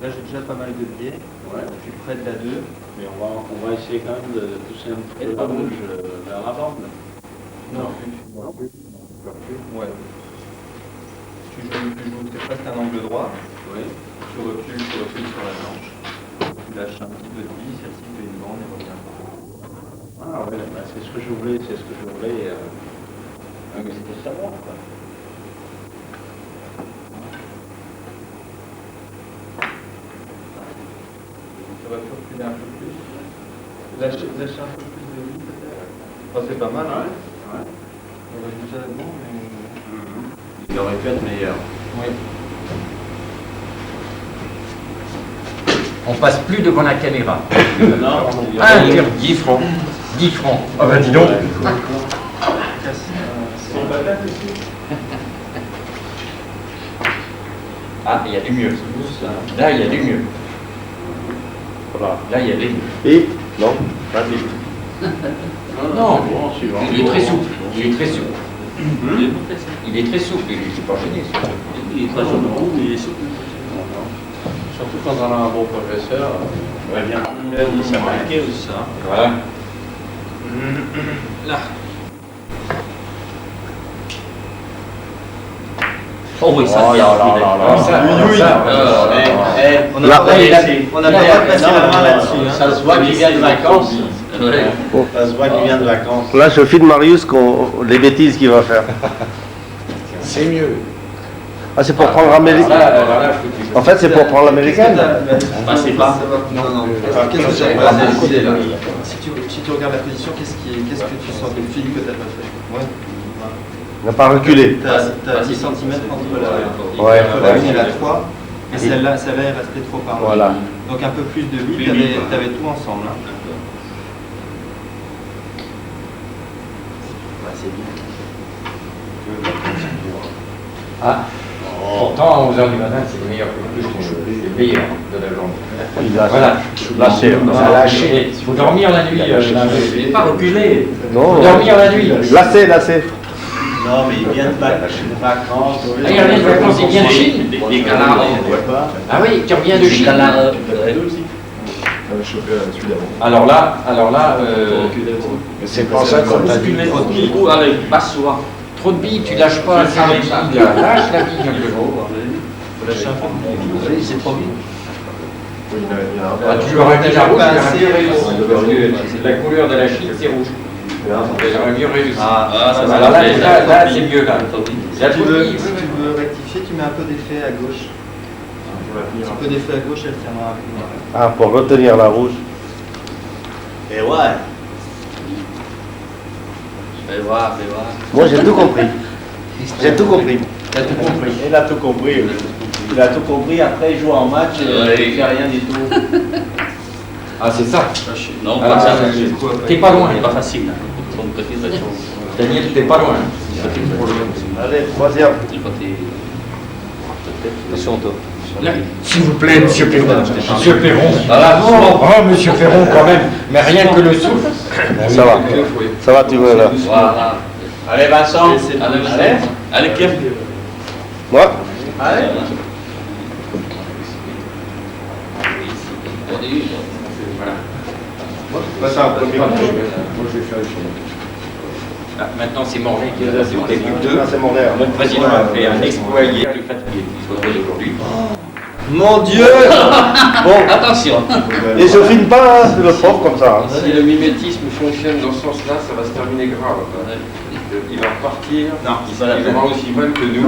Là, j'ai déjà pas mal de biais. Ouais. Je suis près de la 2. Mais on va essayer quand même de pousser un petit peu la rouge vers la bande. Non, plus. Ouais. Tu joues presque un angle droit. Oui. Tu recules sur la planche. Tu lâches un petit peu de bille, celle-ci fait une bande et revient. Ah ouais, bah, c'est ce que je voulais, Ah, mais c'était savoir, quoi. Ça va te reculer un peu plus. Lâcher un peu plus de bille peut-être. Enfin, c'est pas mal, hein. Ouais. On va déjà là-dedans, mais... Il aurait pu être meilleur. Oui. On passe plus devant la caméra. Non, Ah, 10 francs. 10 francs. Ah bah dis donc. C'est une patate aussi. Ah, il y a du mieux. Là, il y a du mieux. Voilà. Là, il y a du mieux. Et non, vas-y. Non, bon, suivant. il est très souple. Il est très souple. Il est très souple, il est pas gêné. Il est très souple, il est souple. Surtout quand on a un bon professeur, on va bien. Ça m'a marqué aussi ça. Voilà. Là. Oh oui, ça Oh là là là là. On a pas de passer la main là-dessus. Ça se voit qu'il vient de vacances. Ouais. Ça se voit qu'il vient de vacances. Là, je filme Marius les bêtises qu'il va faire. C'est mieux. Ah, c'est pour prendre l'américaine. En fait, c'est pour prendre l'américaine. Passez pas. Non. Alors, qu'est-ce que tu regardes là si tu regardes la position, qu'est-ce que tu sens du film que tu n'as pas fait? Ouais. Il n'a pas reculé. Tu as 10 cm entre la Ouais, entre la 1 et la 3. Et celle-là est restée trop par là. Voilà. Donc un peu plus de 8, tu avais tout ensemble. Hein. Ah. Pourtant, à 11h du matin, c'est le meilleur c'est le meilleur de la journée. Il a Voilà. lâché. Ça a lâché. Il faut dormir la nuit. Il n'est pas reculé. Il Non, faut dormir la nuit. lâché. Non, mais il vient de vacances. Ah, il revient de vacances, il vient de Chine. Des canards. Ah oui, tu reviens de Des Chine. canards. Alors là, c'est pour ça qu'on t'a dit. Ou avec passoire. Trop de billes, tu lâches pas ça avec ça. Lâche la bille un peu. Faut lâcher un peu de bille. C'est trop vite. Ah, tu aurais mis la rouge, tu aurais mieux réussi. Parce que la couleur de la Chine, c'est rouge. J'aurais mieux réussi. Alors là, c'est mieux là. La Si tu trop de veux billes. rectifier, tu mets un peu d'effet à gauche. Un peu d'effet à gauche, elle tiendra un peu. Ah, pour retenir la rouge. Et ouais. Fais voir. Moi, j'ai tout compris. J'ai tout compris. T'as tout compris. Il a tout compris. Il a tout compris. Après, il joue en match. Il fait rien du tout. Ah, c'est ça. Non, Alors, pas ça. t'es pas loin. C'est pas facile. Son côté, Daniel, t'es pas loin. Allez, troisième. Attention, toi. Là, s'il vous plaît, monsieur Perron. Monsieur Perron. Voilà, Oh, monsieur Perron, quand même. Mais rien que le souffle. Ça va. Ça va, tu veux là. Voilà. Allez, Vincent. Allez, Pierre. Moi Allez. Ça, en premier. Ah, maintenant, c'est Morlaix qui est là, c'est l'équipe 2. Ah, c'est mon air. Notre président a fait un exploit hier, le fatigué, qui se repose aujourd'hui. Mon Dieu. Bon, Attention. et je filme pas hein, le prof comme ça. hein. Si le mimétisme fonctionne dans ce sens-là, ça va se terminer grave. Il va repartir, il aura aussi mal que nous.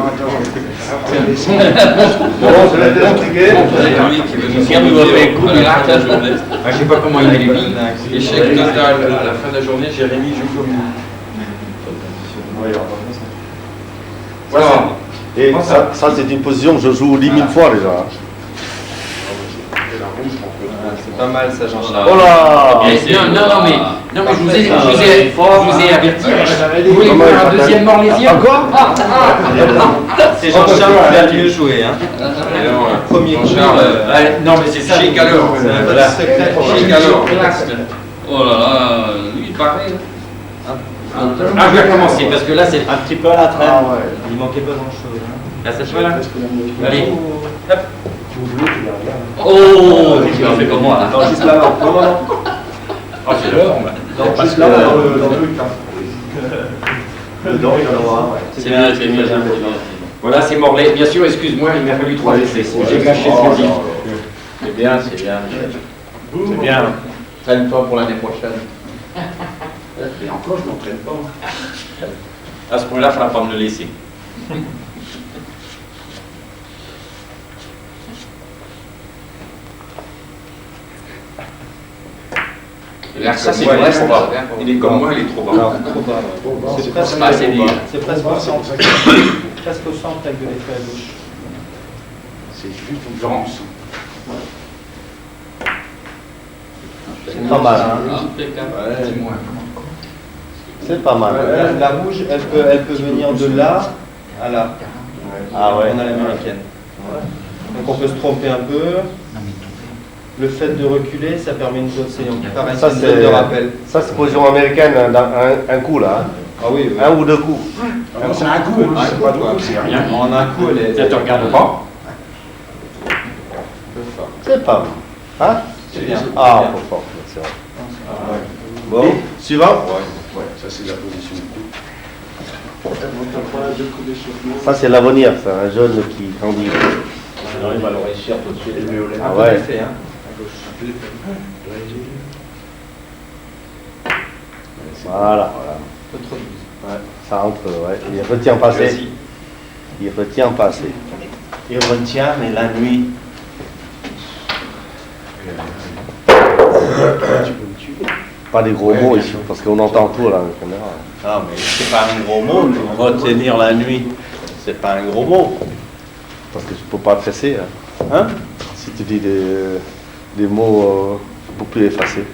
Bon, je l'ai désintrigué. Pierre nous a fait un coup de Ah, je sais pas comment il est mis. Échec total. À la fin de la journée, Jérémy joue comme nous. Voilà. Et ça c'est une position que je joue 10 000 fois déjà. hein. C'est pas mal ça, Jean-Charles. Oh là Non, mais je vous ai averti. Vous voulez faire un deuxième Morlaisien? Encore C'est Jean-Charles qui a mieux joué. Hein. Premier coup. Non, mais c'est ça. Chic alors. C'est un peu la secret. Chic alors. Oh là là, lui, pareil. Ah, je vais recommencer parce que là, c'est. Un petit peu à la traîne. Ah ouais. Il manquait pas grand-chose. Hein. Là, cette fois-là. Allez. Hop. Oh, tu as fait comme moi là. Non, juste là, non, non, non. Ah, c'est la forme. Non, juste là, dans le truc. Dedans, il y en aura un, ouais. C'est bien, c'est bien. Voilà, c'est Morlaix. Bien sûr, excuse-moi, il m'a fallu 3 essais. J'ai gâché ce que je dis. C'est bien, c'est bien. C'est bien. Traîne-toi pour l'année prochaine. Et encore, je m'entraîne pas. À ce point-là, il ne faudra pas me le laisser. Ça, c'est vrai, trop bas. Il est comme moi, il est trop bas. C'est presque pas assez bien. C'est presque au centre. Presque au centre avec de l'effet à gauche. C'est juste une violence. C'est pas mal. C'est pas mal. La rouge, elle peut venir de là à là. Ah ouais. On a l'américaine. Donc on peut se tromper un peu. Le fait de reculer, ça permet une zone, pareil, Ça, une zone de rappel. Ça, c'est position américaine dans un coup là. Hein. Ah oui, oui. Un ou 2 coups. C'est un coup, c'est pas deux coups, c'est rien. En un coup, elle est. Tu ne regardes pas. C'est pas mal. Hein? C'est bien. Ah, faut fort, c'est vrai. Bon, suivant. Ouais, ça c'est la position du coup. Ça, c'est l'avenir, c'est un jeune qui grandit. Alors il va le réussir tout de suite. Ah Un peu ouais. d'effet, hein. Voilà. Un peu trop douce. Ouais, ça entre, ouais. Il retient pas assez. Il retient pas assez. Il retient, mais la nuit. Pas des gros mots ici, parce qu'on entend tout là, la caméra. Non, mais c'est pas un gros mot, retenir la nuit. C'est pas un gros mot. Parce que tu peux pas effacer. Hein? Si tu dis des mots beaucoup plus effacés.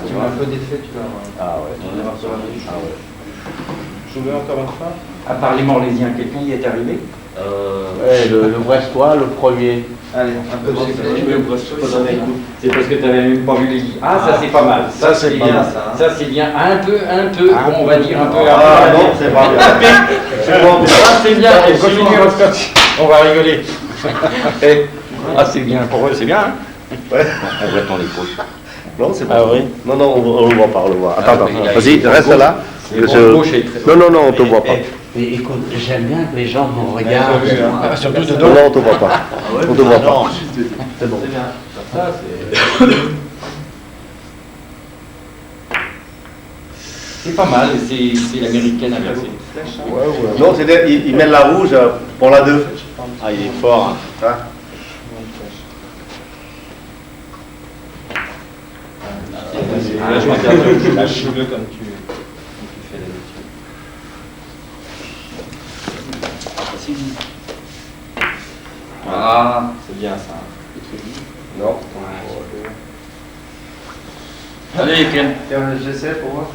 Tu mets un peu d'effet, tu vas avoir. Ah ouais. Ah ouais. Je veux encore une fois. À part les Morlaisiens, quelqu'un y est arrivé? Ouais, le Brestois, le premier. Allez, un peu d'effet. C'est parce que tu n'avais même pas vu les guides. Ah, ça c'est pas mal. Ça, c'est bien, ça. Ça c'est bien. Un peu, bon, on va dire un peu. Ah non, c'est pas bien. C'est bon, Ah, c'est bien. Et continue, on va rigoler. Ah, c'est bien. Pour eux, c'est bien. Ouais. On voit ton épaule. Non, c'est pas Ah vrai. oui. Non, non, on le voit pas, on le voit. Attends, il a- vas-y, reste là. Le gauche est très- Non, on te voit pas. Mais écoute, j'aime bien que les gens me regardent. Surtout de Non, on te voit pas. On te voit pas. C'est bon. C'est bien. ça, c'est. C'est pas mal. C'est l'américaine inversée. Non, c'est-à-dire, il met la rouge pour la 2. Ah, il est fort. Hein. Hein? Là, je regarde la cheveux comme tu fais d'habitude. Ah, C'est bien ça. Non. allez, Ken. J'essaie pour voir.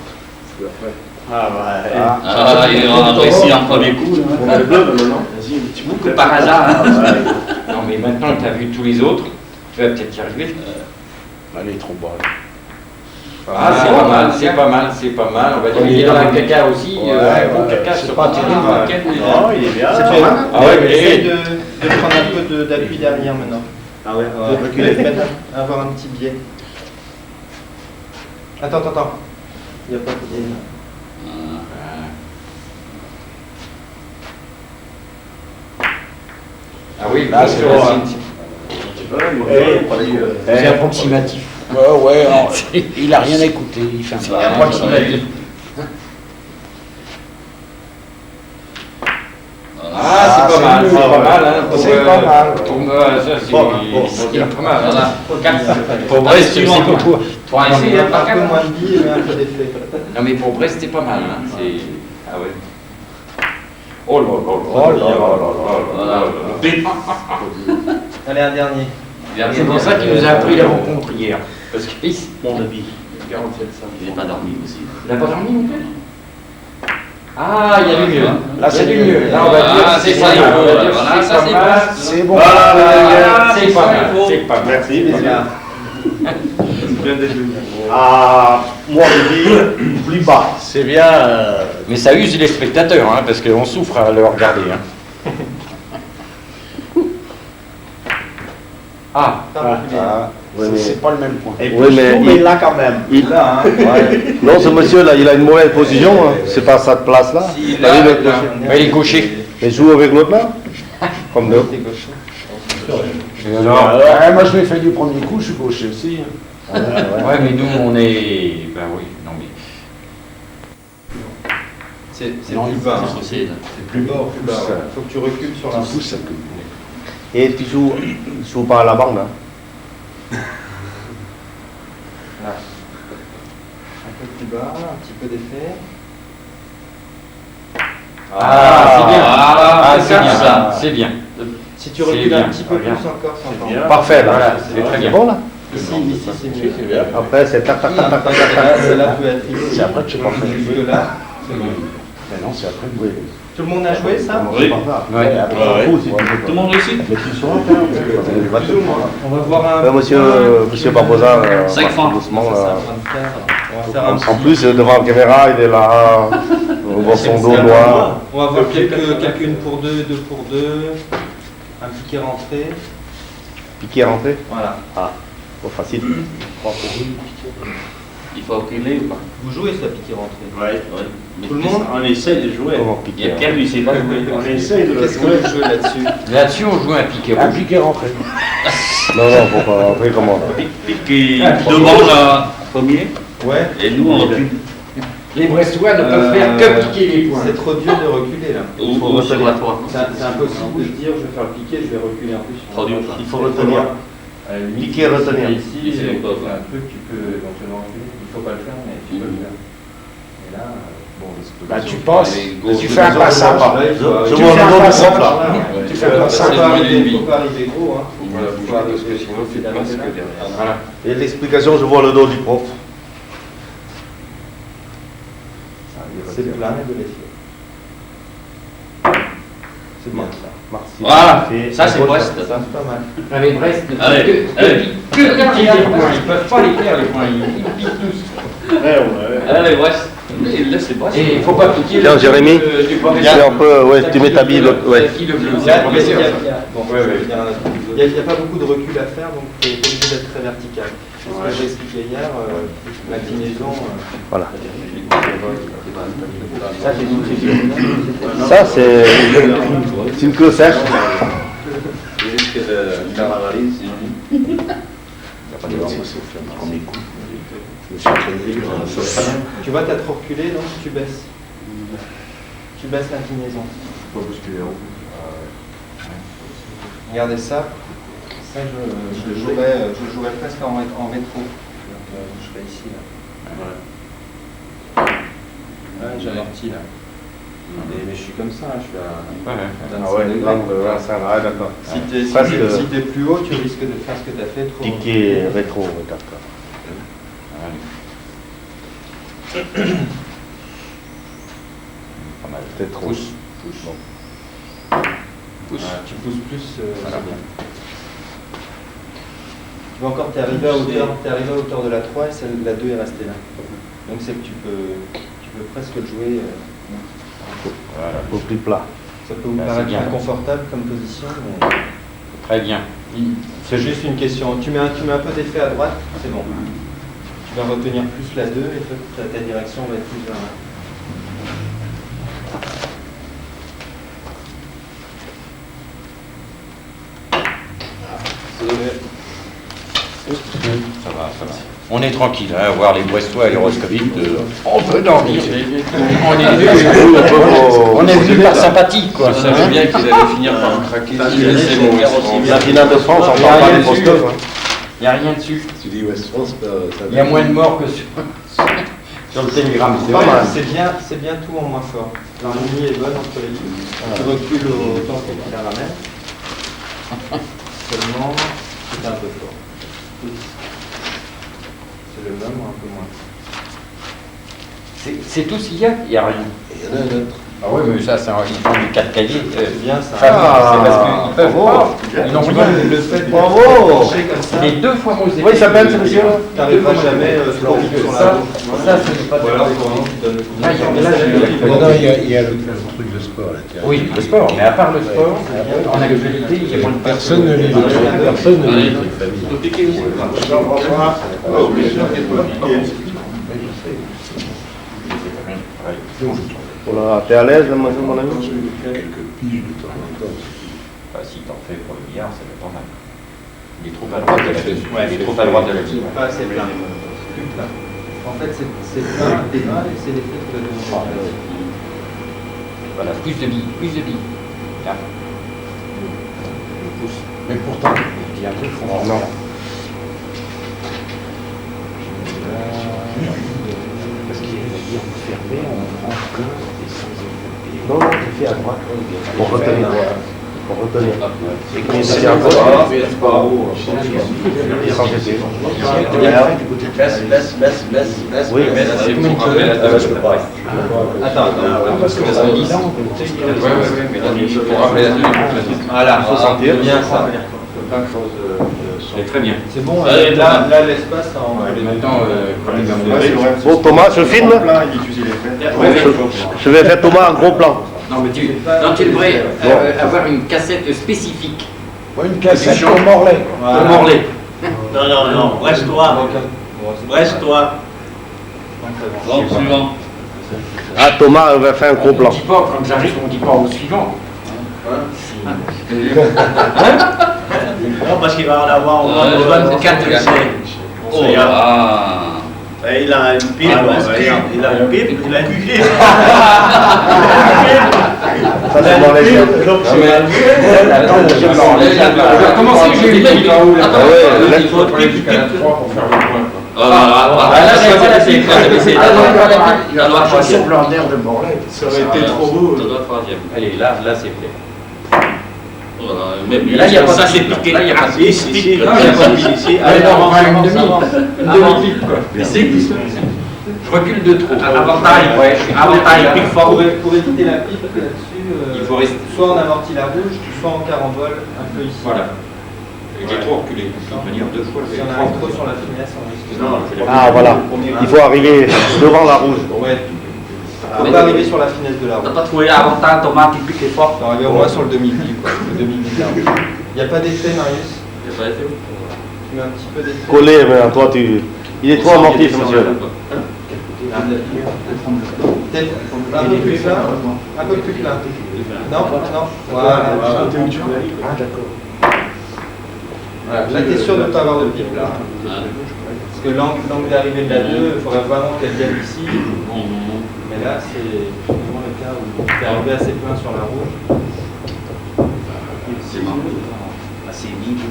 Ah, ouais. Ah, il a réussi en premier coup. On met le bleu maintenant. Par hasard. Non, mais maintenant que tu as vu tous les autres, tu vas peut-être y arriver. Elle est trop bonne. Ah, c'est pas mal, c'est pas mal, c'est pas mal. On va dire, il est dans le caca aussi. Bon caca, c'est pas terrible. Non, il est bien. C'est pas mal. Ah ouais, mais- Essaye de prendre un peu d'appui derrière maintenant. Ah ouais, De reculer, peut-être avoir un petit biais. Attends. Il n'y a pas de biais. Ah oui, Là, là, c'est c'est bon. C'est approximatif. Ouais, Il a rien écouté, il fait un peu. approximatif. Ah, c'est pas mal, c'est pas mal. Hein, pour, C'est pas mal. Pour moi, ça, c'est pas mal. Voilà. Pour Brest, c'est suivant. beaucoup. Pour Un essayer, peu moins de billes et un peu d'effet. Non, mais pour Brest, c'est pas mal. Hein. C'est... Ah ouais. Oh là là. Allez, un dernier. C'est pour ça qu'il nous a appris la rencontre hier. Parce que Mon avis. Il n'est pas dormi aussi. il n'a pas dormi non plus. Ah, il y a du mieux. Là, c'est du mieux. mieux. Là, on va dire Ah, c'est c'est pas ça, il mal. faut. On va dire Voilà, c'est ça, pas c'est mal. C'est bon. Voilà, c'est pas mal. faut. C'est pas mal. Merci. Bien. Ah, moi, je dis plus bas. C'est bien. Mais ça use les spectateurs, hein, parce qu'on souffre à le regarder. Hein. Ah, Oui, mais, c'est pas le même point. Et oui, mais mais là quand même. il- Là, hein. ouais. Non, ce monsieur-là, il a une mauvaise position. Hein. C'est pas sa place-là. Si, T'as vu là, l'autre là, gaucher Mais il est gaucher. Mais joue avec l'autre main. Comme nous. T'es gaucher. Moi, je l'ai fait du premier coup, je suis gaucher aussi. Ouais, mais nous, on est. Ben oui, non, mais. C'est Non, plus il bas. C'est possible. C'est plus bas, plus bas. Ouais. Faut que tu recules sur la Ça peut. Et tu joues pas à la bande. Hein. Là. Un peu plus bas, un petit peu d'effet. Ah, c'est bien. Ah, c'est bien ça. C'est bien. Si tu C'est recules bien, un petit peu c'est plus bien. encore, ça C'est entend. bien. Parfait, là. Voilà, c'est très C'est bien. bon, là. Ici, c'est mieux. C'est bien. Après, c'est tac, tac, tac, tac, tac, tac, tac. Celle-là peut être ici. C'est après que je parfait. Jusque là, c'est mieux. Mais non, c'est après. Oui. Tout le monde a joué ça? Oui. Ouais. Après, Ouais. on fout, si tu veux Tout pas. le monde réussit? Mais tu sauras faire. Plus ou moins. On va voir un. Monsieur Barbosa, 5 francs. doucement. Ça, c'est là. en train de faire. On va faire un En plus, devant la caméra, il est là. On voit son dos noir. On va voir quelques-unes pour deux, deux pour deux. Un piqué rentré. Piqué rentré. Voilà. Ah, oh, facile. Il faut reculer ou pas? Vous jouez ça, piqué rentré. Ouais. Oui. Mais Tout le monde? On essaie de jouer. Comment Il y piquer a Pierre, lui, il sait pas jouer. On essaie de le Qu'est-ce que jouer. vous jouez là-dessus? Là-dessus, on joue un piqué Un rouge. piqué rentré. Non, non, faut pas rentrer comment là. Piqué devant la premier, Ouais. et nous, on recule. Les Brestois ne peuvent faire que piquer les points. C'est trop dur de reculer là. Ou sur la toit. C'est impossible de se dire je vais faire le piqué, je vais reculer en plus. Trop dur, ça. Il faut retenir. Piquer, retenir. Ici, Ici, c'est on peut. un truc, tu peux éventuellement reculer. Il faut pas le faire, mais tu peux le faire. Et là, bon, Bah, tu passes, Gauche, tu fais un passage. Je Tu vois fais le un dos du passage. prof là. Tu fais un passage. faut pas arriver gros, hein. Voilà, bouger parce que sinon tu te masques derrière. Voilà. Et l'explication, je vois le dos du prof. C'est plein de l'effet. C'est bien ça. Merci. Voilà, Fait ça c'est un Brest. Ça, c'est pas mal. Allez, Brest, Allez, allez. que piquer les points. Ils peuvent pas les faire, les points. Ils piquent tous. Allez, Brest. Là, c'est Brest. Et il faut pas piquer Tiens, le Jérémy, du premier. C'est un peu, ouais, tu mets ta bille, ouais. Qui le bleu, Il c'est n'y a, le professeur. il y a pas beaucoup de recul à faire, donc tu es obligé d'être très vertical. C'est ce que j'ai expliqué hier, l'inclinaison. Voilà. Ça, Ça, c'est une queue sèche. Tu vois, tu as trop reculé, donc tu baisses. Tu baisses l'inclinaison. Regardez ça. Ça, je jouerais presque en rétro. Donc, je serais ici, là. Ouais, j'amortis, là. Mais je suis comme ça, je suis à 25 degrés. D'accord. Si t'es plus haut, tu risques de faire ce que tu as fait trop. Piqué rétro, ouais, d'accord. Pas mal. Peut-être trop. Pousse. Tu pousses plus. C'est bien. Tu vois encore, tu es arrivé à hauteur de la 3 et la 2 est restée là. Donc c'est que tu peux presque le jouer. Voilà, au plus plat. Ça peut vous Bah, paraître c'est bien. inconfortable comme position, mais Très bien. c'est juste une question. Tu mets un peu d'effet à droite, c'est bon. Tu vas retenir plus la 2 et ta direction va être plus vers là. Ça va, ça va. On est tranquille, hein, voir les Brestois et les Roscovites, on peut dormir. On est venu par sympathie, quoi. Je savais bien qu'ils allaient finir par me craquer. C'est bon, La finale de France, on parle pas des Rostov. Il n'y a rien dessus. Tu dis West France, Il y a moins de morts que sur le télégramme. C'est Pas vrai. mal. C'est bien tout en moins fort. L'harmonie est bonne entre les deux. Tu recules autant que tu la ramènes. Seulement, c'est un peu fort. C'est le même ou un peu moins. C'est tout ce qu'il y a. Il n'y a rien. il y en a un autre. Ah oui, mais ça, ils font du 4 cahiers. C'est bien ça. C'est parce qu'ils peuvent pas. Ils n'ont rien. Le fait de Bravo. marcher comme ça, Les 2 fois moins Oui, il s'appelle ce monsieur. t'arriveras jamais trop vite sur la route. Ça, c'est pas Ou alors les courants qui donnent le coup de Ah, main. il y a- là, il y a le truc de sport là. Oui, le sport. Mais à part le sport, en actualité, il y a moins de Personne ne lit. Personne ne lit les familles. Voilà, t'es à l'aise, mon ami? Quelques piges de temps en temps. Si t'en fais pour le billard, ça fait pas mal. Il est trop à droite de la ligne. Il est trop à droite de la ligne. Pas assez plein. Plus plein. En fait, c'est plein et c'est l'effet que donne. Voilà. plus de billes, plus de billes. Là. Mais pourtant, Il y a un truc qu'on va Non. Parce qu'il va dire fermé, on prend que des sans Non, non, tu fais à droite. Pour retenir. Pour retenir. C'est un pas Sans essayer. Baisse. Oui, Attends, Parce que ça glisse. voilà, faut sentir. bien ça. C'est très bien. C'est bon, Allez, là l'espace entre les deux. Maintenant, Bon, Thomas, je filme. Je vais faire Thomas en gros plan. non, mais tu devrais avoir une cassette spécifique. une cassette pour Morlaix. Pour Morlaix. Non, reste-toi. Reste-toi. Bon, suivant. Ah, Thomas va faire un gros On plan. dit pas, quand j'arrive, on dit pas au suivant. Non, parce qu'il va en avoir au moins Ouais, 24 ouais. essais. Oh là. Il a une pipe, il a une pipe, il a une pipe. Ça, c'est dans les yeux. On va commencer, j'ai une pipe. Il faut une pipe. Pour faire le point. Là, c'est pas la pipe, c'est la droite troisième. de Morlaix. Ça aurait été trop beau. La droite troisième. Allez, là c'est fait. Voilà, même Là, il y a pas ça de c'est pipe. piqué. Là, il y a pas de Ici, ici, Non, il y a pas de pipe. ici. Allez, Allez, on va faire une avance, demi. avance. Une demi-pipe, quoi. Je recule de trop. Avantage, Ouais, avantage, pique fort. Pour éviter la pipe là-dessus, Il faut rester. soit on amortit la rouge, soit en carambole un peu ici. Voilà. J'ai trop reculé. De toute manière, 2 fois, Si on arrive trop sur la finesse, on risque de... Non, je l'ai Ah, voilà. Il faut arriver devant la rouge. Ouais. On va arriver sur la finesse de la T'as rouge. pas trouvé avantage, Thomas, qui pique fort. On va arriver au moins sur le demi-pile, quoi. Le demi-pile de la rouge. Il n'y a pas d'effet, Marius? Il a pas été où? Tu mets un petit peu d'effet. Collé, mais toi, tu. Il est trop amorti, ce monsieur. Peut-être un peu plus plein. Un peu plus plein. Non, non. Voilà. Voilà. Là, tu es sûr de ne pas avoir de pipe, là. Parce que l'angle d'arrivée de la 2, il faudrait vraiment qu'elle vienne ici. Mais là, c'est vraiment le cas où tu es arrivé assez plein sur la rouge. C'est marrant. Assez vite.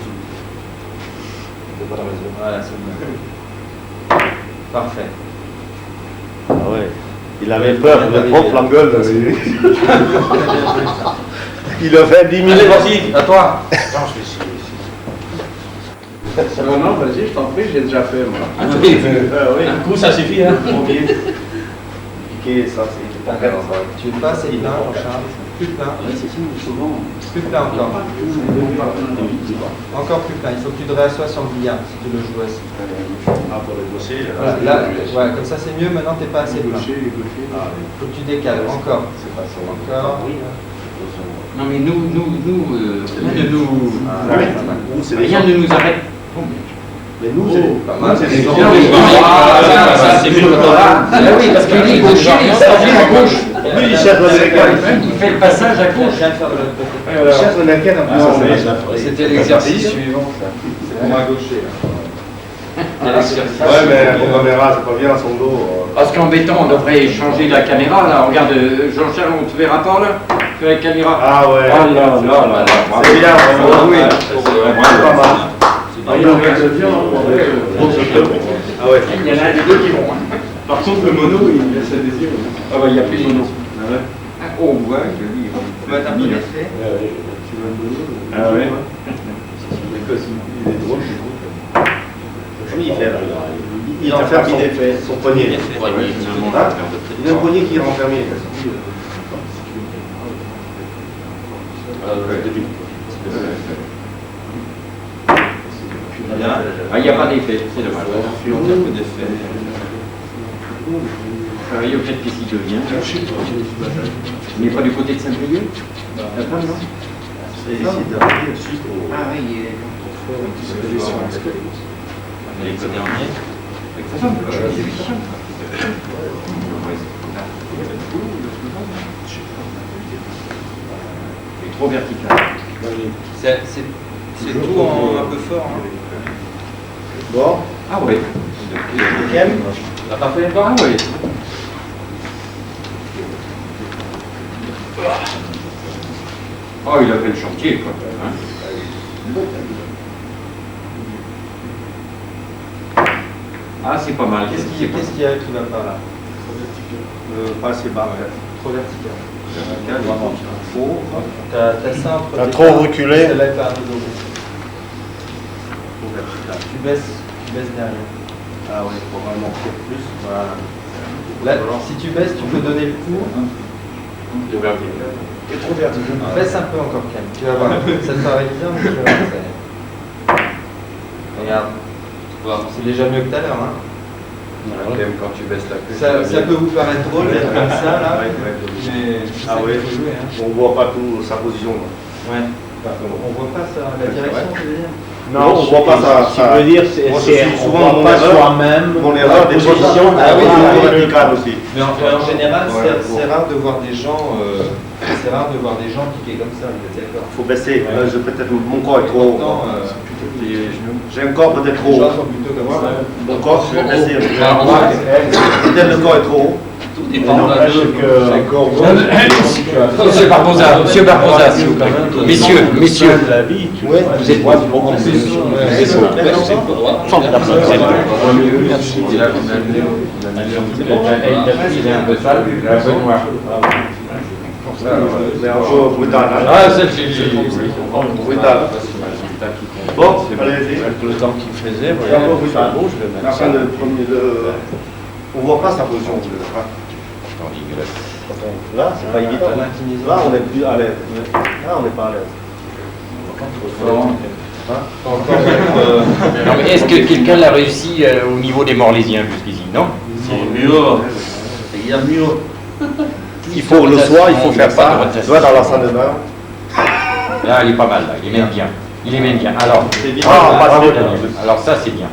Voilà, c'est bon. Parfait. Ah ouais. Il avait peur, le prof, l'engueule. Il a fait 10 000 Allez, fois. vas-y, à toi. Non, vas-y, je t'en prie, j'ai déjà fait, moi. Un coup, ça suffit, hein. Piqué, ça, c'est pas grave. Tu veux pas assez plein, Jean-Charles? Plus plein. Plus plein encore. Encore plus plein. Il faut que tu te réassoies sur le billard si tu le joues assis. Ah, pour le bosser, Voilà, là, ouais, comme ça c'est mieux. Maintenant, t'es pas assez plein. Faut que tu décales. Encore. Encore. Non, mais nous, rien ne nous arrête. Mais nous, c'est pas mal. C'est des gens. Ça, c'est mieux. Ah oui, parce qu'il est gaucher, il s'envient à gauche. Lui, il cherche le Il fait le passage à Je gauche. viens de faire de l'autre côté. Il cherche le Naken en plus. C'était l'exercice suivant, ça. C'est pour moi gaucher. Ouais, mais on verra, c'est pas bien son dos. Parce qu'en béton, on devrait changer la caméra. Là, regarde, Jean-Charles, on te verra pas là sur la caméra. Ah ouais. Oh là là. C'est bien, oui. Pas mal. Ah, il en reste bien. Ah ouais. Il y en a les deux qui vont. Par contre, le mono, il laisse à désirer. Ah bah, il n'y a plus de mono. Ah ouais. Oh, ouais, joli. Tu vas t'appeler l'effet. Ah ouais. Il est drôle, il fait. Il enferme son poignet. Il a un poignet qui est renfermé. bien. Ah, il n'y a pas d'effet, c'est dommage. Il y a un peu d'effet. Il y a peut-être qu'ici de vient. Il n'est pas du côté de Saint-Brieuc? La femme, non? C'est ici derrière, juste au. Ah oui, il est. Les derniers. Avec sa femme, il est trop vertical. C'est tout un peu fort. Hein. Bon. Ah oui. Deuxième. T'as pas fait Ah oui. Oh, il a fait le chantier, quoi. Hein? Ah, c'est pas mal. Qu'est-ce qu'il y a qui va pas là? Pas assez bas, ouais. Trop vertical. Faux. T'as ça entre T'as tes trop mains, reculé. celle-là est pas un dos. Tu baisses derrière. Ah oui, il faut vraiment faire plus. Voilà. Là, si tu baisses, tu peux donner le coup. De vertical. C'est trop vertical. Baisse un peu encore, Ken. Tu vas voir. Ça te paraît bien, mais tu vas voir. Regarde. C'est déjà mieux que tout à l'heure. Hein. Même quand tu baisses la queue. Ça peut vous paraître drôle d'être comme ça là. Ouais. Mais c'est ça Ah oui, qu'il faut jouer. Hein. on voit pas tout sa position. Là. Ouais. On voit pas ça, la direction, tu veux dire? Non, on voit pas ça. Ce qui veut dire, c'est Moi, je suis on souvent voit pas mon erreur. soi-même. Mon erreur des positions, Ah oui, verticale aussi. Mais en général, Ouais. c'est rare de voir des gens. C'est rare de voir des gens piquer comme ça. Vous êtes d'accord? Faut baisser. Ouais. Là, peut-être mon corps est trop. Pourtant, J'ai un corps peut-être les trop gens haut. sont plutôt comme ça. Mon corps, je vais baisser. Ah, Peut-être le corps est trop haut. Tout dépend de Monsieur Barbosa, Monsieur Barbosa, s'il vous plaît. Messieurs, la vie, tu Ouais. vous êtes quoi? formidable. Il est un peu sale, il est un peu noir. C'est un peu brutal. Ah, celle-ci, Brutal. Bon, allez-y. Avec le temps qu'il faisait, C'est un peu voilà, brutal. je vais mettre La ça. fin de premier. On voit pas sa position. Là, c'est pas évident. Là, on est plus à l'aise. Là, on n'est pas à l'aise. Non, mais est-ce que quelqu'un l'a réussi au niveau des Morlésiens jusqu'ici? Non? C'est mieux. Il y a mieux. Il faut le soir, il faut faire ça. Tu vois, dans la salle de bain. Là, il est pas mal, là. Il est même bien. Il est même bien. Alors, bravo. alors ça, c'est bien.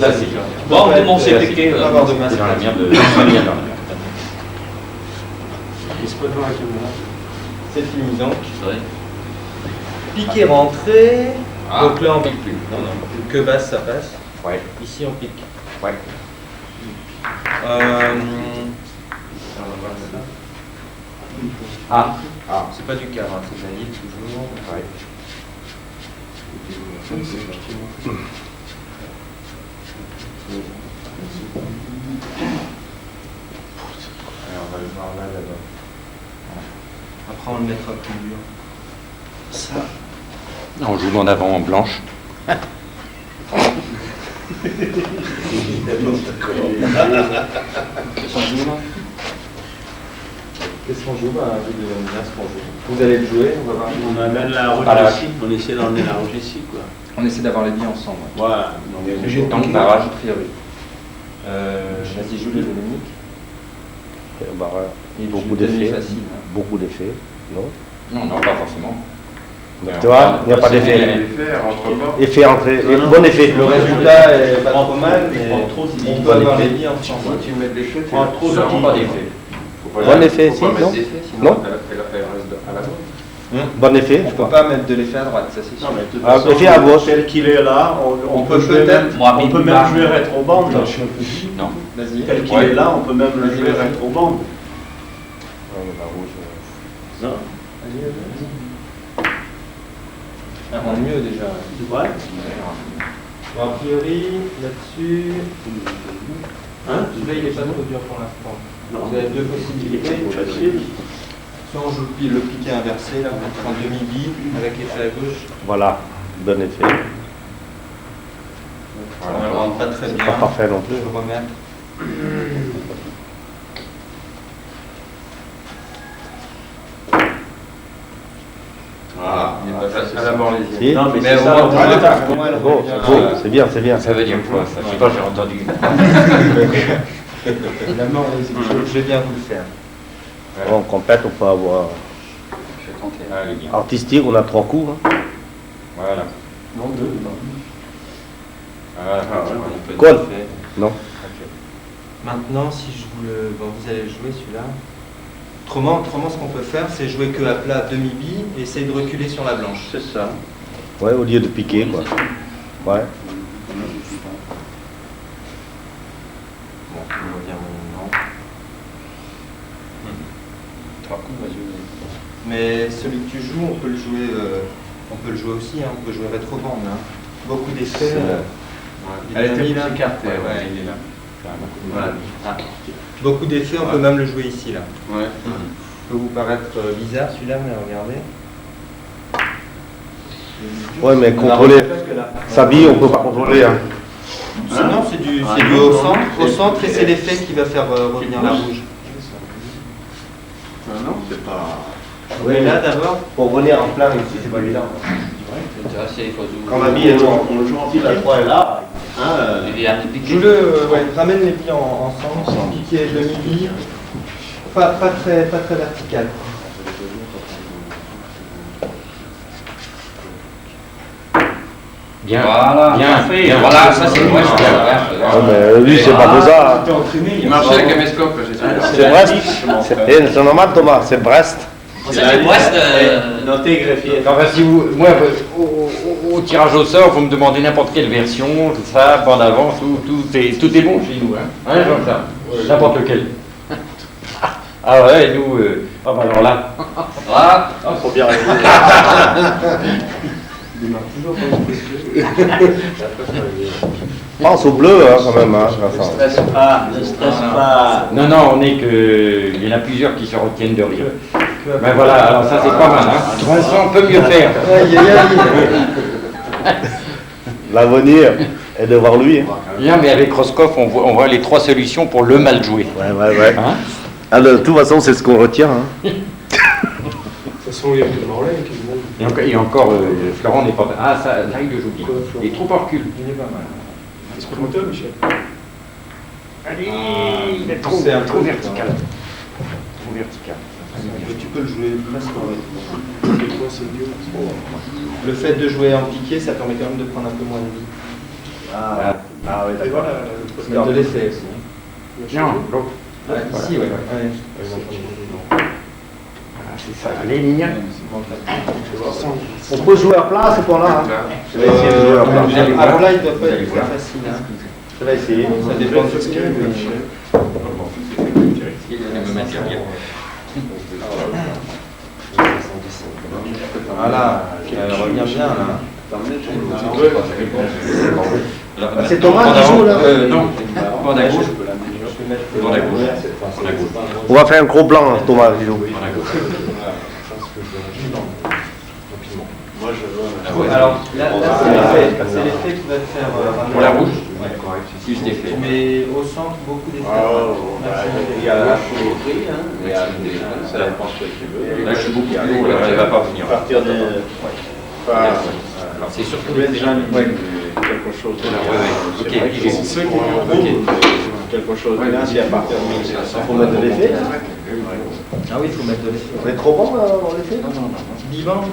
Ça, c'est bien. Bon, comment c'est piqué On va là? avoir de C'est dans la masque. merde. Très bien dans la merde. Il se peut voir la caméra. C'est fini donc. Ouais. Piquer rentré. Ah, Donc là on pique pique plus. plus. Non, que basse ça passe. Ouais, Ici on pique. ouais. Ah, C'est pas du quart, hein, c'est de la ligne toujours. ouais. Alors, on va le voir là, là-bas. Après on le mettra plus dur. Ça. On joue en avant en blanche. Qu'est-ce qu'on joue là? Qu'est-ce qu'on joue? Bah, vous devez me dire ce qu'on joue. Vous allez le jouer, on va voir. On amène la route Voilà. ici, on essaie d'emmener la route ici, quoi. On essaie d'avoir les billes ensemble. Voilà. Donc, Tant que barrage. A priori. Vas-y, joue les Dominique. Et Beaucoup je vais te donner d'effets. facile, hein. Beaucoup d'effets. Non. Non, non, pas forcément. Tu vois, il n'y a pas d'effet. Effet entrée. Bon effet. Le résultat est pas trop mal, mais prends trop, on peut avoir les billes ensemble. Tu mets des cheveux, prends trop Ça de rend pas d'effet. Bon effet, si, non? Non. Elle reste à la gauche. Bon effet. On peut pas mettre de l'effet à droite, ça c'est sûr. Non, mais de toute Ah, façon, effet à gauche. tel qu'il est là, on peut jouer peut-être- même- Moi, on peut bas. même jouer rétro-bande. Non. Vas-y. Tel qu'il Ouais. est là, on peut même le Vas-y, jouer vas-y. rétro-bande. Non? Ça rend mieux déjà. Ouais. Bon, a priori, là-dessus, Hein? celui-là il est pas trop dur pour l'instant. Non. Vous avez deux possibilités. Facile. Soit on joue le piqué inversé, là, on prend demi-bille avec l'effet à gauche. Voilà. Bon effet. Ça ne rentre pas très bien. Pas parfait non plus. Je vais remettre. Ah, il n'est pas facile. À la morlaisienne. Si. Non, mais Mais c'est au ça. moins, Bon, c'est bien, c'est bien. Ça veut dire quoi ça? Je sais pas, j'ai entendu. La mort, Je vais bien vous le faire. En compète, on peut avoir Je vais tenter. Allez, bien. artistique, on a 3 coups. Hein. Voilà. non, deux, non. Voilà. ouais. On peut Quoi? faire. Non. Maintenant, si je vous le... Bon, vous allez jouer celui-là. Autrement, ce qu'on peut faire, c'est jouer que à plat demi-bille et essayer de reculer sur la blanche. C'est ça. Ouais, au lieu de piquer, quoi. Ouais. Bon, on va dire mon nom. 3 coups, vas-y. Mais celui que tu joues, on peut le jouer aussi, hein, on peut jouer rétro-bande. Hein. Beaucoup d'effets. Elle était dynamiques, là. écartée, Ouais, ouais. Il est là. Voilà. Ah. Beaucoup d'effets, on peut même le jouer ici, là. Ouais. Peut vous paraître bizarre celui-là, mais regardez. Ouais, mais contrôler. Sa bille, on peut pas contrôler. Hein. Non, c'est du au centre et c'est l'effet qui va faire revenir la rouge. Non, c'est pas. Mais là d'abord, Pour revenir en plein ici, c'est pas évident. Quand la bille est On le joue en fil, la 3 est là. joue-le, ramène les billes ensemble, piqué demi-bille, pas très vertical. Bien. Voilà, Bien parfait. fait. Voilà, ça c'est moi. Non, mais lui, c'est pas pour ça. Hein. Il marchait avec un caméscope, j'ai C'est Brest. C'est normal, Thomas, c'est Brest. Ça c'est Brest. Notez greffier. Enfin, si vous, moi, au tirage au sort, vous me demandez n'importe quelle version, tout ça, bande avant, tout est bon chez nous, hein, comme ça, n'importe lequel. Ah ouais, nous, ah bah alors là, Voilà. Faut bien régler. Pense au bleu, hein, quand même, hein, Vincent. Ne stresse pas. non, on est que, il y en a plusieurs qui se retiennent de rire. Ben voilà, alors ça c'est pas mal, hein. Vincent, on peut mieux faire. L'avenir est devant lui. Hein. Bien, mais avec Roscoff, on voit les 3 solutions pour le mal jouer. Ouais. Hein? Ah, de toute façon, c'est ce qu'on retient. Hein. De toute façon, il y a plus de Morlaix qui Et encore, Florent n'est pas... Ah, ça, là il le joue bien. Il est trop en recul. Il est pas mal. Est-ce que moteur, Michel? Allez, il est trop vertical. Trop vertical. Tu peux le jouer presque en rétro. C'est quoi, c'est mieux? Le fait de jouer en piqué, ça permet quand même de prendre un peu moins de vie. Ah oui, Et voilà, Mettre de l'effet aussi. Tiens, l'autre. Ici, ouais. C'est ça, les lignes. On peut jouer à plat à ce point-là. Hein. Je vais essayer de jouer à plat. Alors là, il doit pas être très facile. Hein. Je vais essayer. Ça dépend de ce qu'il y a. Voilà, elle revient bien là. C'est Thomas qui joue là. Non, bande à gauche. Bande à gauche. On va faire un gros blanc, hein, Thomas qui joue. Alors là c'est l'effet qui va te faire. Pour la rouge, c'est juste effet. Tu mets au centre beaucoup d'effets. Il y a là, il faut l'écrire, hein. Il y a ça dépend ce que tu veux. Là, je suis beaucoup plus haut, là, elle va pas venir. À partir de. C'est surtout Je voulais déjà mis quelque chose de là. Ok, C'est vrai que c'est ceux qui ont quelque chose de là, si à partir de 1500. Faut mettre de l'effet. Ah oui, il faut mettre de l'effet. On est trop bon dans l'effet. Biban.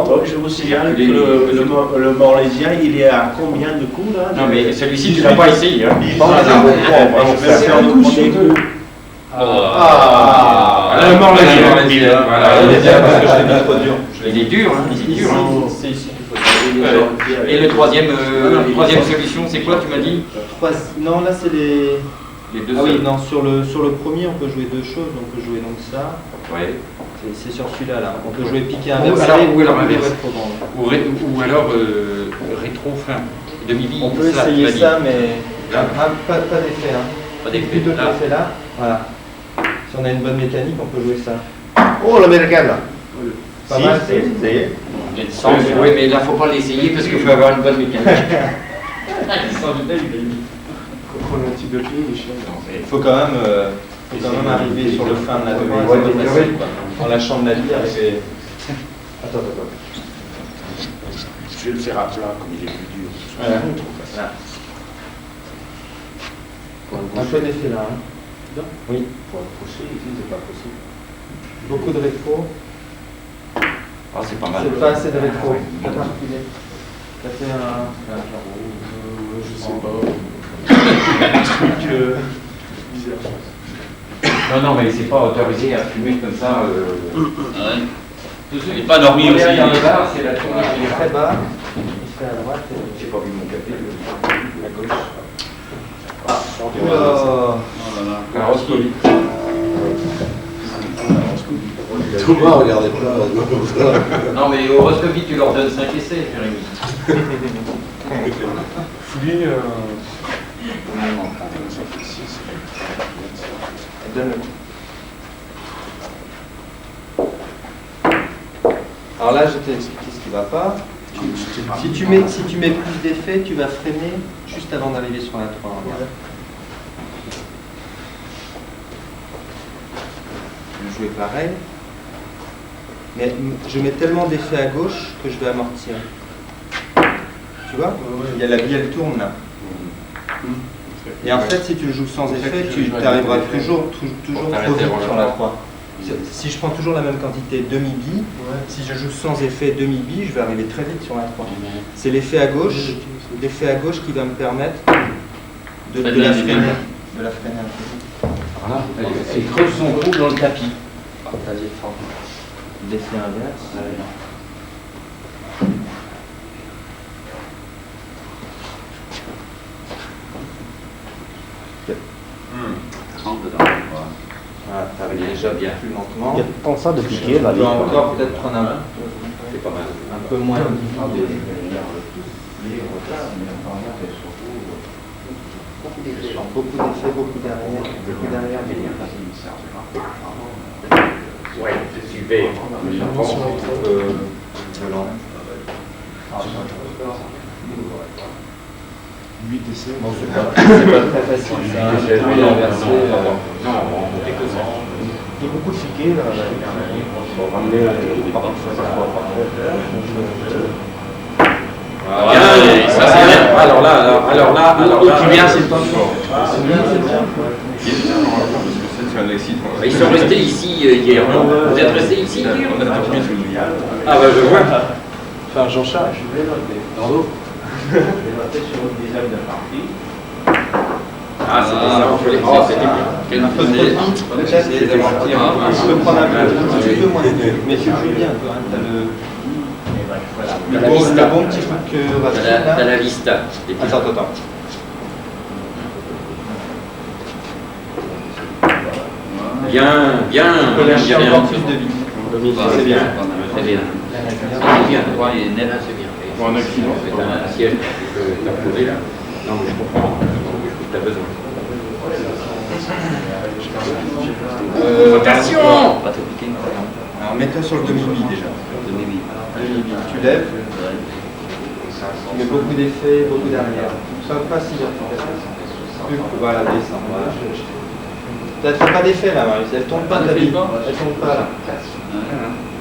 Donc je vous signale que le Morlaisien, il est à combien de coups là? Non, mais celui-ci, tu l'as pas essayé. Hein. Je vais faire le premier coup. Le Morlaisien. Voilà. Parce que je l'ai mis trop dur. Il est dur, hein. Il est dur. Hein. C'est ici qu'il faut. Et le troisième solution, c'est quoi, tu m'as dit? Non, là c'est les. Les deux Ah oui, seuls. non, sur le premier, on peut jouer deux choses. On peut jouer donc ça. Ouais. C'est sur celui-là, là. On peut jouer piqué Ou inversé. alors inverse. rétro-bande. Ou alors rétro fin, demi-bille. On peut essayer tu m'as dit. ça, mais Là. pas d'effet. Hein. Pas d'effet. Plutôt Là. l'effet là. Voilà. Si on a une bonne mécanique, on peut jouer ça. Oh, l'américaine là. Pas Si, mal, ça y est. Oui, mais là, faut pas l'essayer parce qu'il faut avoir une bonne mécanique. Prendre un petit peu de pied, Michel. Il faut quand même arriver sur le fin de la demande. C'est pas facile, quoi. En lâchant de la vie, arriver. Attends. je vais le faire à plat comme il est plus dur. Voilà. Trop facile. Un peu d'effet là. Hein. Oui. Pour pousser, ici, c'est pas possible. Beaucoup de rétro. Ah, c'est pas mal. C'est pas assez de rétro. Ah, ouais. Ça fait un. Je sais pas. Un truc bizarre. Non, non, mais c'est pas autorisé à fumer comme ça. Ouais. Il n'est pas dormi aussi. Dans le bar, c'est la tournée Il est générale. très bas. Il se fait à droite. J'ai pas bu mon café. À gauche. Oh là là. Caroscopie. Thomas, regardez pas. Non, mais horoscopie, tu leur donnes 5 essais, Jérémy. Fouiller, Donne-le. Alors là, je t'ai expliqué ce qui ne va pas. Si tu mets plus d'effets, tu vas freiner juste avant d'arriver sur la 3. Regarde. Je vais jouer pareil. Mais je mets tellement d'effets à gauche que je vais amortir. Tu vois? Il y a la bille, elle tourne là. Et en fait, si tu le joues sans effet, tu arriveras toujours trop vite sur la 3. Si je prends toujours la même quantité demi-bille, si je joue sans effet demi-bille, je vais arriver très vite sur la 3. C'est l'effet à gauche qui va me permettre de la freiner. De la freiner un peu. Voilà. Elle creuse son trou dans le tapis. Partager fort. L'effet inverse. Voilà, t'arrives déjà bien plus lentement. Il y a tant ça de piquer là. Tu peux encore peut-être prendre un peu moins. Beaucoup d'effets, beaucoup derrière. Ouais, tu vais. Violent. 8 essais. Bon, c'est pas très facile ça. J'ai envie d'inverser. Non, Il y a beaucoup de piquets là. Pour ramener Ça c'est bien. Alors là. Qui vient, c'est pas fort. Ils sont restés ici hier. Vous êtes restés ici hier? Ah bah je vois. Enfin, Jean-Charles. Ah, c'était ça. Quel Un peu trop vite. Essayer d'amortir. Tu peux prendre un petit peu moins. Mais tu joues bien, toi. Hein. T'as le bon petit coup de cœur. T'as la vista. Attends. Bien. Tu peux lâcher encore plus de vie. C'est bien. C'est bien. C'est bien. Et net, c'est bien. Pour un accident. Un siège que t'as trouvé là. Non, mais je comprends. T'as besoin. Attention! Pas trop piqué. Alors mets-toi sur le demi-bille déjà. Demi-bille. Tu lèves. Tu mets beaucoup d'effets, beaucoup d'arrière. Ça va pas si bien. Voilà, descend. T'as pas d'effet là, Marius. Elle tombe pas de la bille. Elle tombe pas là.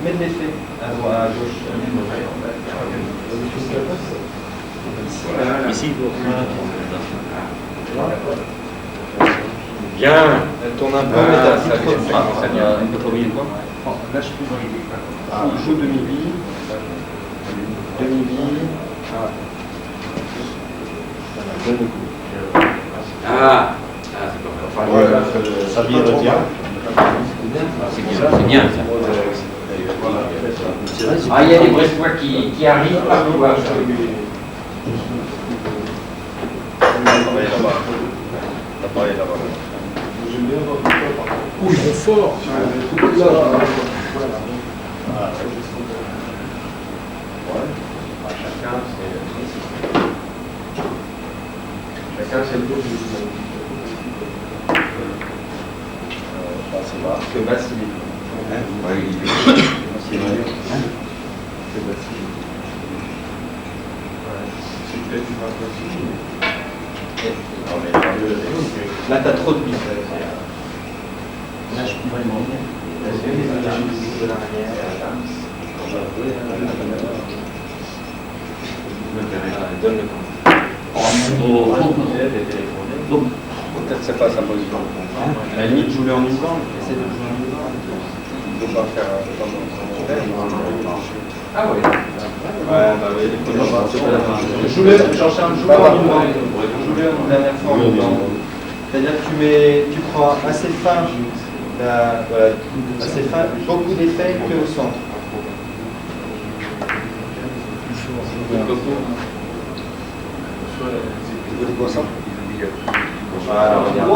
Mets de l'effet à droite, à gauche. Ici. Bien. Elle tourne un peu, mais t'as plus trop de Ça vient une peu trop vite quoi. joue demi-bille. Demi-bille. Ah, c'est pas mal. Ça vient de dire. C'est bien ça. Ah, il y a des Brestois qui arrivent partout. Ouh, ils vont fort. Chacun c'est le dos du Parce que basse, il est. C'est vrai. C'est basse. Là, t'as trop de billes. Là, je peux vraiment bien. donne le compte. Peut-être c'est pas sa position. À la limite, joue-le en une bande. Essaie de jouer en une bande. Il ne faut pas faire Ah ouais. Ouais, bah oui, joue-le, Jean-Charles, joue-le en une bande. Joue-le en dernière fois en une bande. C'est-à-dire que tu prends assez fin, voilà, assez fin, beaucoup d'effets que au centre. Voilà, regarde. Oh,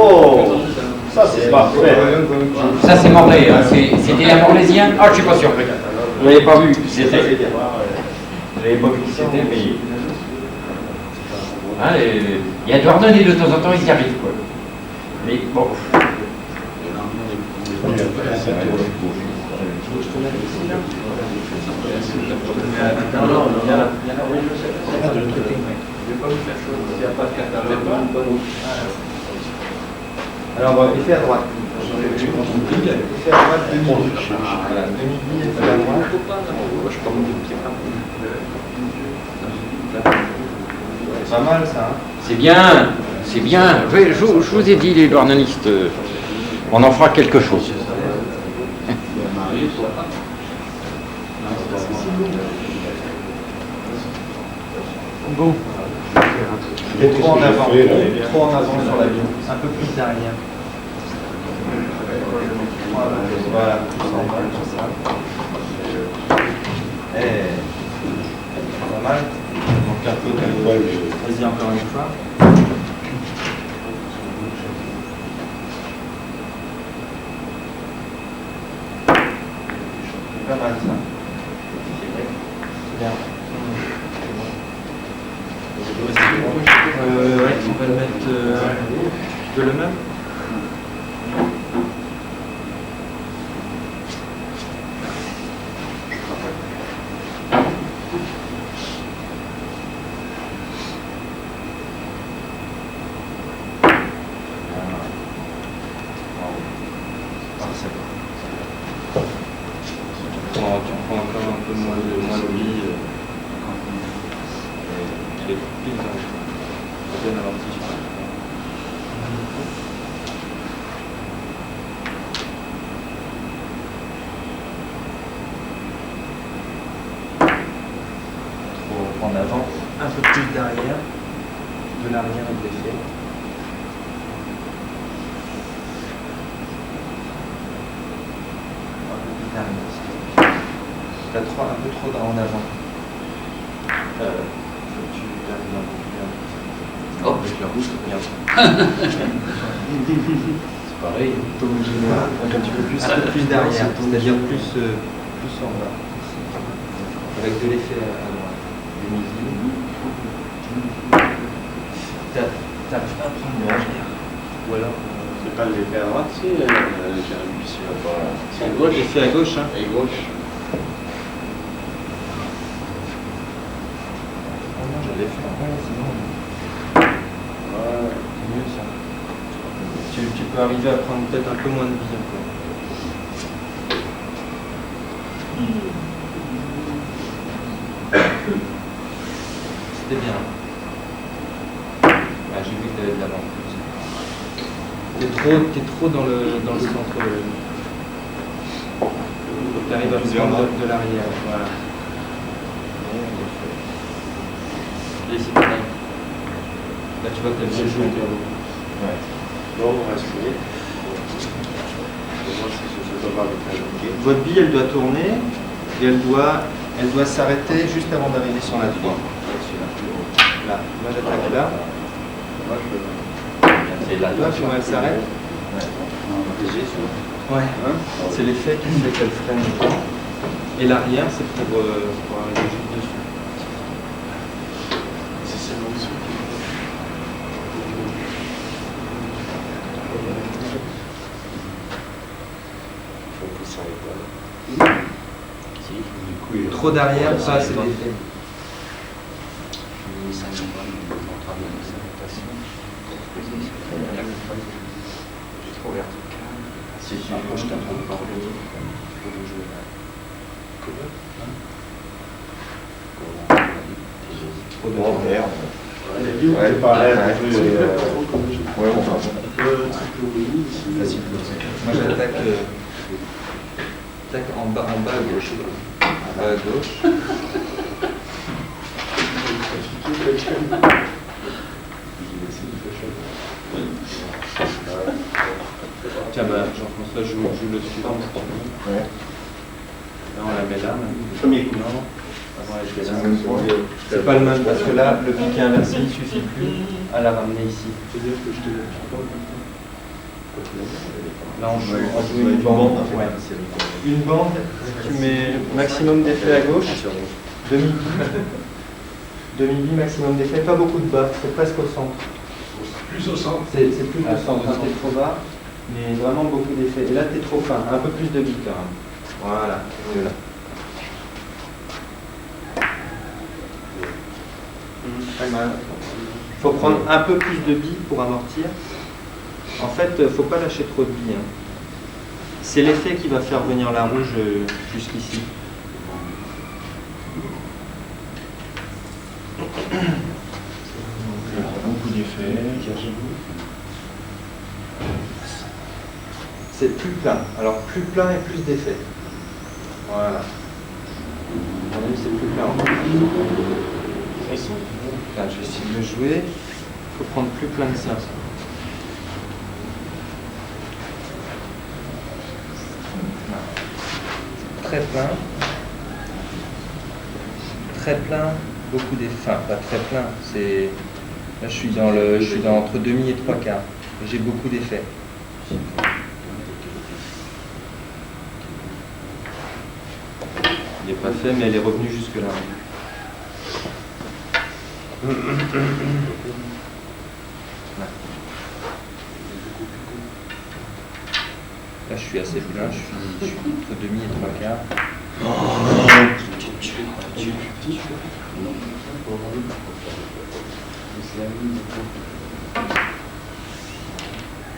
ça c'est parfait. Ça c'est Morlaix, hein. C'était un Morlaisien. Ah, je suis pas sûr. Vous l'avez pas vu qui c'était. Vous l'avez pas vu qui c'était, mais. Hein, il y a Douarnenez de temps en temps, ils y arrivent quoi. Mais bon. Alors, effet à droite. Effet à droite, demi-bille. Voilà, demi-bille, effet à droite. C'est pas mal ça, hein? C'est bien, c'est bien. Je vous ai dit, les douarnenistes, on en fera quelque chose. Bon. Et trop en avant, trop en avant sur l'avion, un peu plus derrière. Voilà, pas mal. Donc un peu de... Vas-y encore une fois. Pas mal ça. Bien. Ouais, on va le mettre. Tu veux le même? Tu prends encore un peu moins de billes. Les billes, bien ralenti. Trop en avant, un peu plus derrière, de l'arrière avec des faits. T'as un peu trop en avant. Faut que tu termines un peu plus bien. Oh, Avec la bouche, bien. c'est pareil. Un peu plus derrière, c'est-à-dire plus en bas. Avec de l'effet à droite. Du midi. T'arrives pas à prendre le derrière. Ou alors. C'est pas l'effet à droite, c'est à gauche. L'effet à gauche, hein. Et gauche. Je l'ai fait. Ouais, c'est bon. Ouais. C'est mieux ça. Tu peux arriver à prendre peut-être un peu moins de billes encore. C'était bien. Ouais, j'ai vu que tu avais de l'avant. T'es trop dans le centre. Faut que tu arrives à prendre de l'arrière. Voilà. Ici, là, tu vois que tu as bien joué. Ouais. Bon, on va essayer. Votre bille, elle doit tourner et elle doit s'arrêter juste avant d'arriver sur la toile. Là, moi j'attaque là. C'est là. Tu vois comment elle s'arrête? Ouais. C'est l'effet qui fait qu'elle freine le temps. Et l'arrière, c'est pour arriver juste dessus. Trop derrière, ça c'est l'effet. Trop de Oh merde. C'est pareil, un peu, Ouais, enfin. Facile. Moi j'attaque en bas à gauche. En bas à gauche. Tiens, bah, Jean-François joue le suivant. Ouais. Là, on la met là. premier coup. Non, avant elle était là. C'est pas le même parce que là, le piqué inversé, il suffit plus à la ramener ici. Là, on joue une bande. Ouais. Une bande, tu mets maximum d'effet à gauche, demi-vie maximum d'effet, pas beaucoup de bas, c'est presque au centre. Plus au centre. C'est plus au centre, quand t'es trop bas, mais vraiment beaucoup d'effets. Et là, t'es trop fin, un peu plus de billes quand même. Voilà, mieux là. Pas mal. Il faut prendre un peu plus de billes pour amortir. En fait, il ne faut pas lâcher trop de billes. Hein. C'est l'effet qui va faire venir la rouge jusqu'ici. beaucoup d'effets. C'est plus plein. Alors plus plein et plus d'effet. Voilà. On a vu, c'est plus plein. Là, je vais essayer de le jouer. Il faut prendre plus plein que ça. Très plein. Très plein. Beaucoup d'effets. Enfin, pas très plein. C'est. Là, je suis dans entre demi et trois quarts. J'ai beaucoup d'effets. Il n'est pas fait, mais elle est revenue jusque-là. Là, je suis assez plein, je suis entre demi et trois quarts.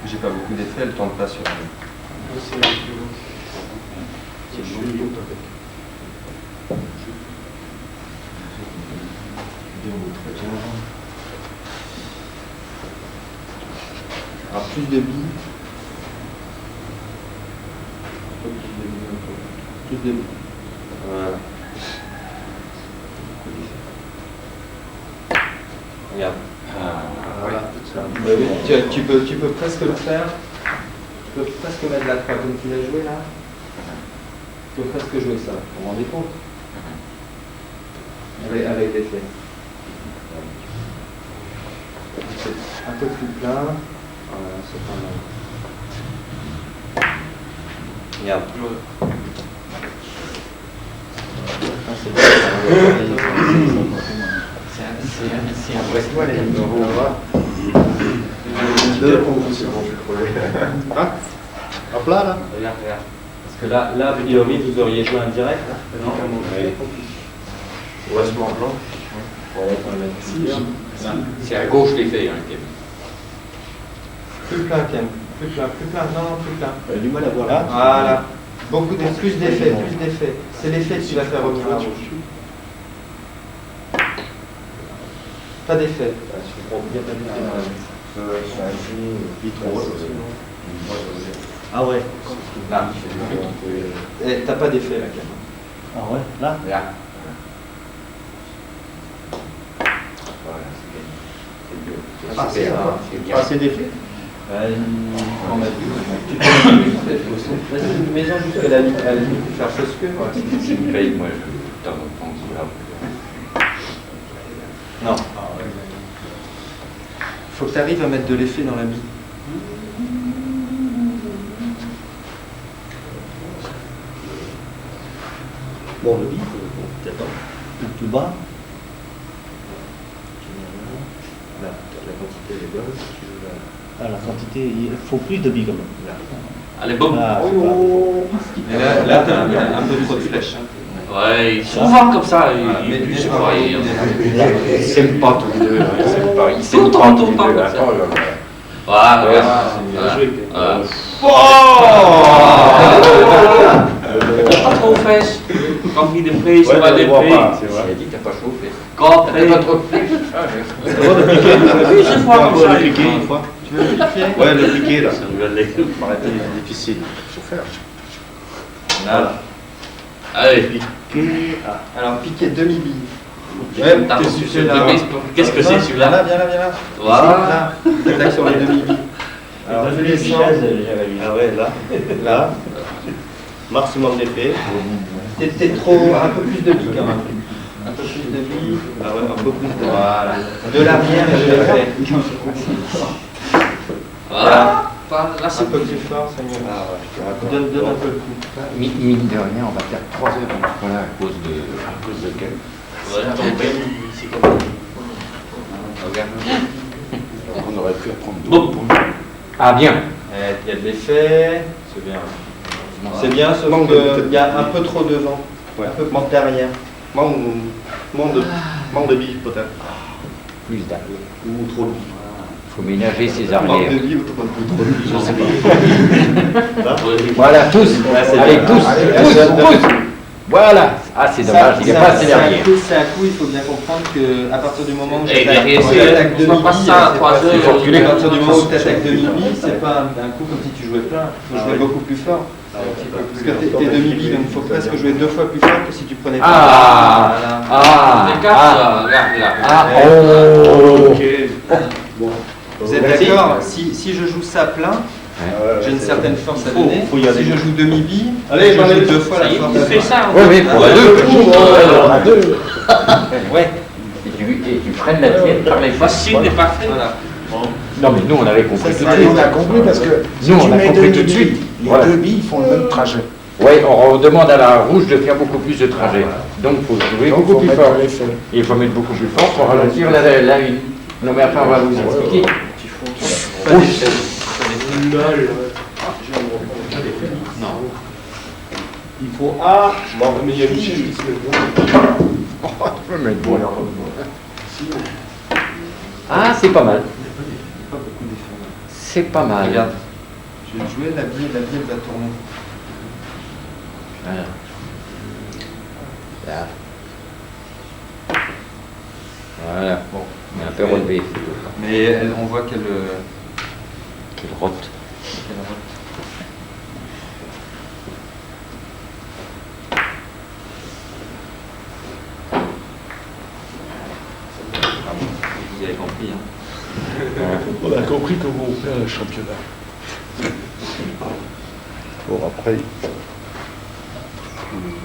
J'ai pas beaucoup d'effets, elle ne tente pas sur elle. Alors plus de billes. Plus de billes. Voilà. Regarde. Voilà. Tu peux presque le faire. Tu peux presque mettre la croix comme tu l'as joué là. Tu peux presque jouer ça. Vous vous rendez compte? Avec des faits. Un peu plus plein. Voilà, c'est pas mal. Regarde. C'est un vrai toile, les numéros. C'est bon, je vais crever. Hop là, là. Regarde. Parce que là, a priori, vous auriez joué un direct. Non, Heureusement blanc. C'est à gauche l'effet, hein, Kevin. Plus plein, Ken. Plus plein. Non, plus plein. Elle a du mal à voir là. Voilà. Beaucoup de plus d'effets. C'est l'effet qui va faire revenir la rouge. Pas d'effet. Ah ouais. Là. T'as pas d'effet là, Ken. Ah ouais, là. C'est d'effet. On a vu. Vas-y, mets-en jusqu'à la limite pour faire chose que. C'est une paye, moi, je t'en prends là. Non. Faut que tu arrives à mettre de l'effet dans la bille. Bon, le bif, peut-être pas. Tout bas. Là, la quantité est bonne. Ah, la quantité, il faut plus de billes quand même. Là. Allez, boum. Ah, Et là tu as un peu trop de flèches. Ouais, ils sont forts comme ça. Ils s'aiment pas tous les deux. Ils s'aiment Tout pas le tous les temps, deux. comme ça. Voilà, voilà. Oh Pas trop aux fesses. Quand il est prêt, il se va des prêts. Il a dit, t'as pas chauffé. Quand T'as pas trop de Oui, c'est froid comme ça. Une fois. Tu veux le piquer? Ouais, le piqué là. Ça nous allait. C'est difficile. Il faut faire. Là. Allez. Piqué. Alors, piquer demi-bille. Ouais, t'es sucé là. Qu'est-ce que c'est celui-là? Viens là. Voilà. Tac sur les demi-billes. Alors, tu descends. Ah ouais, là. Là. Maximum d'effet. T'es trop. Un peu plus de billes quand même. Un peu plus de billes. Ah ouais, un peu plus de. Voilà. De l'arrière et de l'effet. Voilà. Là, Un c'est peu plus fort, c'est mieux. Ah ouais. Donne un peu le coup. Mine de rien, on va faire 3 heures. Voilà, à cause de quel? Voilà, ton père, c'est comme ça. Regarde. On aurait pu apprendre Bon. Ah, bien. Il y a de l'effet. C'est bien. C'est bien, sauf qu'il y a un peu trop de vent. Ouais. Un peu manque d'arrière. Manque de billes peut-être. Plus d'arrière. Ou trop de billes. Il faut ménager ses Manque arrières. de billes ou trop de billes, je sais pas. Là. Voilà, tous. c'est Allez, bien. tous. Tous. Voilà. Ah, c'est dommage, il n'y a pas assez derrière. C'est un coup, il faut bien comprendre qu'à partir du moment où Et derrière, j'attaque c'est pas ça, 3 heures. à partir du moment où tu attaques demi-billes, c'est pas un coup comme si tu jouais plein. Il faut jouer beaucoup plus fort. Parce que t'es demi-billes, donc il faut presque jouer 2 fois plus fort que si tu prenais pas. Ah. Voilà. Ah. Les cartes, là, regarde. Ah. Oh. Vous êtes d'accord? Si je joue ça plein, j'ai une certaine force à donner. faut y aller. Si je joue demi-billes, Allez, je joue 2 fois la force. Il fait ça. Oui, oui, pour la deux. Ouais. Et tu freines la tienne par les faces. Facile n'est pas fait. Voilà. Non, mais nous, on avait compris tout de Ça, suite. on a compris parce que si Nous, tu on a mets compris deux tout de suite. billes, les Voilà. 2 billes font le même trajet. Oui, on demande à la rouge de faire beaucoup plus de trajets. Donc, il faut jouer Donc, beaucoup faut plus mettre fort. l'effet. Et il faut mettre beaucoup plus fort pour ralentir la une. Non, mais après, on va vous expliquer. Pas d'effet. Il faut A. Bon, mais il y a Michel qui se met bon. Ah, c'est pas mal. C'est pas mal. Regarde. Je vais jouer, la bille va tourner. Voilà. Là. Voilà. Bon, on est un peu relevé. Mais on voit qu'elle rote. Vous avez compris. Hein. On a compris comment on fait un championnat. Bon, après,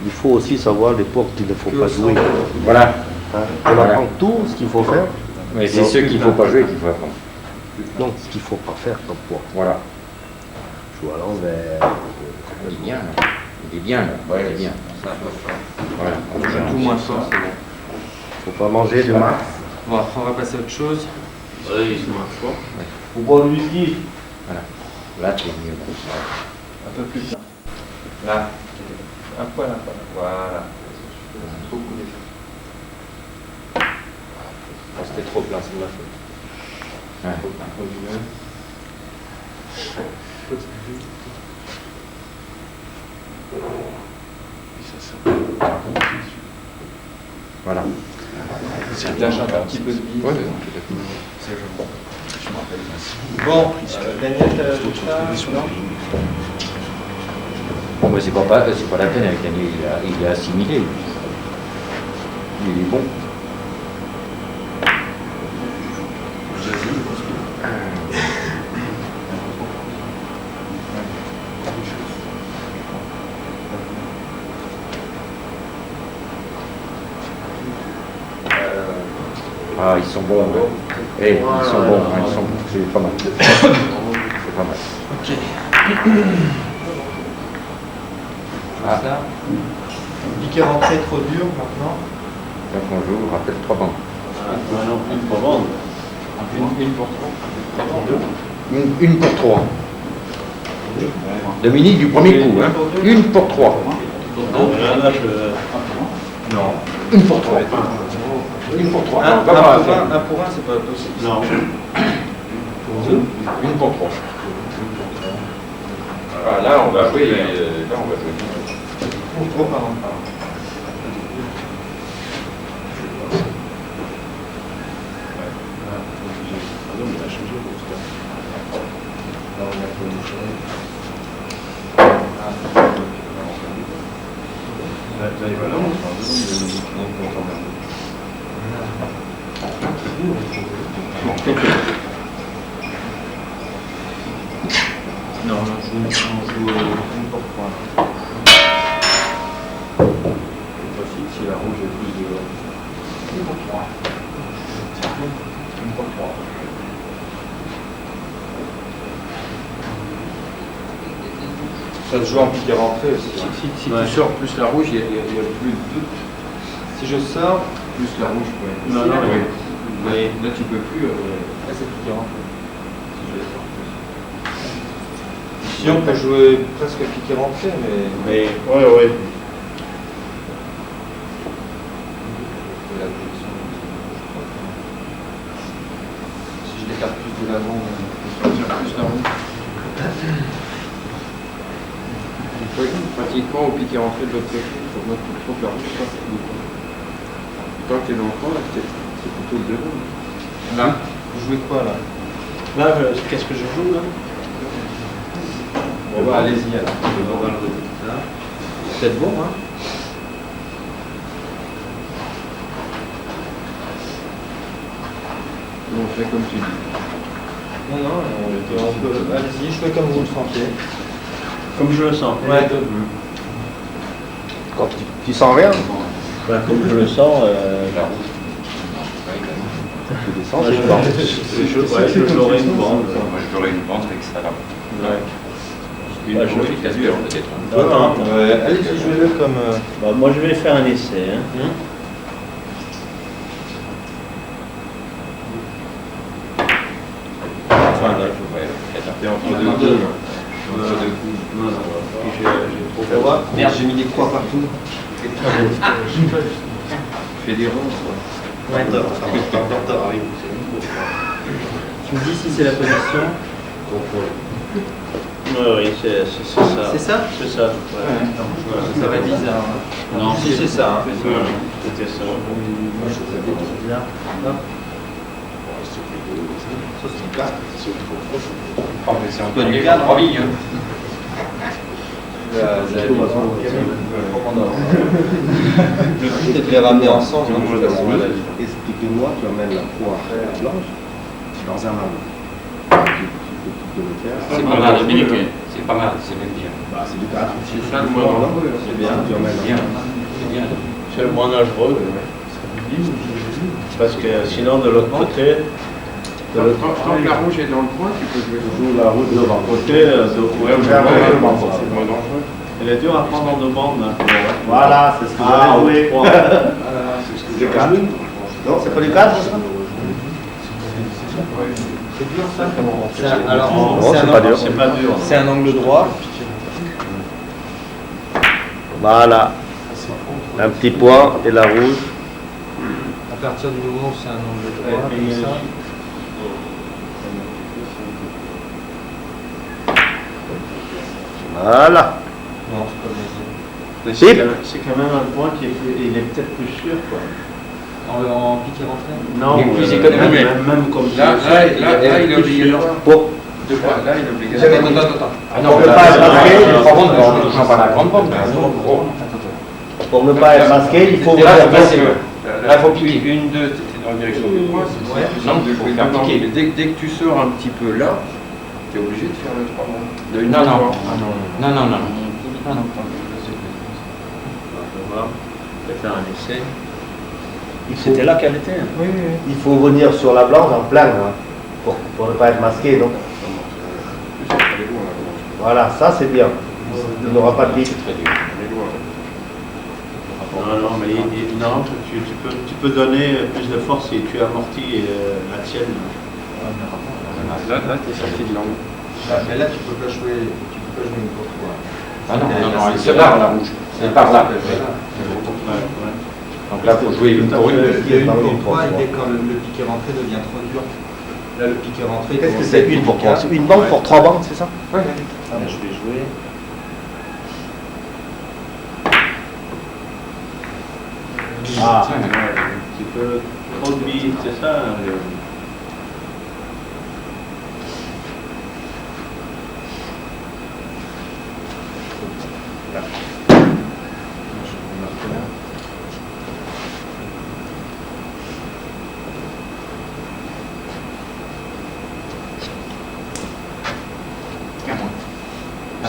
il faut aussi savoir les portes qu'il ne faut pas jouer. Voilà. Hein, on apprend tout ce qu'il faut faire. Mais c'est ceux qu'il ne faut pas jouer qu'il faut apprendre. Non, ce qu'il ne faut pas faire comme poids. Voilà. Jouer à l'envers. Il est bien, là. Il est bien, là. Ouais, il est bien. Voilà. On joue tout moins fort, c'est bon. Faut pas manger de masse. Bon, après on va passer à autre chose. Oui, c'est moins fort. Faut boire du whisky. Voilà. Là, tu es mieux. Un peu plus. Là. Un poil. Voilà. Beaucoup d'effets. Bon, c'était trop plein, c'est de ma faute. Ouais. Voilà. C'est lâche un petit peu de bille. Ouais, Bon, Daniel, t'as tout ça? Non. bon, mais c'est pas la peine avec Daniel, il est assimilé. Il est bon. Ah, ils sont bons. Eh, ils sont bons, hein, ils sont bons. C'est pas mal. C'est pas mal. Ah. Ça. Piquer rentré trop dur maintenant. Donc on joue, rappelle 3 bandes. Non, une pour vendre. Une pour trois. Une pour 3. Dominique du premier coup, hein. Une pour 3. Non. Une pour 3. Une pour 3. Un pour un, c'est pas possible. Non. Une pour 3. Ah, là on va jouer. Là on va jouer. Pour trois, pardon. mais il a changé pour ça. Là, on a fait Là, il va là, on se rend compte non, on joue pour point. C'est facile si la rouge est plus de. Une pour 3. Une pour 3. Ça se joue en piqué rentré aussi. Si tu sors plus la rouge, il y a plus de doute. Si je sors, Plus la rouge, ouais. Non, non, oui. oui. Là, tu peux plus. Là, c'est piqué rentré. Si on peut jouer presque piqué rentré, mais. Ouais. Si je l'écarte plus de l'avant, Sortir plus la rouge. Oui, pratiquement au piqué rentré de l'autre côté, pour moi, tu trouves la rouge, ça. Quand tu es dans le coin, c'est plutôt le devant. là, vous jouez quoi là? Là, qu'est-ce que je joue là? Bon, bah, allez-y alors. C'est peut-être bon, hein? On fait comme tu dis. Non, on peut. Allez-y, je fais comme vous le sentez. Comme je le sens. Ouais. Quand tu sens rien, Bah, comme je le sens, tu descends, je c'est blanc. l'aurais une bande. Moi, je ferais une vente avec ça là. Bah, je C'est casse dur, peut-être. Attends. Allez-y, jouez-le comme. Bah, moi, je vais faire un essai. Hein. Enfin, là, je pourrais peut-être. Et entre deux coups. On va. Merde, j'ai mis des croix partout. Fais des ronds, quoi. Ouais, tu me dis si c'est la position. Oui, c'est ça. C'est ça? C'est ça. Ouais. Ça va être bizarre. Hein. Non, si c'est ça. Hein. C'était ça. Moi, je trouve ça bizarre. Hop. Ça, c'est du cadre. Oh, mais c'est un peu du cadre, 3 lignes. Le but est de les ramener ensemble. Explique-moi, tu amènes la croix blanche dans un angle. C'est pas mal, Dominique. C'est pas mal, c'est même bien. Bah, c'est du cadre. C'est ça le moins dangereux. C'est bien, tu amènes Bien, c'est bien. C'est le moins dangereux. Parce que sinon, de l'autre côté, Tant que la rouge est dans le coin, tu peux jouer. toujours la route devant. côté, C'est moins dangereux. elle est dure à prendre en deux bandes. Hein. Voilà, c'est ce que j'avais joué. C'est Du cadre. Non, c'est pas du cadre, ça? C'est dur ça? Alors, Non, c'est pas dur. C'est pas dur. c'est un angle droit. Voilà. Un petit point et la rouge. À partir du moment où c'est un angle droit, comme ça. Voilà. Non, c'est pas bien. C'est quand même un point qui est il est peut-être plus sûr. Quoi. En piqué rentré? Non, Il est plus économique. même comme Là, il est obligatoire. Bon. De quoi? Là, il est obligatoire. Attends. Ah non, On peut pas être masqué. par contre, on ne touche pas la grande pompe. Pour ne pas être masqué, il faut Là, ouvrir c'est le mieux. Là, il faut piquer. Une, deux, t'es dans la direction du coin. Ouais. Non, il faut faire piquer. Mais dès que tu sors un petit peu là, t'es obligé de faire le 3 bandes. De une Non, non. fois. Non, non, non. Je vais faire un essai. C'était là qu'elle était. Hein. Oui, oui, oui. Il faut venir sur la blanche en plein, hein, pour ne pas être masqué. Donc. Voilà, ça c'est bien. Il n'aura pas de pique. Non, mais non, tu peux donner plus de force si tu amortis la tienne. Là, t'es sorti de l'angle. Mais là, tu peux pas jouer une pour toi. Ah non, non, non, elle se barre la rouge. Elle part là. Donc là, il faut jouer une pour une. Il y a une pour trois et dès quand le piqué rentré devient trop dur. Là, le piqué rentré. Qu'est-ce que c'est une pour trois? C'est une banque pour 3 bandes, c'est ça? Ouais. Je vais jouer. Ah, Un petit peu trop de billes, c'est ça.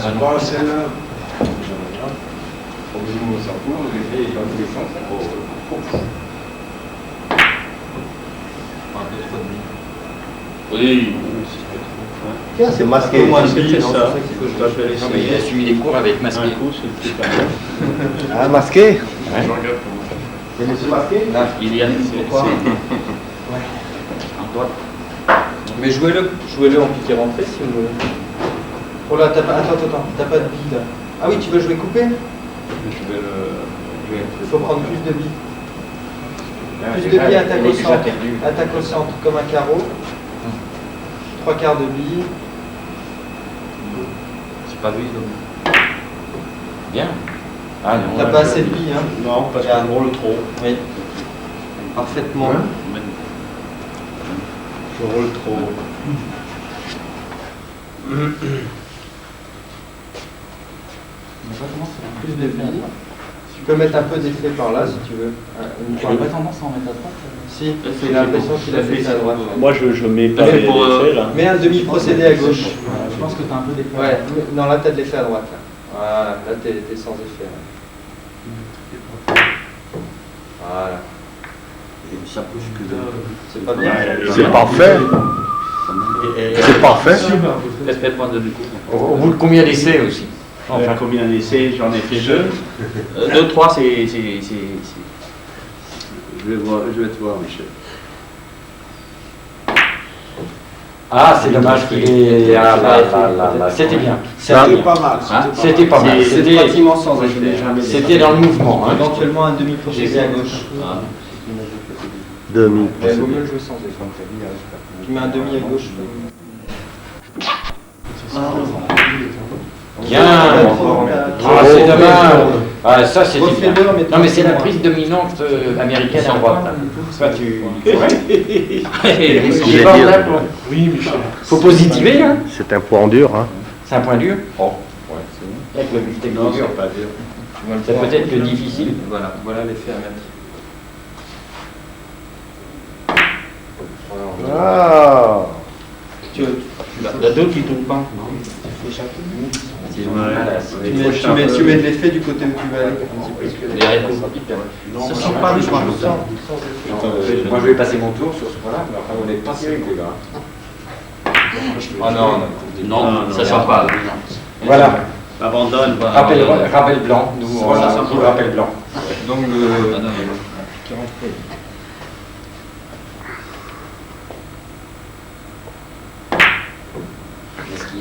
Ah bah non. Pas assez là. Au bout de 100 tours, les faits dans tous les sens, ça faut. Oui. Tiens, c'est masqué. Moins de C'est billes, non, ça. c'est ça qu'il faut Je dois jouer. faire Non, mais il a suivi les cours avec masqué. un coup, c'est le plus facile. Ah, masqué. Ouais. Je regarde comment. C'est monsieur masqué? Il y a Pourquoi en droite. Mais jouez-le en piqué rentré si vous voulez. Oh là, t'as pas, attends, t'as pas de billes là. Ah oui, tu veux jouer coupé? Je vais le. Il faut prendre plus de billes. Plus de Déjà, billes, attaque il est au déjà centre. perdu. Attaque au centre comme un carreau. 3/4 de billes. C'est pas vu, donc. Bien. Ah non. T'as là, pas je- assez de billes, hein? Non, parce qu'on roule trop. Oui. Parfaitement. Je roule trop. Plus de billes. Tu peux mettre un peu d'effet par là si tu veux. Tu n'as pas tendance à en mettre à droite? Si, j'ai l'impression qu'il a fait ça à droite. Moi, je mets pas Mais les pour, effets, là. Mets un demi-procédé à gauche. Je pense que tu as un peu d'effet. Ouais, non, là t'as de l'effet à droite. Là. Voilà, là t'es sans effet. Là. Voilà. Ça pousse que de. C'est pas bien. C'est parfait. C'est parfait. Faites prendre du coup. Au bout de combien d'essais aussi? Enfin, combien d'essais? J'en ai fait deux. 2, 3, c'est. Je vais te voir, Michel. Ah, c'est dommage qu'il est. Ah là. C'était bien. C'était pas mal. C'était pas mal. C'est C'était pratiquement sans effet. c'était dans le mouvement. Hein. Éventuellement un demi-procédé à gauche. Demi. Il vaut mieux le jouer sans effet. Tu mets un demi à gauche. Bien. Ah, c'est dommage. Ah, ça c'était bien. Refais-le, mais Non mais c'est la prise dominante américaine à droite. Là. Ça tu. J'ai pas là, toi. Oui, Michel. Faut positiver hein. C'est un point dur, hein. C'est un point dur. Oh. Ouais, c'est bon. Avec le bifteck Non, dur. c'est pas dur. C'est peut-être le difficile. Voilà l'effet à mettre. Ah. Tu La 2 qui tourne pas. tu mets de l'effet du côté où tu vas aller. Ça sent pas le soir. Moi je vais passer mon tour sur ce point-là, mais enfin on n'est pas sérieux les gars. Ah non, Non, ça sent pas. Voilà. Abandonne. Rappel blanc. Nous on Voilà, a ça un sent rappel blanc. Donc le.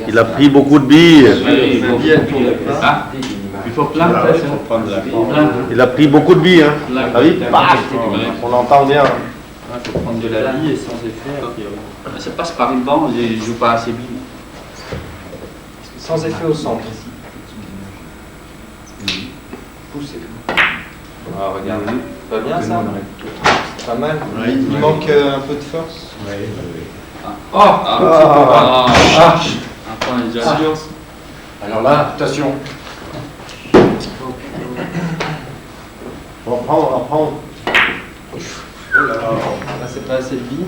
Il a pris beaucoup de billes. Il faut plein. Il a pris beaucoup de billes, hein. Ah oui, paf. On entend bien. Il faut prendre de la bille et sans effet. Ça passe par une bande, je joue pas assez bien. Sans effet au centre. Poussez. Ah, regarde. Pas bien ça? Pas mal. Il manque un peu de force. Un point déjà. Alors là, attention. On reprend. Là, c'est pas assez de billes.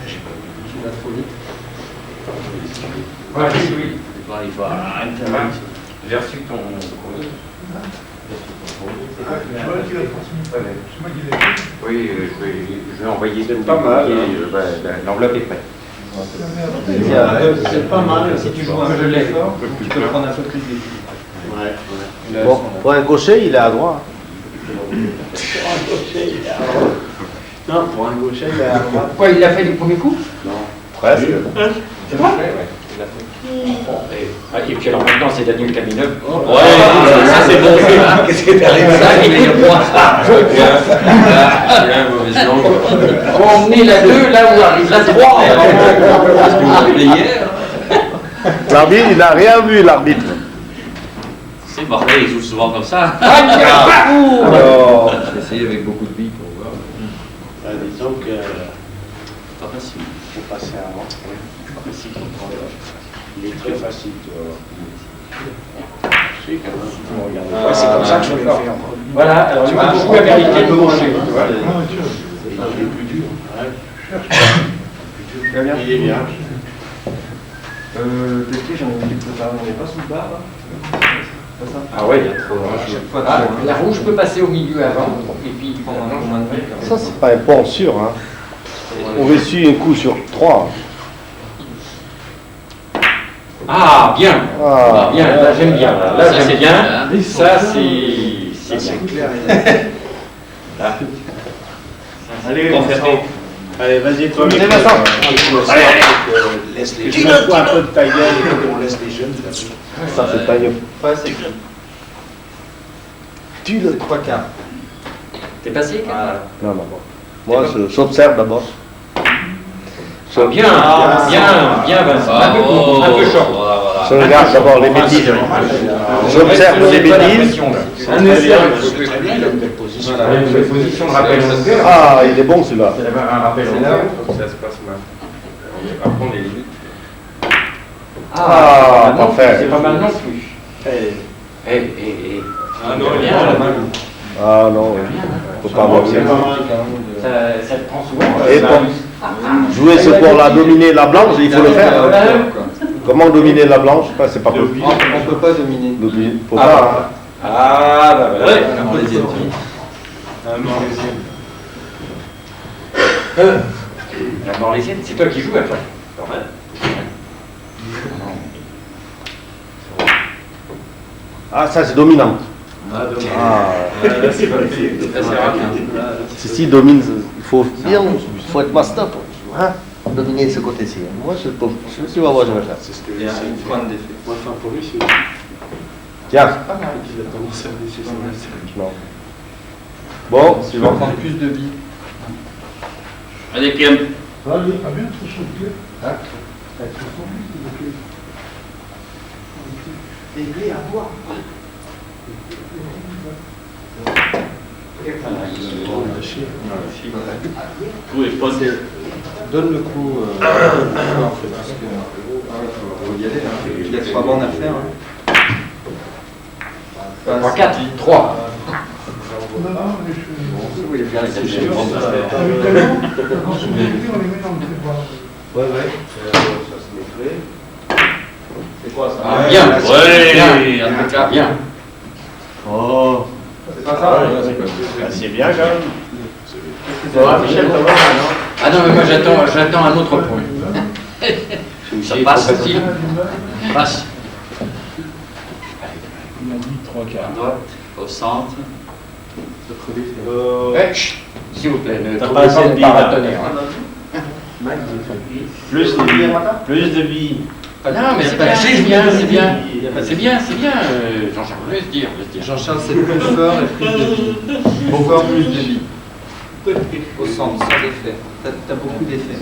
Je vais trop vite. Ouais, oui. Il faut J'ai reçu ton. Oui, je vais envoyer tout. Pas mal, L'enveloppe est prête. C'est pas mal. Si tu joues un peu l'effort, tu peux prendre un peu plus de billes. Bon, pour un gaucher, il est à droite. Non, pour un gaucher, il est à droite. Quoi, il l'a fait du premier coup? Presque. C'est vrai? Et puis alors maintenant c'est Daniel Camineux. Ouais, ça c'est bon. Qu'est-ce que t'arrives ça? Il est droit. On est la 2 là où arrive la 3. L'arbitre, il n'a rien vu, l'arbitre. C'est bordel, ils jouent souvent comme ça. Alors, J'ai essayé avec beaucoup de billes pour voir. Disons que Pas facile. faut passer avant. Pas facile pour prendre. Il est très facile, tu vas voir. C'est quand même, tu peux regarder. Ouais, c'est comme ça que je vais le faire. Voilà, alors tu vas jouer américain de gaucher. Tu vois. Il est plus dur. Ouais. Il est bien. D'été, j'en ai mis quelque part. On n'est pas sous le bar, là? C'est pas ça? Ah ouais, il y a trop. La rouge peut passer au milieu avant, et puis pendant Ça, c'est pas un point sûr. Hein. On réussit un coup sur 3. Ah, bien. Ah, Bien, là j'aime bien. Là j'aime bien. Ça, c'est clair. Allez, allez, vas-y, toi. C'est Vincent. Laisse les jeunes. Un peu de ta gueule et on laisse les jeunes. ça, c'est pas mieux. Ouais, c'est cool. Tu le. 3 quarts. T'es passé Non, non, non. Moi, j'observe d'abord. Bien, Vincent. Un peu short. Je regarde d'abord les bêtises. J'observe les bêtises. Un essai. Une position de rappel longueur. Ah, il est bon celui-là. C'est un rappel longueur. Ça se passe mal. On va prendre les limites. Ah, non, parfait. c'est pas mal non plus. Ah non, il est Ah non, faut pas avoir ça. Ça te prend souvent. Et pour jouer ce pour dominer la blanche, il faut le faire. Comment dominer la blanche? Enfin, c'est pas possible. On peut pas dominer. Faut pas. Ah, bah voilà. Un Morlésienne. La Morlésienne, c'est toi qui joues après. Ah, ça c'est dominant. Ah, c'est pas si domine, il faut bien, il faut être master pour dominer ce côté-ci. Moi, je suis pas moi, je vais faire. C'est ce que Il y a une pointe d'effet. Moi, enfin, pour lui, c'est. Tiens. Pas mal. Il a tendance à me laisser ça. Non. Bon, Tu vas prendre plus de billes. Allez, Pierre. Oui, je pense que Donne le coup. En fait, parce que faut y aller. Hein. Il y a 3 bandes à faire. Hein. 3, 4, 3. Il est bien la Ouais, ouais. C'est quoi ça? Ah, bien. ouais, en tout cas, Bien. Oh. C'est pas ça? C'est bien quand même. Michel, t'as voir, non? Ah non, mais moi j'attends un autre point. ça passe. Facile. Passe. Il m'a dit 3 quarts. À droite, au centre. Chut, s'il vous plaît, ne T'as trouvez pas pas assez de mon billes, là. paratonnerre. Plus de billes. Plus de billes. Ah non, mais c'est bien, c'est bien, Jean-Charles, laisse dire. Jean-Charles, c'est plus fort et plus de billes. Encore plus de billes. Au centre, sans effet. T'as beaucoup d'effets.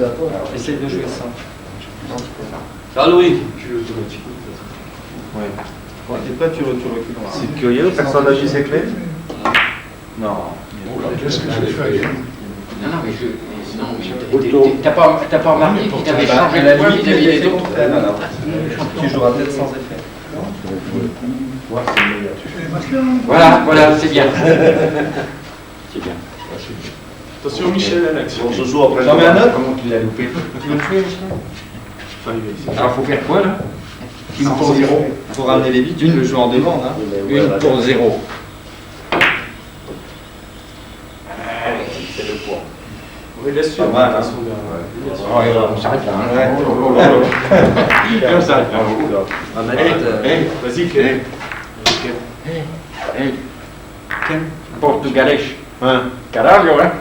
Essaye de jouer sans. Ciao, Louis. Ouais. Et toi, tu recules. C'est curieux, personne n'a vu ses clés? Non. Qu'est-ce que j'ai fait? Non, mais t'as pas remarqué qu'il t'avait changé de poids vis-à-vis des autres? Tu joueras peut-être sans effet. Voilà, c'est bien. C'est bien. Attention, Michel, à l'action. On se joue après. J'en mets un autre? Comment tu l'as loupé? Tu veux le tuer, Michel? Enfin, il va essayer. Alors, faut faire quoi, là? Une pour 0. Pour ramener les billes, tu le joues en demande. Hein. Une pour 0. C'est le point. Oui, laisse Pas mal, hein. On s'arrête là. On s'arrête là. Ah, mais Vas-y, Ken. Portugalais. Hein. Caralho, hein?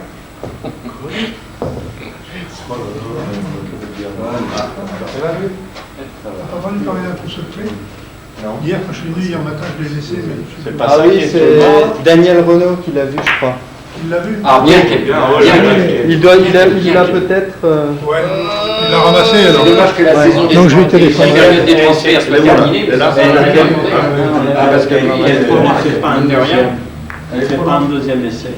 T'as entendu parler d'un trousseau de clés? Non. Hier, quand je suis venu, hier matin, je l'ai laissé, mais C'est pas Ah ça oui, qui est c'est Daniel Renaud qui l'a vu, je crois. il l'a vu. Ah, bien, Il a peut-être. Ouais, il l'a ramassé alors. C'est dommage que la saison des Donc je vais téléphoner. la période des transferts soit terminée. Là, mais Ah, parce qu'il est trop loin, c'est pas un mine de rien. C'est pas un deuxième essai.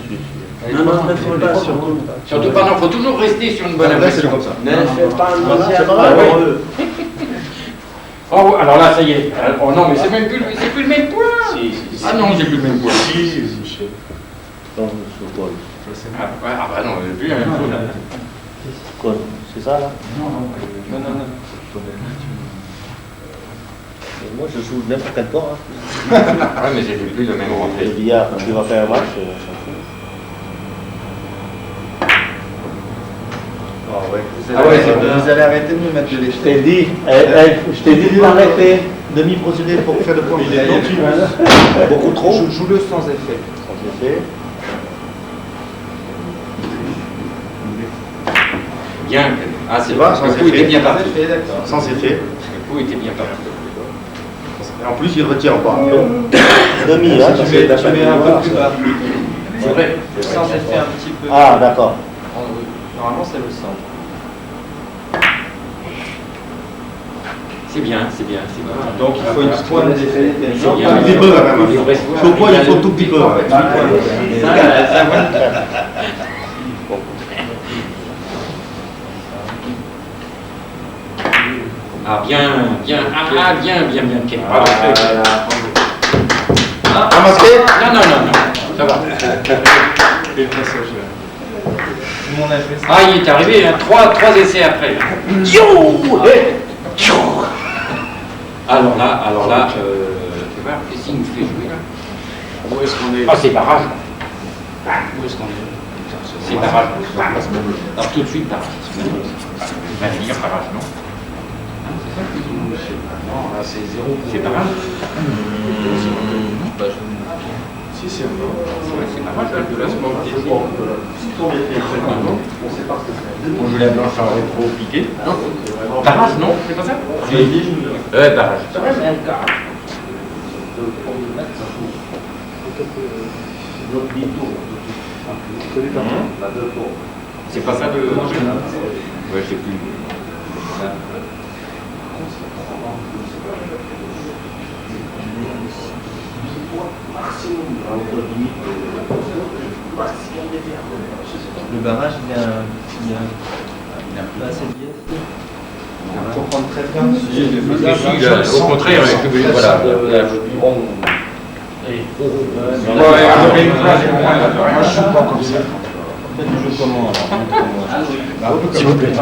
Non, non, ne fais pas, surtout. Surtout pas, non, faut toujours rester sur une bonne Là, c'est impression. comme ça. Ne fais pas un deuxième. Ah, oui. Oh, alors là, ça y est. Oh non, mais c'est plus le même poids. Ah non, c'est plus le même poids. Michel. Ah bah non, plus la même chose. Quoi? C'est ça là? Non. moi je joue n'importe quel port. Hein. Ouais, mais c'était plus le même Le rentrée. billard, quand tu vas faire un match, Vous allez arrêter de me mettre de je l'échelle. t'ai dit, je t'ai dit d'arrêter demi-procédé pour faire le point. Beaucoup trop. Joue-le sans effet. Sans effet. Bien. Ah, c'est Tu vois, vrai. sans Le coup était effet. bien parti. D'accord. Sans effet. Le coup était bien parti. En plus, il ne retient pas. Demi, hein, Tu mets un peu plus bas. C'est vrai. Sans effet un petit peu. Ah, d'accord. Normalement, c'est le centre. C'est bien, c'est bien, c'est bien. Donc il faut une pointe d'effet. C'est bien. Un petit peu, quand même. Je crois qu'il faut tout petit peu. Ah, bien, bien, bien. Ah, masqué? Non, ça va. Tout le monde a fait ça. Ah, il est arrivé, hein, trois essais après. Alors là, tu vois, qu'est-ce qu'il nous fait jouer là? Où est-ce qu'on est? Ah, c'est barrage. Où est-ce qu'on est? C'est barrage. Alors tout de suite, barrage. Il va finir barrage, non? Non, là c'est 0. C'est barrage? Si, c'est un bon. C'est barrage, là, le placement. On joue la blanche en rétro-piqué. Non. Barrage, non? C'est pas ça? Ouais, barrage. C'est pas ça le... Ouais, je sais plus. Le barrage, il a pas assez de liesse. Il faut prendre très bien. Au contraire, voilà. Moi, je suis pas comme ça. En fait, je joue comment S'il vous plaît.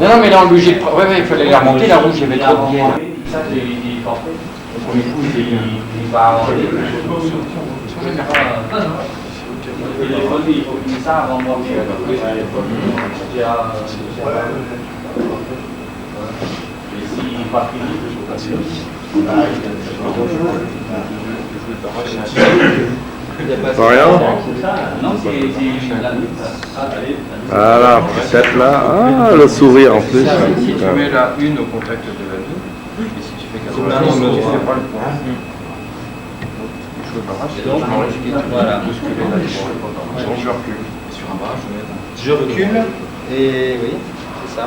Non, mais là, on est obligé de... Ouais, il fallait la remonter, la rouge, il y avait trop de biais. Ça, il est forfait. Le premier coup, il va en il faut finir ça avant moi. Et s'il n'est pas fini, je peux passer. Pas rien. Non, c'est la nuit. Voilà, cette là. Ah, le sourire en plus. Si tu mets la 1 au contact de la 2, et si tu fais 80, tu ne fais pas le point. Je joue le barrage, voilà. Donc je recule. Et sur un barrage, Je recule et oui, c'est ça.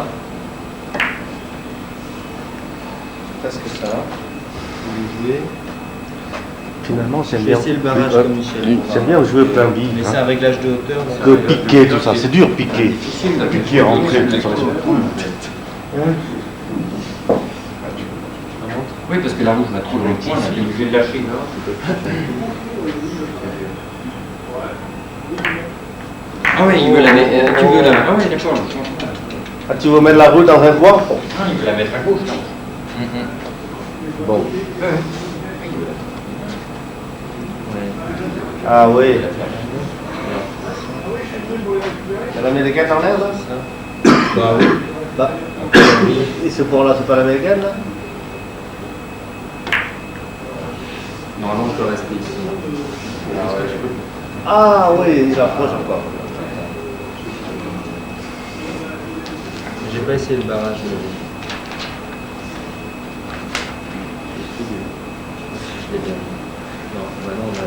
Presque ça. Vous jouez. Finalement, j'aime Je bien. vais essayer le barrage comme Michel. J'aime bien jouer plein Mais guide. c'est un réglage de hauteur. Que piquer, tout ça. C'est dur, piquer. Piquer, rentrer, tout ça. Oui, parce que la rouge va trop loin le point, on est obligé de lâcher là. Ah oui, il veut la mettre. Tu veux la. Ah oui, d'accord. Ah, tu veux mettre la roue dans un coin? Ah, il veut la mettre à gauche, non? Bon. Ah oui. C'est l'américaine en l'air, là? Bah oui. Bah. Et ce port-là, c'est pas l'américaine, là? Normalement, je peux rester ici. Ah oui, il approche encore. J'ai pas essayé le barrage. Je l'ai bien. Non, maintenant on a.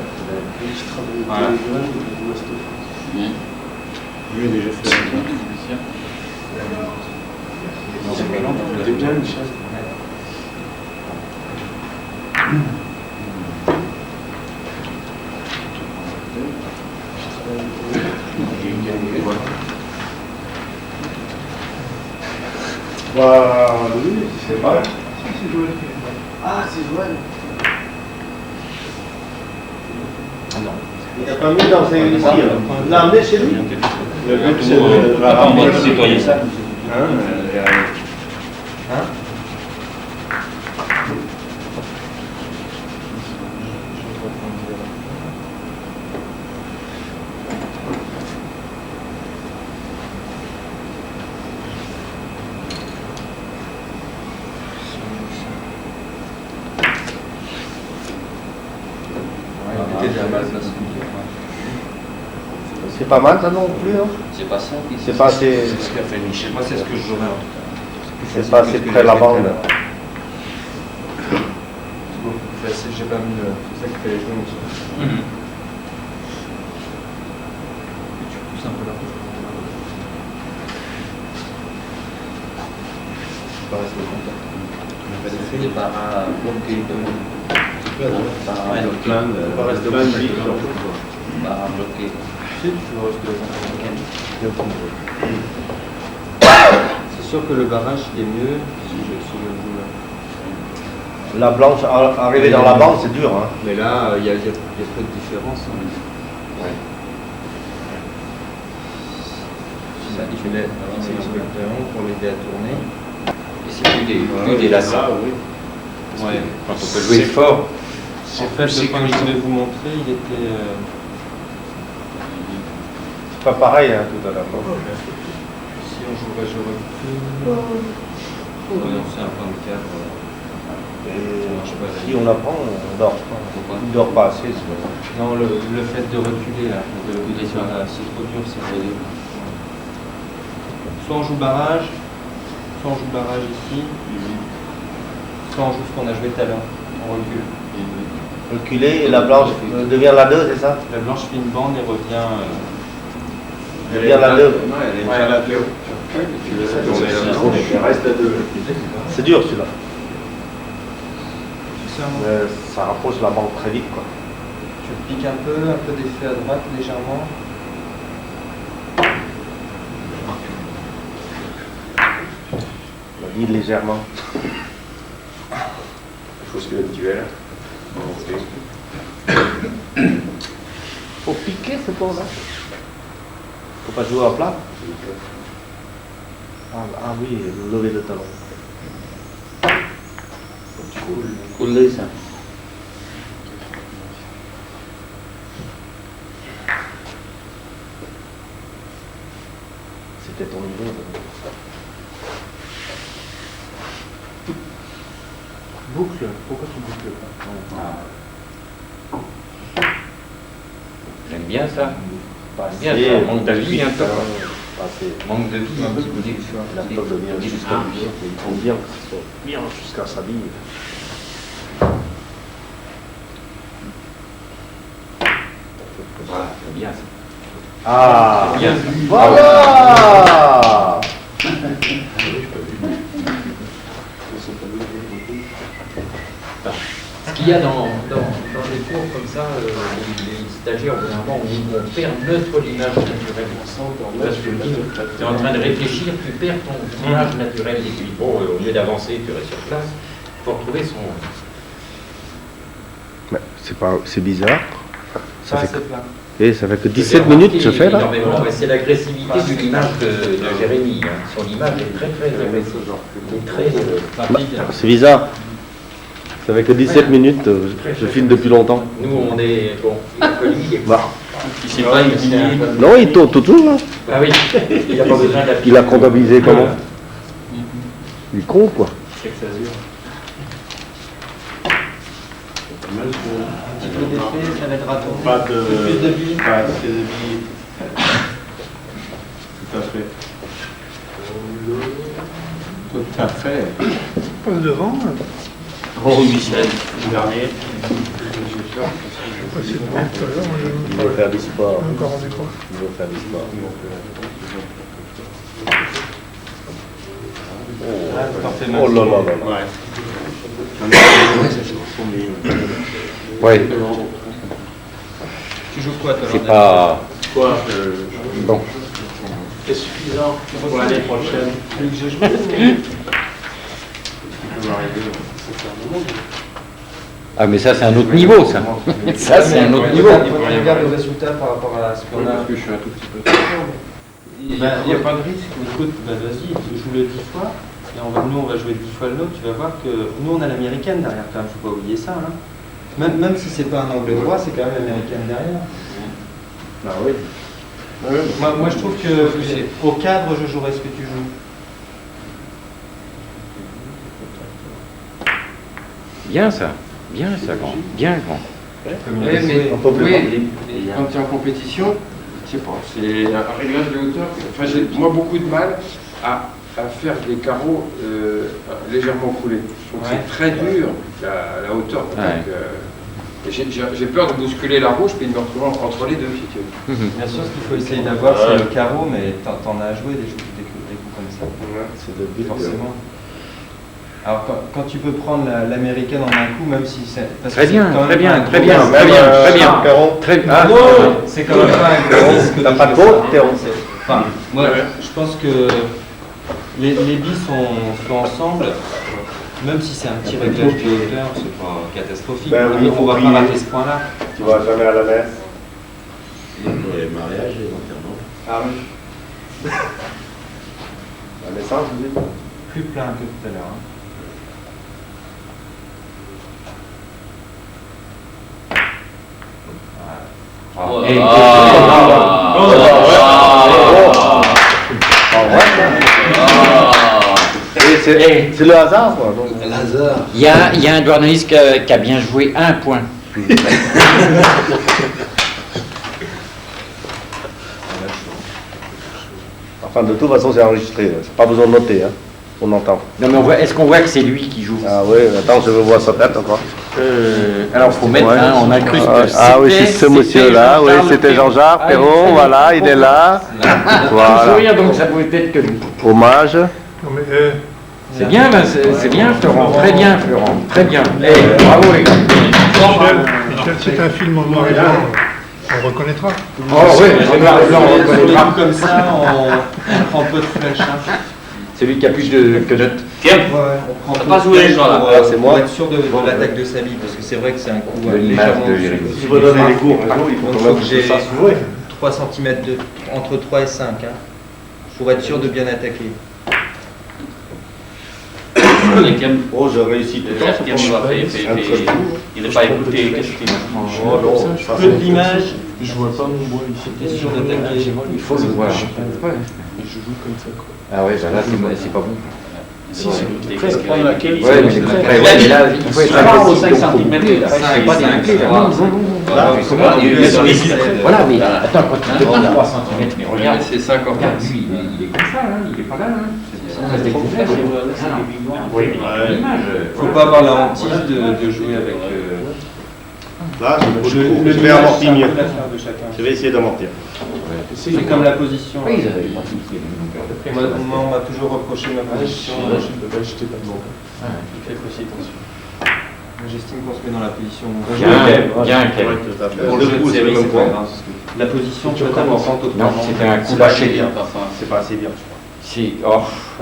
Voilà. Lui, déjà fait ça. T'es bien, Michel. Bah, oui, c'est pas. Ah, c'est Joël. Il n'a pas mis dans ses ici. Il l'a amené chez lui. Le but, c'est de la ramener. Nettoyer ça. a mal placé. C'est pas mal ça non plus, hein? C'est pas ça. C'est pas assez. C'est ce qu'a fait Michel. Moi, c'est ce que je jouerais en tout cas. C'est pas assez près de la bande. C'est beaucoup plus facile, j'ai pas mis le. C'est ça qui fait les genoux aussi. Et tu pousses un peu la roue. Ça reste le contact. C'est pas bloqué. Pas rester bloqué. Pas bloqué. Si, tu veux rester C'est sûr que le barrage il est mieux si je joue là. La blanche, arriver dans la bande, c'est dur. Hein. Mais là, il y a peu de différence. Hein. Ouais. Ça, tu l'aides pour l'aider à tourner. Et c'est plus des lassants. Ouais. Quand on peut jouer fort. En fait, le point que je voulais vous montrer, il était. C'est pas pareil hein, tout à l'heure. Si on jouerait, je recule. Non, c'est un point de cadre. Si on apprend, on dort. On dort pas assez. Non, le fait de reculer là, c'est trop dur, c'est trop dur. Soit on joue barrage ici, soit on joue ce qu'on a joué tout à l'heure, on recule. Reculer et la blanche devient la 2, c'est ça? La blanche fait une bande et revient. Devient la 2. Non, elle est déjà la 2. Elle reste à 2. C'est dur celui-là. Ça rapproche la bande très vite quoi. Tu piques un peu d'effet à droite légèrement. On dit légèrement. Faut se duel. Faut piquer ce pont là. Faut pas jouer à plat. Ah oui, lever le talon. Couler ça. C'était ton niveau. Boucle. Pourquoi tu boucles pas? J'aime bien ça. Pas Bien, assez, ça manque de vie un peu. Pas assez. Manque de vie un petit peu. La peur de venir jusqu'à lui. Il faut bien que ce soit bien jusqu'à sa bille. Voilà, c'est bien ça. Ah, Bien. voilà. Ce qu'il y a dans des cours comme ça, les stagiaires, au bout d'un moment, on perd notre image naturelle. Parce que tu es en train de réfléchir, tu perds ton image naturelle. Et puis, bon, au lieu d'avancer, tu restes sur place. Il faut retrouver son. C'est bizarre. Ça c'est plein. Et ça fait que 17 minutes je fais là. C'est l'agressivité de l'image de Jérémy. Hein. Son image est très très agressive. Très rapide. C'est bizarre. Ça fait que 17 minutes, je filme depuis longtemps. Nous on est. Bon, il est Il s'est pas humilié. Non, il tourne toujours là. Ah oui, il n'a pas besoin d'appuyer. Il a comptabilisé comment? Il est con quoi. C'est que ça dure. Un petit peu d'effet, ça va être raton. Pas de plus de billes. Pas assez de billes. Tout à fait. Tout à fait. Passe devant. Oh, Michel. Dernier. Passer devant tout à l'heure. Moi, Il veut faire du sport. encore en décroche. Il veut faire du sport. Oh là là là là. Ouais. Ouais. Tu joues quoi toi? C'est pas. Quoi Bon. C'est suffisant pour l'année prochaine. Plus que je joue. Ah, mais ça, c'est un autre niveau, ça. Ça, c'est un autre niveau. Il faut qu'on regarde le résultat par rapport à ce qu'on a. Parce que je suis un tout petit peu. Il n'y a pas de risque. Écoute, vas-y, tu joues le 10 fois. Et nous, on va jouer 10 fois le nôtre. Tu vas voir que nous, on a l'américaine derrière quand même. Faut pas oublier ça. Hein. Même si c'est pas un angle droit, c'est quand même l'américaine derrière. Ah oui. Moi, je trouve que au cadre, je jouerais ce que tu joues. Bien ça, grand. Bien grand. Oui, mais quand tu es en compétition, je sais pas, c'est un réglage de hauteur. Enfin, j'ai moi beaucoup de mal à faire des carreaux légèrement coulés. Je trouve que c'est très dur, la hauteur. J'ai peur de bousculer la rouge puis de me retrouver entre les deux, si tu veux. Bien sûr, ce qu'il faut essayer d'avoir, c'est le carreau, mais t'en as à jouer des coups comme ça. C'est de but. Forcément. Alors, quand tu peux prendre l'américaine en un coup, même si c'est. Très bien, très bien. C'est quand même pas un gros risque. T'as pas de faute, t'es rond. Enfin, moi, je pense que les billes sont ensemble. Même si c'est un petit réglage de hauteur, c'est pas catastrophique. Ben oui, on va pas rater ce point-là. Tu vas jamais à la messe. Les mariages et l'enterrement. Ah oui. La naissance, vous dites? Plus plein que tout à l'heure. C'est le hasard, quoi. Le hasard. Il y a un douarneliste qui a bien joué 1 point. Enfin, de toute façon, c'est enregistré. C'est pas besoin de noter. Hein. On entend. Non, mais est-ce qu'on voit que c'est lui qui joue? Ah oui, attends, je veux voir sa tête encore. Alors, il faut mettre on incruste. Ah oui, c'est ce monsieur-là. Oui, c'était Jean-Jacques Perron. Voilà, il est là. Voilà. Sourire, donc ça pouvait être que lui. Hommage. Non, mais, c'est bien, c'est bien, Florent. Très bien, Florent. Très bien. Bravo, les gars. Michel, c'est un film en noir et blanc. On reconnaîtra. Oh oui, c'est noir et blanc, on reconnaîtra. Comme ça, on prend peu de flèches. C'est lui qui a plus que notre. Tiens, on prend pas joué les gens là. C'est moi. Pour être sûr de l'attaque de Sabi, parce que c'est vrai que c'est un coup légèrement. Si vous donnez les cours, il faut que j'ai 3 cm entre 3 et 5. Pour être sûr de bien attaquer. Oh, je réussis tout le temps. Il n'a pas écouté. Qu'est-ce qu'il a? Peu de l'image. Je vois pas mon bois ici. T'es sûr d'attaquer. Il faut le voir. Je joue comme ça, quoi. Ah ouais, bah là, c'est pas bon. Si, c'est prêt à prendre la quête. Ouais, mais c'est prêt. Ouais, mais là, il faut être au agressif. 5 cm. C'est pas des clés, là. Voilà, mais attends, quand tu te prends 3 cm, mais regarde. C'est 50. Regarde, lui, il est comme ça, il est pas là. Ça se découvre. Oui, mais l'image. Faut pas avoir la hantise de jouer avec. Là, je vais amortir mieux. Je vais essayer d'amortir. C'est comme la position. Oui, ils avaient pas tous les mêmes longueurs de Moi, on m'a toujours reproché ma position. Je ne peux pas jeter pas de bon. Faites aussi attention. J'estime qu'on se met dans la position. Bien, Pour le coup, c'est le même point. La position peut être importante au non, c'était un coup lâché. C'est pas assez bien, je crois. Si,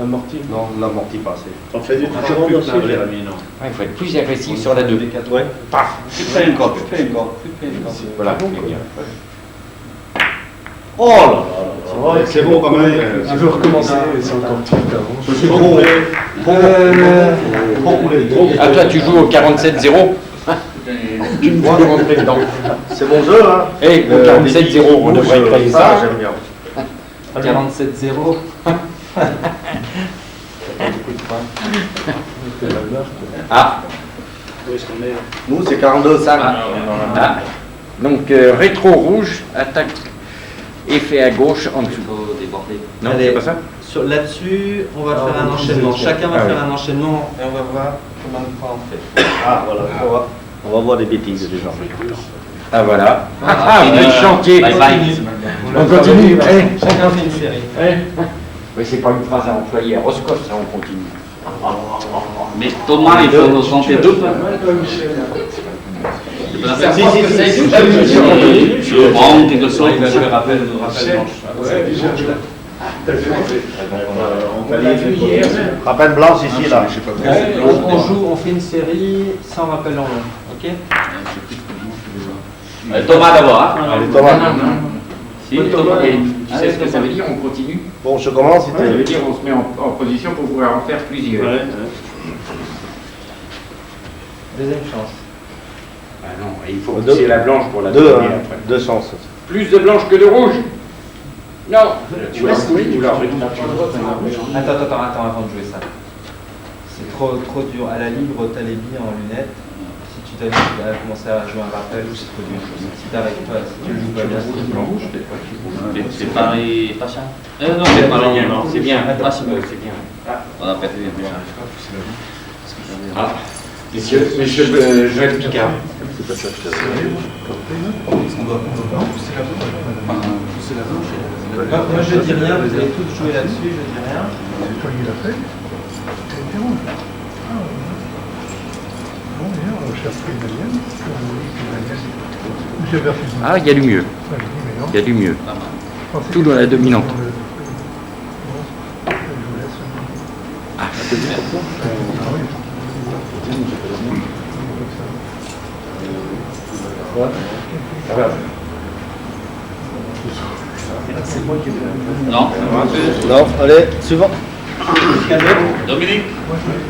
Amorti. Non, on n'amortit pas assez. On fait du travail aussi, Jérémy, non? il faut être plus agressif sur la 2. Ouais. Paf. Tu fais une corde, tu fais une corde. Voilà, il est bien. Oh là là, c'est bon quand même. Tu veux recommencer, c'est encore trop tard. Je suis trop coulé. Ah, toi, tu joues au 47-0. Tu me vois rentrer dedans. C'est bon jeu, hein? Eh, au 47-0, on devrait créer ça. J'aime bien. 47-0. Ah, Où est-ce qu'on est? Nous, c'est 42-5. ah. Donc, rétro rouge, attaque, effet à gauche, en dessous. Non, Allez, c'est pas ça? Là-dessus, on va faire un enchaînement. Chacun va faire un enchaînement et on va voir combien de fois on fait. Ah, voilà, on va voir des bêtises des gens. Ah, voilà. Ah, vous êtes chantier. Bye bye. On continue. Chacun fait une série. Oui, c'est pas une phrase à employer à Roscoff, ça, on continue. Mais Thomas, il faut nous chanter deux fois. Je prends quelque chose. Il va jouer rappel blanche. Rappel blanche ici, là. On fait une série sans rappel en long. Ok? Thomas d'abord. Hein. Allez, Thomas. Si, Thomas. Tu sais ce que ça veut dire, on continue? Bon, je commence. Ça veut dire on se met en position pour pouvoir en faire plusieurs. Deuxième chance. Ah non, il faut pousser la blanche pour la Deux, donner hein, après. 2 chances. Plus de blanche que de rouge. Non. Tu Attends, avant de jouer ça. C'est trop dur. À la libre, t'as les billes en lunettes. Si tu tu as commencé à jouer un rappel ou si tu n'arrives pas, si tu le joues pas bien, C'est pareil, pas ça. Non, c'est pas bien, c'est bien. Ah, c'est bien. On a perdu bien. Ah, monsieur Joël Picard. C'est pas ça que je moi je dis rien, vous avez tous joué là-dessus, je dis rien. C'est toi qui l'as fait. C'est bon. Bon, bien, on cherche italienne. Ah, il y a du mieux. Il y a du mieux. Tout dans la dominante. Ah, c'est bien. Non. Non, allez, suivant. Dominique.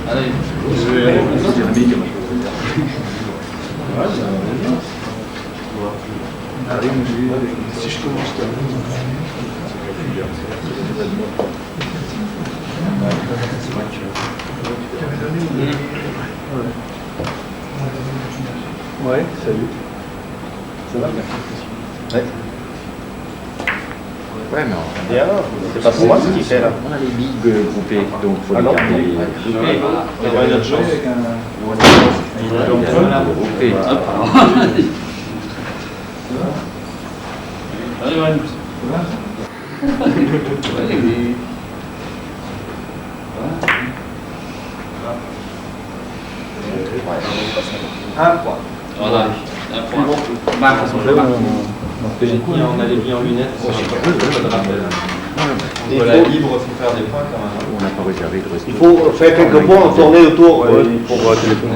Allez. Si je commence Ouais, salut. Ça va? Ouais. Ouais, mais Bien, c'est pas pour moi ce qu'il fait là. on a les billes groupées, donc il faut les garder. Il y aura une autre chance. Groupées. Allez, Van. Un point. Voilà, un point. On a les billes en lunettes. On peut la libre, il faut faire des points quand même. On n'a pas réservé de reste. Il faut faire quelques points, tourner autour pour téléphoner.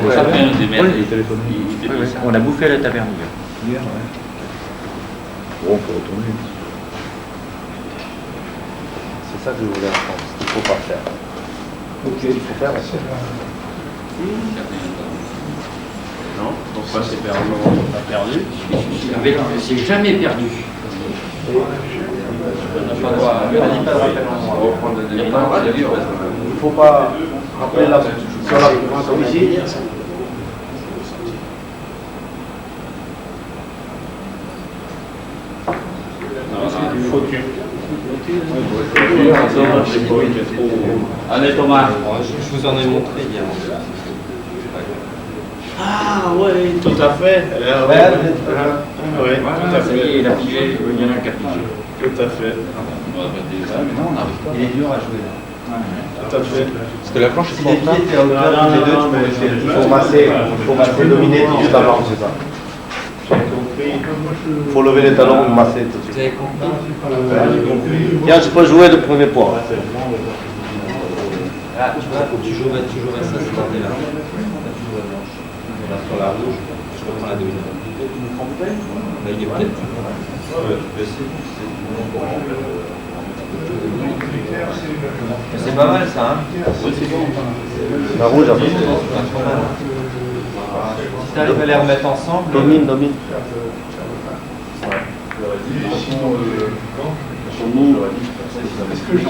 On a bouffé à la taverne hier. Bon, on peut retourner. C'est ça que je voulais apprendre, ce qu'il ne faut pas faire. Ok, il faut faire. Non, pourquoi c'est perdu? On a perdu. C'est jamais perdu. On n'a pas le droit. On n'a pas de rappel en moi. Il ne faut pas rappeler la sur la ici. Allez, Thomas. Je vous en ai montré hier. Ah ouais, tout à fait. Oui, tout à fait. Il a pigé, il y en a qui a pigé. Tout à fait. Il est dur à jouer là. Tout à fait. Parce que la planche est Si les pieds étaient à hauteur tous les deux, tu pourrais faire. Il faut masser dominer juste avant, c'est ça. Il faut lever les talons ou masser tout de Vous suite. avez compris? Tiens, je peux jouer le premier point. Ah, tu vois, tu jouerais ça, c'est bordé là. Là, sur la rouge, je reprends la dominante. Là, il est peut-être. Je sais. C'est pas mal ça, hein? Oui, c'est bon. La rouge, après. Si tu arrives à les remettre ensemble. Domine.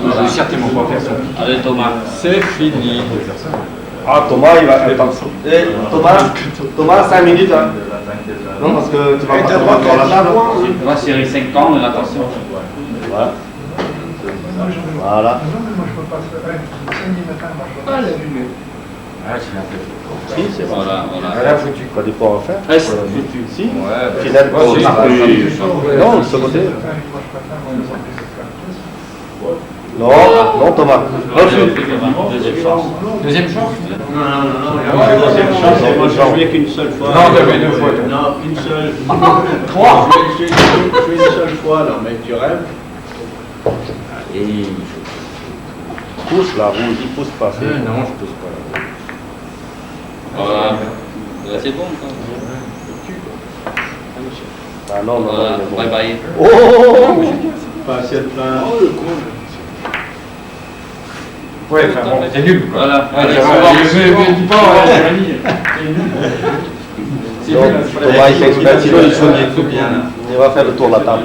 On va certainement pas faire ça. Allez, Thomas. C'est fini. Ah, Thomas, il va. Attends. Thomas, 5 minutes. Hein. Non, parce que tu vas pas sur la table. Thomas, série 5 ans, mais attention. Voilà. Voilà. Non, mais moi je peux pas faire. Samedi matin, moi je peux pas. Ah, c'est un peu. Si, c'est bon. Voilà. Là, foutu. Pas des points à faire. Reste. Si. Final. Non, de ce côté. Non, Thomas. Refus. Deuxième chance. Non, deuxième chance. Moi, je jouais qu'une seule fois. Non, t'avais 2 fois. Non, une seule. 3. Je jouais une seule fois, non, mais tu rêves. Et Pousse la rouge, il pousse pas. non, je pousse pas là. Voilà. C'est bon, quoi. Ah non, Voilà. il est bon. Bye bye. Oh. Pas assez de plein. Ouais, enfin bon, c'est nul quoi. Voilà. Allez, Je dis pas, Donc, Thomas, il fait exprès, sinon il faut bien là. il va faire le tour de la table.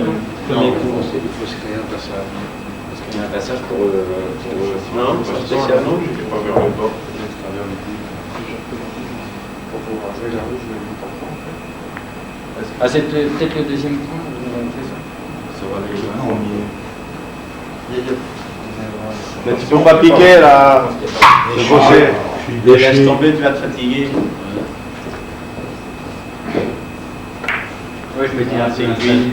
Premier coup. Il faut se créer un passage. Parce qu'il y a un passage pour Non, pas spécialement. Pas vers le bord. pouvoir jouer la rouge le plus important. Ah, c'est peut-être le deuxième point, vous avez fait ça. Ça va aller le premier. Mais tu peux pas piquer là. Le gaucher. Laisse tomber, tu vas te fatiguer. Oui, je me dis, C'est une grille.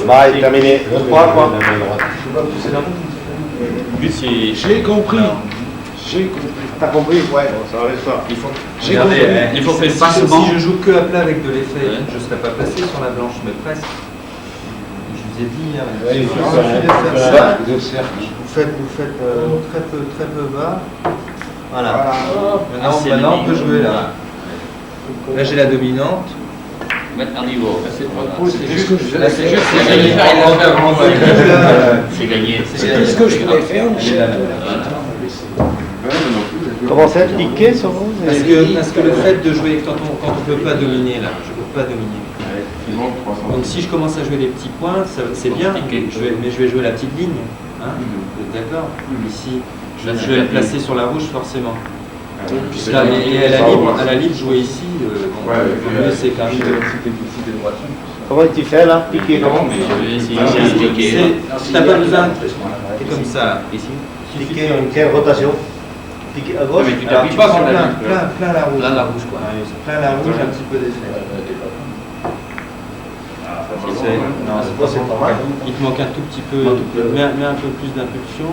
Bye, terminé. 3 quoi. Le but, c'est. J'ai compris. J'ai compris. T'as compris? Ouais, bon, ça va ça. Il faut. J'ai Regardez, compris. Il faut faire si, passement. si je joue que à plat avec de l'effet, Ouais. je ne serais pas placé sur la blanche, mais presque. Je vous ai dit hier. Ouais, il faut il faire suffit de un- faire ça. Deux cercles. Vous faites très peu bas. Voilà. Ah, c'est Maintenant on le peut niveau. jouer là. Là j'ai la dominante. Mettre un niveau. C'est juste que je Là c'est juste c'est gagné. C'est gagné. C'est ce que je voulais faire, Michel. Comment ça, piquer sur vous? Parce que le fait de jouer quand on ne peut pas dominer là, je ne peux pas dominer. Donc si je commence à jouer des petits points, c'est bien, mais je vais jouer la petite ligne. Hein, vous êtes d'accord? Ici, je vais le placer sur la rouge forcément. Là, et à la libre, jouer ici, le mieux c'est quand même Comment tu fais là? Piquer comment? Mais je vais essayer de cliquer. T'as pas besoin, c'est comme ça. Ici. Piquer une quelle rotation? Piquer à gauche? Mais tu Alors, t'appuies pas sur la ligne. plein la rouge. Là, la rouge, quoi. Plein la rouge, un petit peu d'effet. Non, c'est pas mal. Il te manque un tout petit peu, mets un peu plus d'impulsion,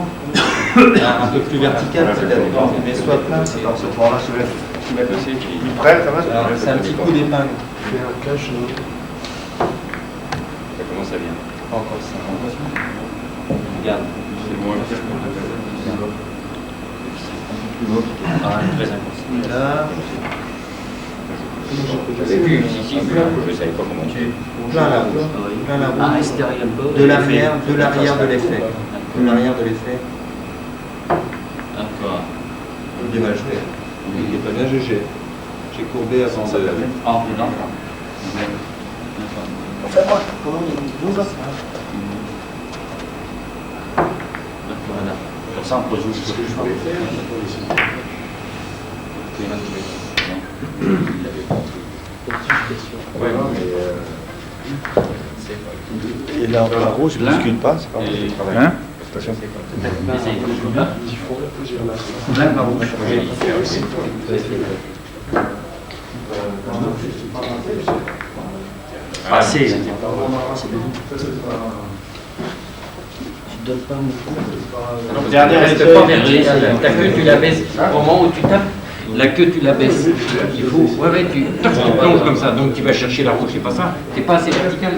un peu plus vertical peut-être, mais soit plein, c'est Dans ce moment-là, je vais. Tu m'as passé. Il prête, ça va? alors, c'est un petit coup d'épingle. Fais un cache. Ça commence à bien. Pas encore ça. Regarde. C'est bon, Très important. Là, j'avais vu ici, je ne savais pas comment tu. plein la rouge. Plein la Ah, rouge. rester derrière le bord. De l'arrière de l'effet. De l'arrière de l'effet. D'accord. Bien mal joué. Il est pas bien jugé. J'ai courbé avant de. Ah, non. Fais-moi, comment il nous a Voilà. Comme ça, on peut jouer ce que je voulais faire. Et là, la rouge, je ne bouscule pas, c'est pas moi qui travaille. Hein? Ah, c'est. Dernier Reste essai. pas vertical. Ta queue, tu la baisses. Au moment où tu tapes, la queue, tu la baisses. Il faut. Ouais, tu plonges comme ça, donc tu vas chercher la rouge, c'est pas ça. T'es pas assez vertical.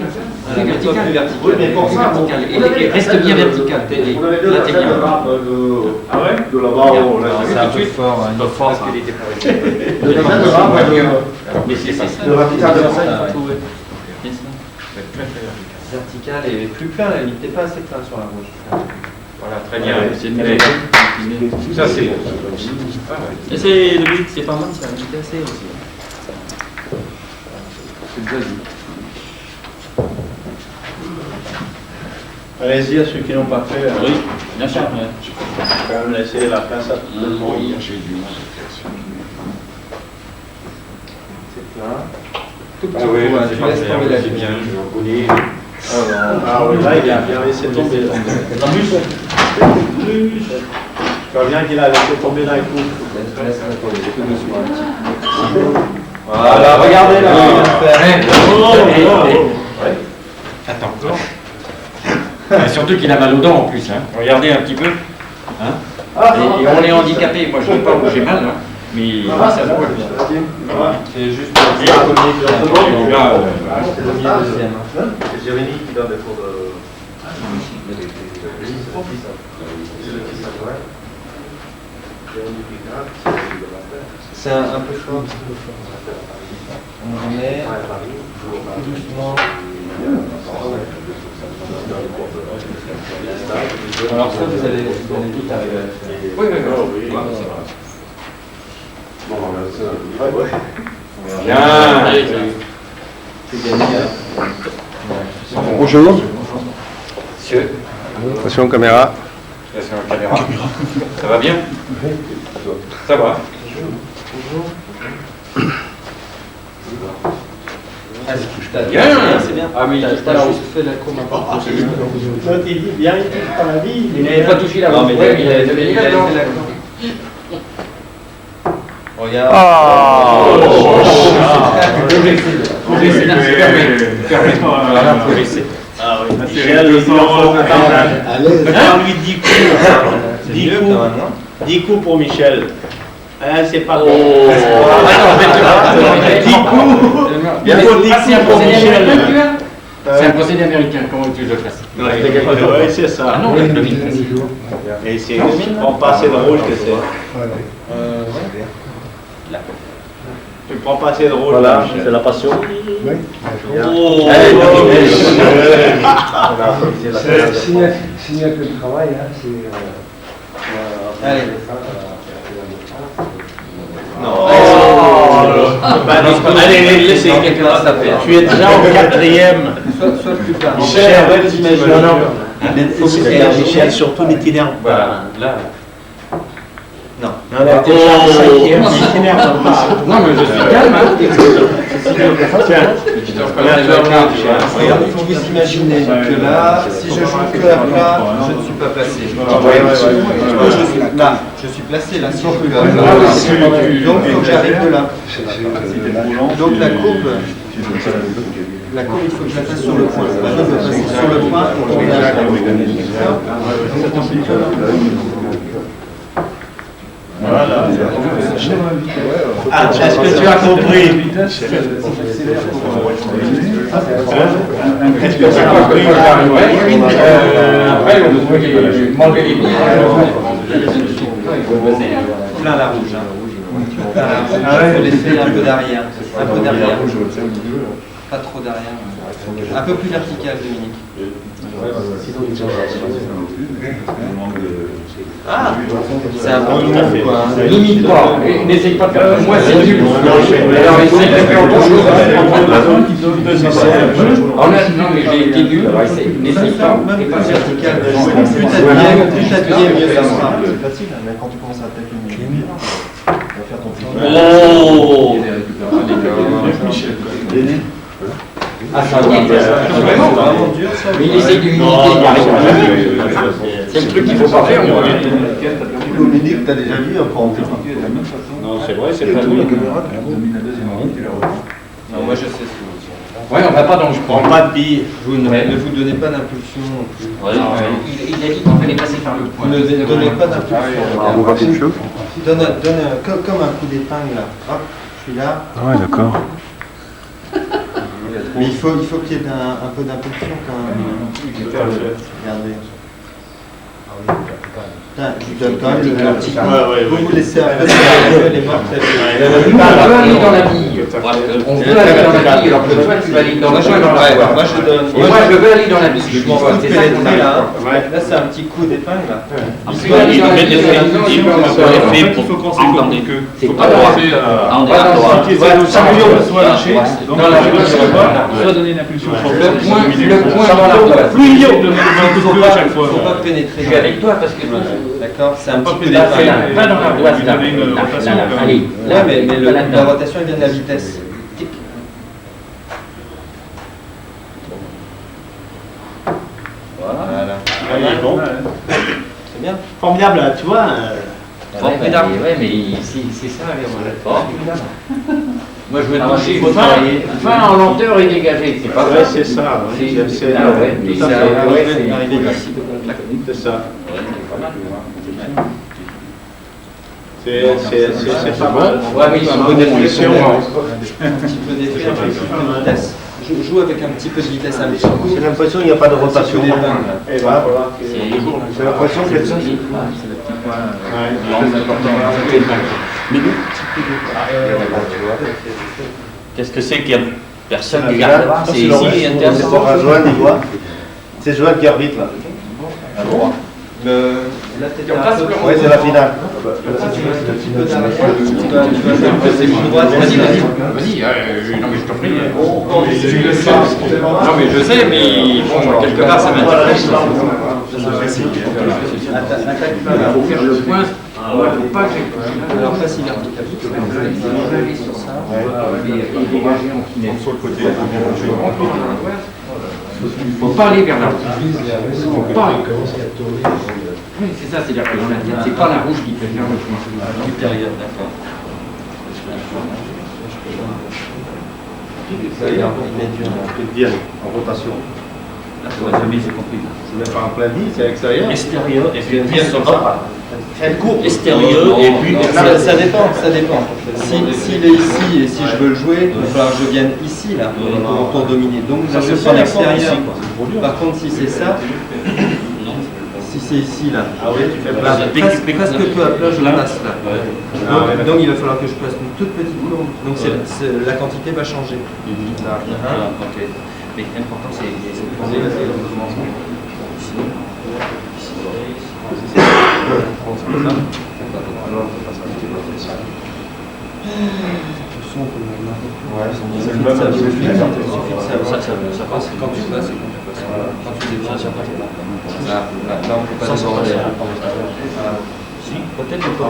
C'est vertical. Oui, mais pour ça, Vertical. Et reste bien vertical. Là, t'es bien. Ah ouais? De là-bas, on l'a C'est un peu fort. Hein. Pas fort, parce qu'il était pas vertical. De là-bas, de là, ouais, Mais c'est ça. de la petite de ça, ça. il faut trouver. Vertical et plus plein, la limite, t'es pas assez plein sur la rouge. Voilà, très bien. C'est une Ça, c'est. Et c'est le but, c'est pas mal, ça. C'est assez aussi. C'est déjà dit. Allez-y à ceux qui n'ont pas fait. Oui, bien sûr. Je vais quand même laisser la place à tout le monde. C'est plein. Tout petit Ah oui, coup, hein, c'est tu laisses parfait, tomber la c'est ligne. bien, je reconnais. Ah oui, là, il a bien laissé tomber. Je vois bien qu'il a laissé tomber d'un coup. Laisse tomber, tout doucement, un petit peu. Voilà, regardez là. Attends. Et surtout qu'il a mal aux dents en plus. Hein. Regardez un petit peu. Hein. Et on est handicapé. Moi je ne dis pas où j'ai mal. Hein. Mais ça se voit. C'est juste le premier, Là, deuxième. C'est Jérémy qui donne des cours de. C'est un peu fort. On met tout doucement. Alors ça, vous allez vite arriver à le faire. oui, oui. Bien. C'est gagné. Bonjour. Monsieur. Attention, caméra. Attention à la caméra. Ça va bien? Ça va. Bien, c'est bien. Ah, mais t'as juste fait la courbe importante. L'autre, il dit bien, il touche pas la vie. Il n'avait pas touché la courbe. mais il a fait la courbe. Regarde. Ah oui, Michel, il faut faire lui 10 coups. 10 coups pour Michel. Hein, c'est pas bon. 10 coups. Il faut 10 coups pour Michel. C'est un procédé américain, comment tu le fasses? Oui, c'est ça. Ah non, je domine. Et c'est prends pas assez de rouge que c'est. Tu prends pas assez de rouge. Voilà, c'est la passion. Oui. Oh, C'est signer que le travail, hein, c'est... Allez. Allez, laissez quelqu'un taper. Tu es déjà au 4e. Soit plus tard. Michel, surtout l'itinéraire. Voilà, là. Non. On a été chercher 5e. Non, mais je suis calme. Regarde, il faut vous imaginer que là, si je joue que à plat, je ne suis pas placé. Là, je suis placé là, si je joue que à plat. Donc il faut que j'arrive de là. Donc la courbe, il faut que je la fasse sur le point. C'est pas juste de passer sur le point et tourner à la courbe. Voilà. Ah, est-ce que tu as compris? Est-ce que tu as compris? Après, on peut manger les billes. Plein la rouge. Il faut laisser un peu d'arrière. Un peu derrière. Pas trop derrière. Un peu plus vertical, Dominique. Ah, c'est un peu long, quoi. Limite pas. N'essaye pas de faire comme moi, c'est nul. Alors, essaye de faire autre chose. Non, mais j'ai été nul. N'essaye pas. Même pas vertical. Plus t'habiller, mieux ça sera. C'est facile, mais quand tu commences à attaquer une limite, tu vas faire ton truc. Oh! Ah, ça va. Vraiment dur, ça. Mais il essaye d'humilité, il n'y arrive jamais. C'est le truc qu'il faut pas faire, moi. Dominique, t'as déjà vu un point. Non, c'est vrai, c'est pas lui. Non, moi je sais ce que vous dites. Ouais, on va pas dans le Prends pas de billes. Ne vous donnez pas d'impulsion non plus. Il a dit qu'on fallait passer par le point. Ne donnez pas d'impulsion. On voit quelque chose. Donne comme un coup d'épingle là. Hop, je suis là. Ah ouais, d'accord. Mais il faut qu'il y ait un peu d'impulsion quand même. Regardez. Je donne quand même des petits coups. Vous laissez un peu les morts. On veut aller dans la bille. On veut aller dans la bille, alors que toi, tu vas aller dans la bille. Moi je donne. Et moi, je veux aller dans la bille. Je m'en fous de pénétrer là. Là c'est un petit coup d'épingle là. Tu veux aller dans la bille. Il faut qu'on s'écoute que. C'est pas droit. On est à droite. soit lâché, donc soit donner une impulsion. Le point dans la droite. Plus il donner à chaque fois. Faut pas pénétrer. Je suis avec toi parce que... D'accord, c'est un petit peu Là, c'est là. d'épingle. Pas dans la droite, là. Allez. Ouais, mais la rotation elle vient de la vitesse. Voilà. Allez, bon. C'est bien. Formidable, tu vois. Ouais, mais c'est ça, formidable. Moi, je veux toucher, fin en lenteur et dégagé. C'est pas Ouais, vrai. c'est ça. C'est Ah ouais, mais tout à ça, fait. ouais, C'est ça. C'est pas mal. Ouais, mais ils sont Un peu d'expression. Un petit peu d'effet, un petit peu de vitesse. Je joue avec un petit peu de vitesse, un petit coup. J'ai l'impression qu'il n'y a pas de rotation. Et voilà. J'ai l'impression que ça. Qu'est-ce que c'est qu'il y a personne qui regarde? C'est ici, C'est pour Joanne, il voit. C'est Joanne qui arbitre là. À droite. Là, t'étais un peu... Oui, c'est la finale. Vas-y. Non, mais je t'en prie. Non, mais je sais, mais bon, quelque part, ça m'intéresse. Il faut faire le point. Ouais, faut pas que j'ai. Alors facile vertical. Sur ça. Et dégager en kiné. Sur le côté. Il ne faut pas aller vers la rouge. Faut pas. Oui, c'est ça, c'est-à-dire que dans la tête, c'est pas la rouge qui fait faire le chemin. Supérieur, d'accord. Ils viennent en rotation. Ouais, j'ai compris. C'est même pas en plein lit, c'est à l'extérieur. Extérieur, et puis viennent comme ça. Elle court. extérieur, et puis Ça dépend, ça dépend. S'il est ici et si je veux le jouer, il va falloir que je vienne ici, là, pour dominer. Donc Ça, je c'est prends pas l'extérieur. ici, quoi. Par contre, si c'est ça, si c'est ici, là, Ah oui, tu fais là, place. presque peu à plat, je place là. Ouais. Donc il va falloir que je place une toute petite courbe. Donc la quantité va changer. Ok. Mais l'important, c'est C'est le même Ça objectif. suffit de savoir. Ça passe quand tu passes et quand tu passes. Quand tu déviens, ça passe. Là, on ne peut pas déborder. Si, peut-être on peut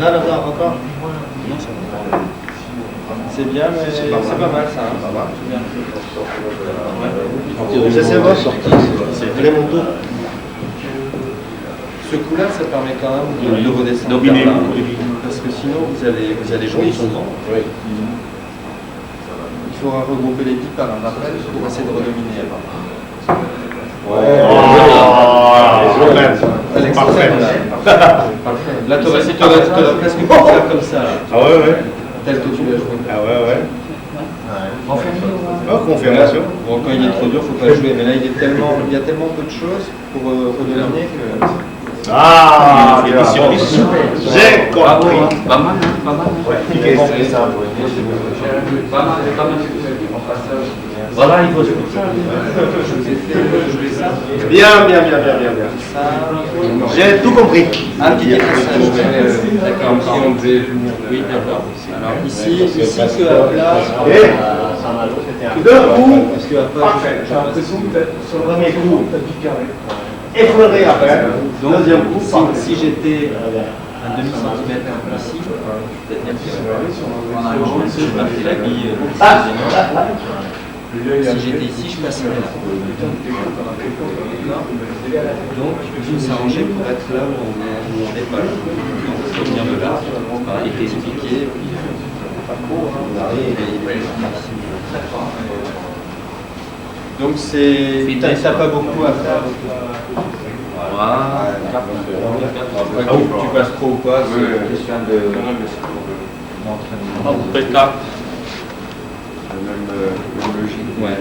Là, encore. C'est bien, mais c'est pas mal ça. C'est bon, sorti. C'est vraiment tout. Ce coup-là, ça permet quand même de redescendre dominer. vers là. Parce que sinon, vous allez jouer souvent. Oui. Il faudra regrouper les billes par un rappel pour essayer de redominer. Parfait. Là, tu aurais presque pu faire comme ça. Là. Ah ouais. Tel que tu l'as joué. Ah ouais. Oh, confirmation. Bon, quand il est trop dur, il ne faut pas jouer. Mais là, il y a tellement peu de choses pour redominer que... Ah, j'ai compris. Pas mal, pas mal. C'est simple. Pas mal. Voilà, il faut se faire ça. Je vous ai fait jouer ça. Bien. J'ai tout compris. Un petit dépassage. D'accord, si on devait. Oui, d'accord. Alors ici que à plat. Et deux coups. Parce que à plat, Parfait. J'ai l'impression que sur le premier coup, effleuré après. Deuxième coup, si j'étais un demi-centimètre ici, c'est-à-dire que en allemand, je partais la bille. Si j'étais ici, je passerais là. Donc, il faut s'arranger pour être là où on n'est pas là. Donc, il faut venir de là, et piquer, et puis on arrive et ici. Donc, t'as pas beaucoup à faire. Voilà. Après, tu passes trop ou pas, c'est une question d'entraînement. Même logique. Ouais.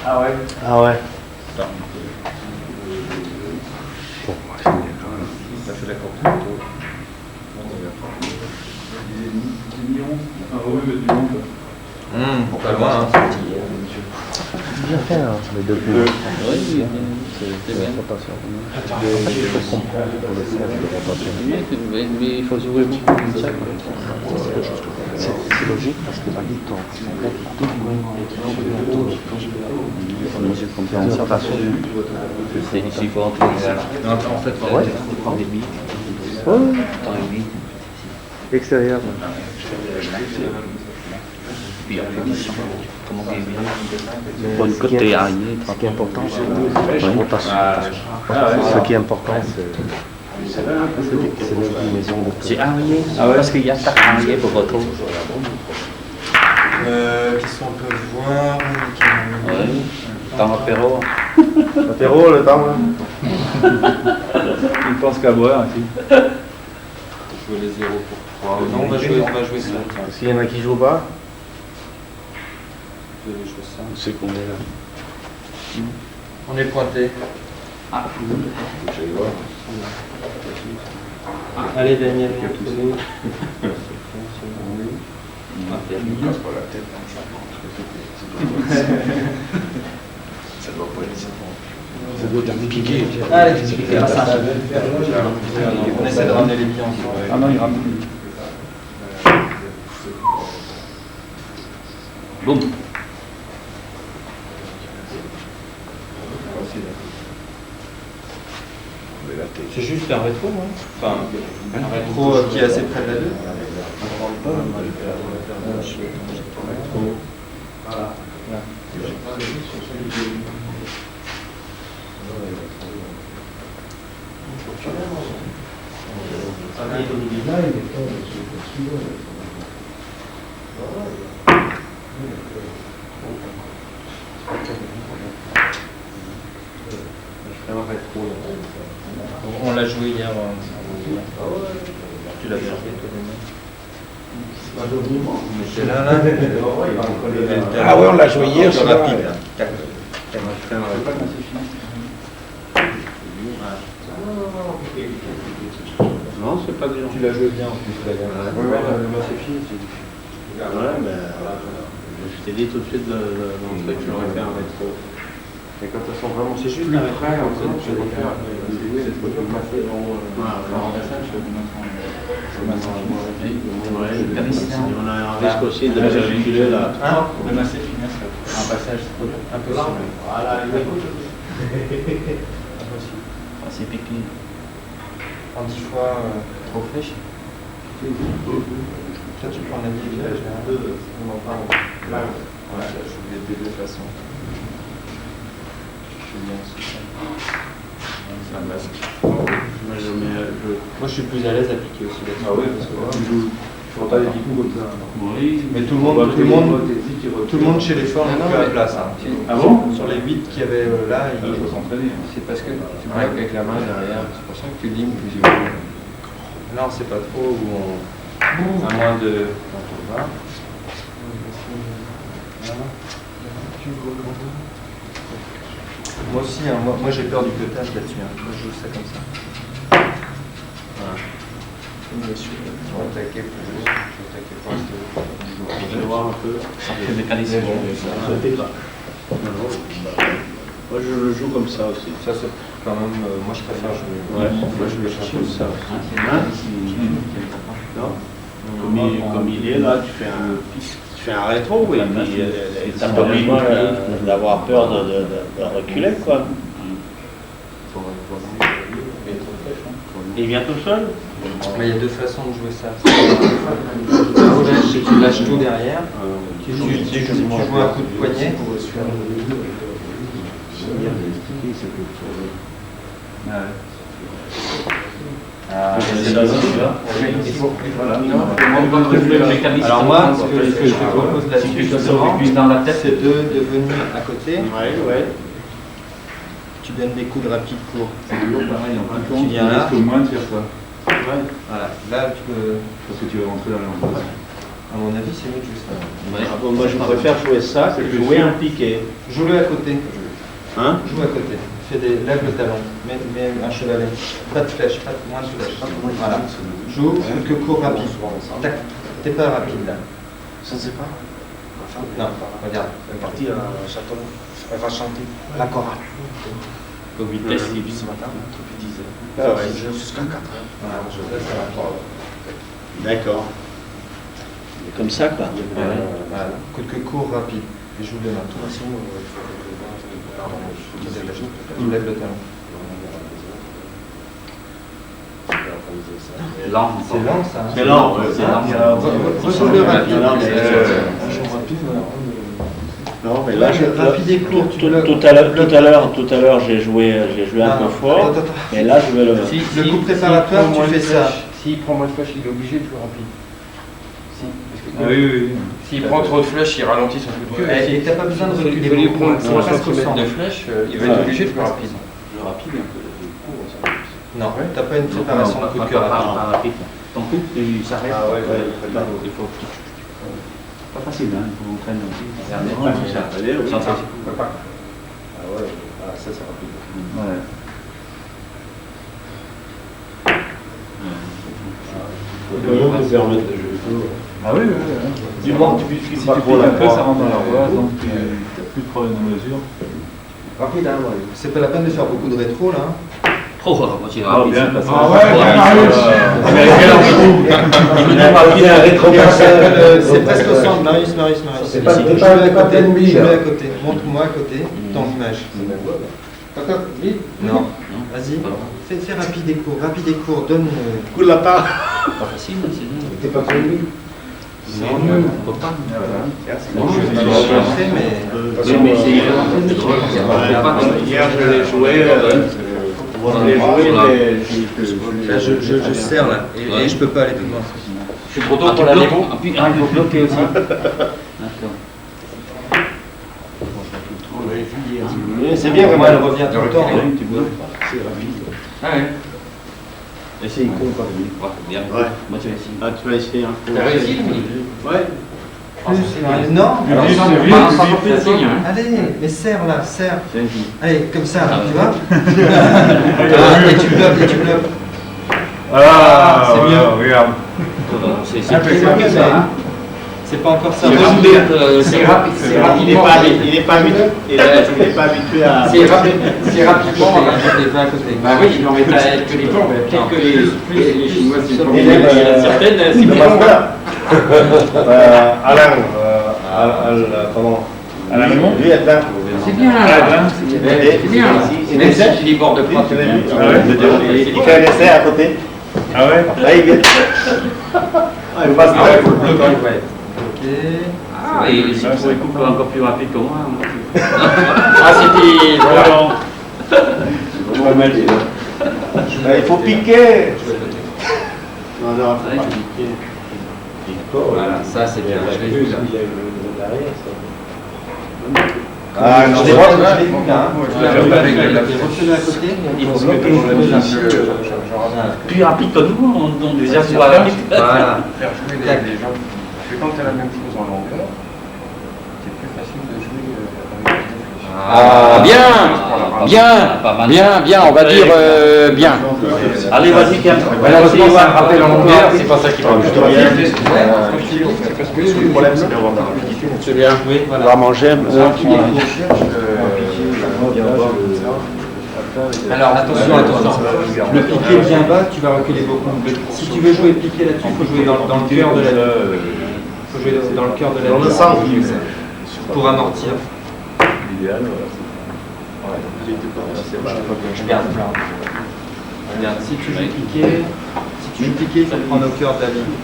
Ah ouais. Pas loin, hein, c'est petit. Bien fait, hein, les deux coups. Oui, c'est bien. Mais il faut jouer beaucoup comme ça. C'est logique parce que Baggy tourne. Il faut entrer là. En fait, Ouais. Extérieur. Puis après, comment on dit Bon, côté arrière. Ce qui est important, c'est la rotation. Ce qui est important, c'est l'inclinaison de tout. C'est arrière. Parce qu'il y a ta arrière pour retour. Qu'est-ce qu'on peut voir? Oui. Dans l'apéro. Apéro, le temps. Il pense qu'à boire aussi. Jouer les 0 pour 3. Non, on va jouer ça. S'il y en a qui jouent pas. Je vais jouer ça. C'est combien là? On est pointé. Allez Daniel, montre-nous. casse pas la tête dans le chapeau. Ça doit pas être ça. Ça doit être piqué. Ah, les piqués, massage. On essaie de ramener les pieds ensemble. Ah non, il ramène. Boum. C'est juste un rétro, hein. Enfin, un rétro qui est assez près de la 2. Voilà. On l'a joué hier. Tu l'as regardé toi c'est là. Ah ouais, on l'a joué hier, c'est rapide. Non, c'est pas bien. Tu l'as joué bien en plus. C'est fini. Ouais, mais je t'ai dit tout de suite dans le truc que j'aurais fait un rétro. Et quand elles sont vraiment, c'est juste après, en fait, je vais faire cette photo que m'a fait dans passage. On a un risque aussi de reculer là. Le massé finir, un passage un peu large. Voilà, C'est piqué. En 10 fois trop fraîche. Toi, tu prends la vie là, on en parle. Là, voilà, je joue des deux façons. C'est un masque. Moi, je suis plus à l'aise à piquer aussi là-dessus. Ah oui, parce que tu joues. Tu prends pas les 10 coups comme ça. Oui, mais tout le monde chez les forts n'a plus la place. Ah bon? Sur les 8 qu'il y avait là, il faut s'entraîner. C'est parce que tu bloques avec la main derrière, c'est pour ça que tu limes plusieurs fois. Non, c'est pas trop où on. À moins de. Quand on va. Moi aussi, hein, moi j'ai peur du cutage là-dessus. Hein. Moi je joue ça comme ça. Voilà. Je vais attaquer pour rester. Je vais voir un peu. C'est mécanisme. Moi je le joue comme ça aussi. Ça c'est quand même. Moi je préfère jouer. Ouais, moi je le cherche comme ça aussi. Non, comme il est là, tu fais un rétro, oui. T'as pas besoin d'avoir peur de reculer, quoi. Il vient tout seul? Mais il y a deux façons de jouer ça. Tu lâches tout derrière. Tu joues un coup de poignet. Alors moi, ce que je te propose là-dessus, c'est de venir à côté. Tu donnes des coups de rapide court. C'est toujours pareil, en fin de compte, tu viens là. au moins de faire ça. Voilà, là tu peux. Parce que tu vas rentrer dans l'emploi. À mon avis, c'est mieux de jouer ça. Ah bon, moi je préfère jouer ça que jouer un piqué. Joue-le à côté. Hein? Joue à côté. Lève le talon. Mets un chevalet. Pas de flèche, moins de flèche. Voilà. Joue quelques coups rapides. T'es pas rapide là. Ça ne sait pas. Non, regarde. Elle est partie à Château. Elle va chanter la chorale. Au vitesse, il ce matin, depuis 10 heures. Ah ouais, jusqu'à 4 heures. Voilà, je laisse à la chorale. D'accord. Comme ça, quoi. Voilà. Quelques cours rapides. Et joue les mains. De toute façon, il lève le talon. Lent. C'est lent ça. C'est lent, ouais. C'est lent. Rejoue-le rapide. Non, mais là, rapide et court. Tout à l'heure, j'ai joué un peu fort. Et là, je vais le. Le coup préparatoire, tu fais ça. S'il prend moins de flèches, il est obligé de jouer rapide. Oui. S'il prend trop de flèches, il ralentit son coup de queue. Et t'as pas besoin de reculer. Il va lui prendre 3 cm de flèches, il va être obligé de jouer rapide. Le rapide est un peu court, ça. Non, t'as pas une préparation de coup de cœur rapide. Ton coup, il s'arrête. Ah ouais, il faut. Pas facile, hein, il faut qu'on prenne aussi. Ah ouais, ça c'est rapide. Ouais. Le jeu peut permettre de jouer. Ah oui. Du moment que tu Si tu pas piques trop un la peu, ça rentre dans la voix. voie, donc tu n'as plus de problème de mesure. Rapide, hein, ouais. C'est pas la peine de faire beaucoup de rétro là. Oh, moi c'est Ah, rapide. bien, parce que C'est presque au centre, Marius. C'est pas Je c'est mets pas à côté, ennemi, je là. mets à côté. Montre-moi à côté ton image. Non. Vas-y. Fais rapide et court. Donne. Coup de la part. Pas facile, c'est bien. T'es pas prévu. Non, On peut pas. je fais, mais. Oui, mais c'est Hier, je l'ai joué. Là, je serre là, et je peux pas aller plus loin. Je suis trop tôt pour la démo. Il faut bloquer aussi. D'accord. C'est bien Moi, vraiment. elle revient tout le temps. Ah ouais. Essaye con pas lui. Bien. Ouais. Moi, tu vas essayer. Ah, tu vas essayer un peu. T'as réussi, oui. Ouais. Non. Alors, ça, c'est pas vite, facile, hein. Allez, mais serre là, serre. C'est un qui. Allez, comme ça, Ah, tu vois. Et tu bloques. Ah, c'est mieux. Regarde. C'est Impeccable, c'est pas encore ça. C'est rapide, c'est rapidement. Il n'est pas habitué à. C'est rapidement. Bah oui, non mais t'as que les plombs, peut-être que les Chinois c'est pas Il y a certaines, c'est Il bien. Comment Alain Lemon. Lui, elle là. C'est bien, c'est bien. Même si tu les bordes pas, c'est bien. Il fait un essai à côté. Ah ouais. Là, il vient. Il passe Ah ouais, faut le bloquer, ouais. Ok. Ah, et si tu pouvais couper encore plus rapide que moi. Ah, c'était. Voilà. Il faut piquer. Non, non, il faut pas piquer. Voilà, ça c'est bien. Je l'ai vu là. Ah, non, Je l'ai vu là. Refais-le à côté. Il faut bloquer plus rapide que nous, on déjà sur la rapide. Voilà. Faire jouer les gens. Parce que quand tu as la même chose en longueur, c'est plus facile de jouer avec les réfléchis. Ah, bien, on va dire bien. Allez, vas-y, Cam. Malheureusement, ça rappelle en longueur, c'est pas ça qui va. Parce que le problème, c'est d'avoir de la rapidité. C'est bien. Oui, On voilà. va manger un peu. Alors attention. Le piqué bien bas, tu vas reculer beaucoup. Si tu veux jouer piqué là-dessus, il faut jouer dans le cœur de la ligne. Il faut jouer dans le cœur de la ligne. Dans le centre. Pour amortir. L'idéal, Regarde là. Regarde, si tu joues piqué, il faut prendre au cœur de la ligne.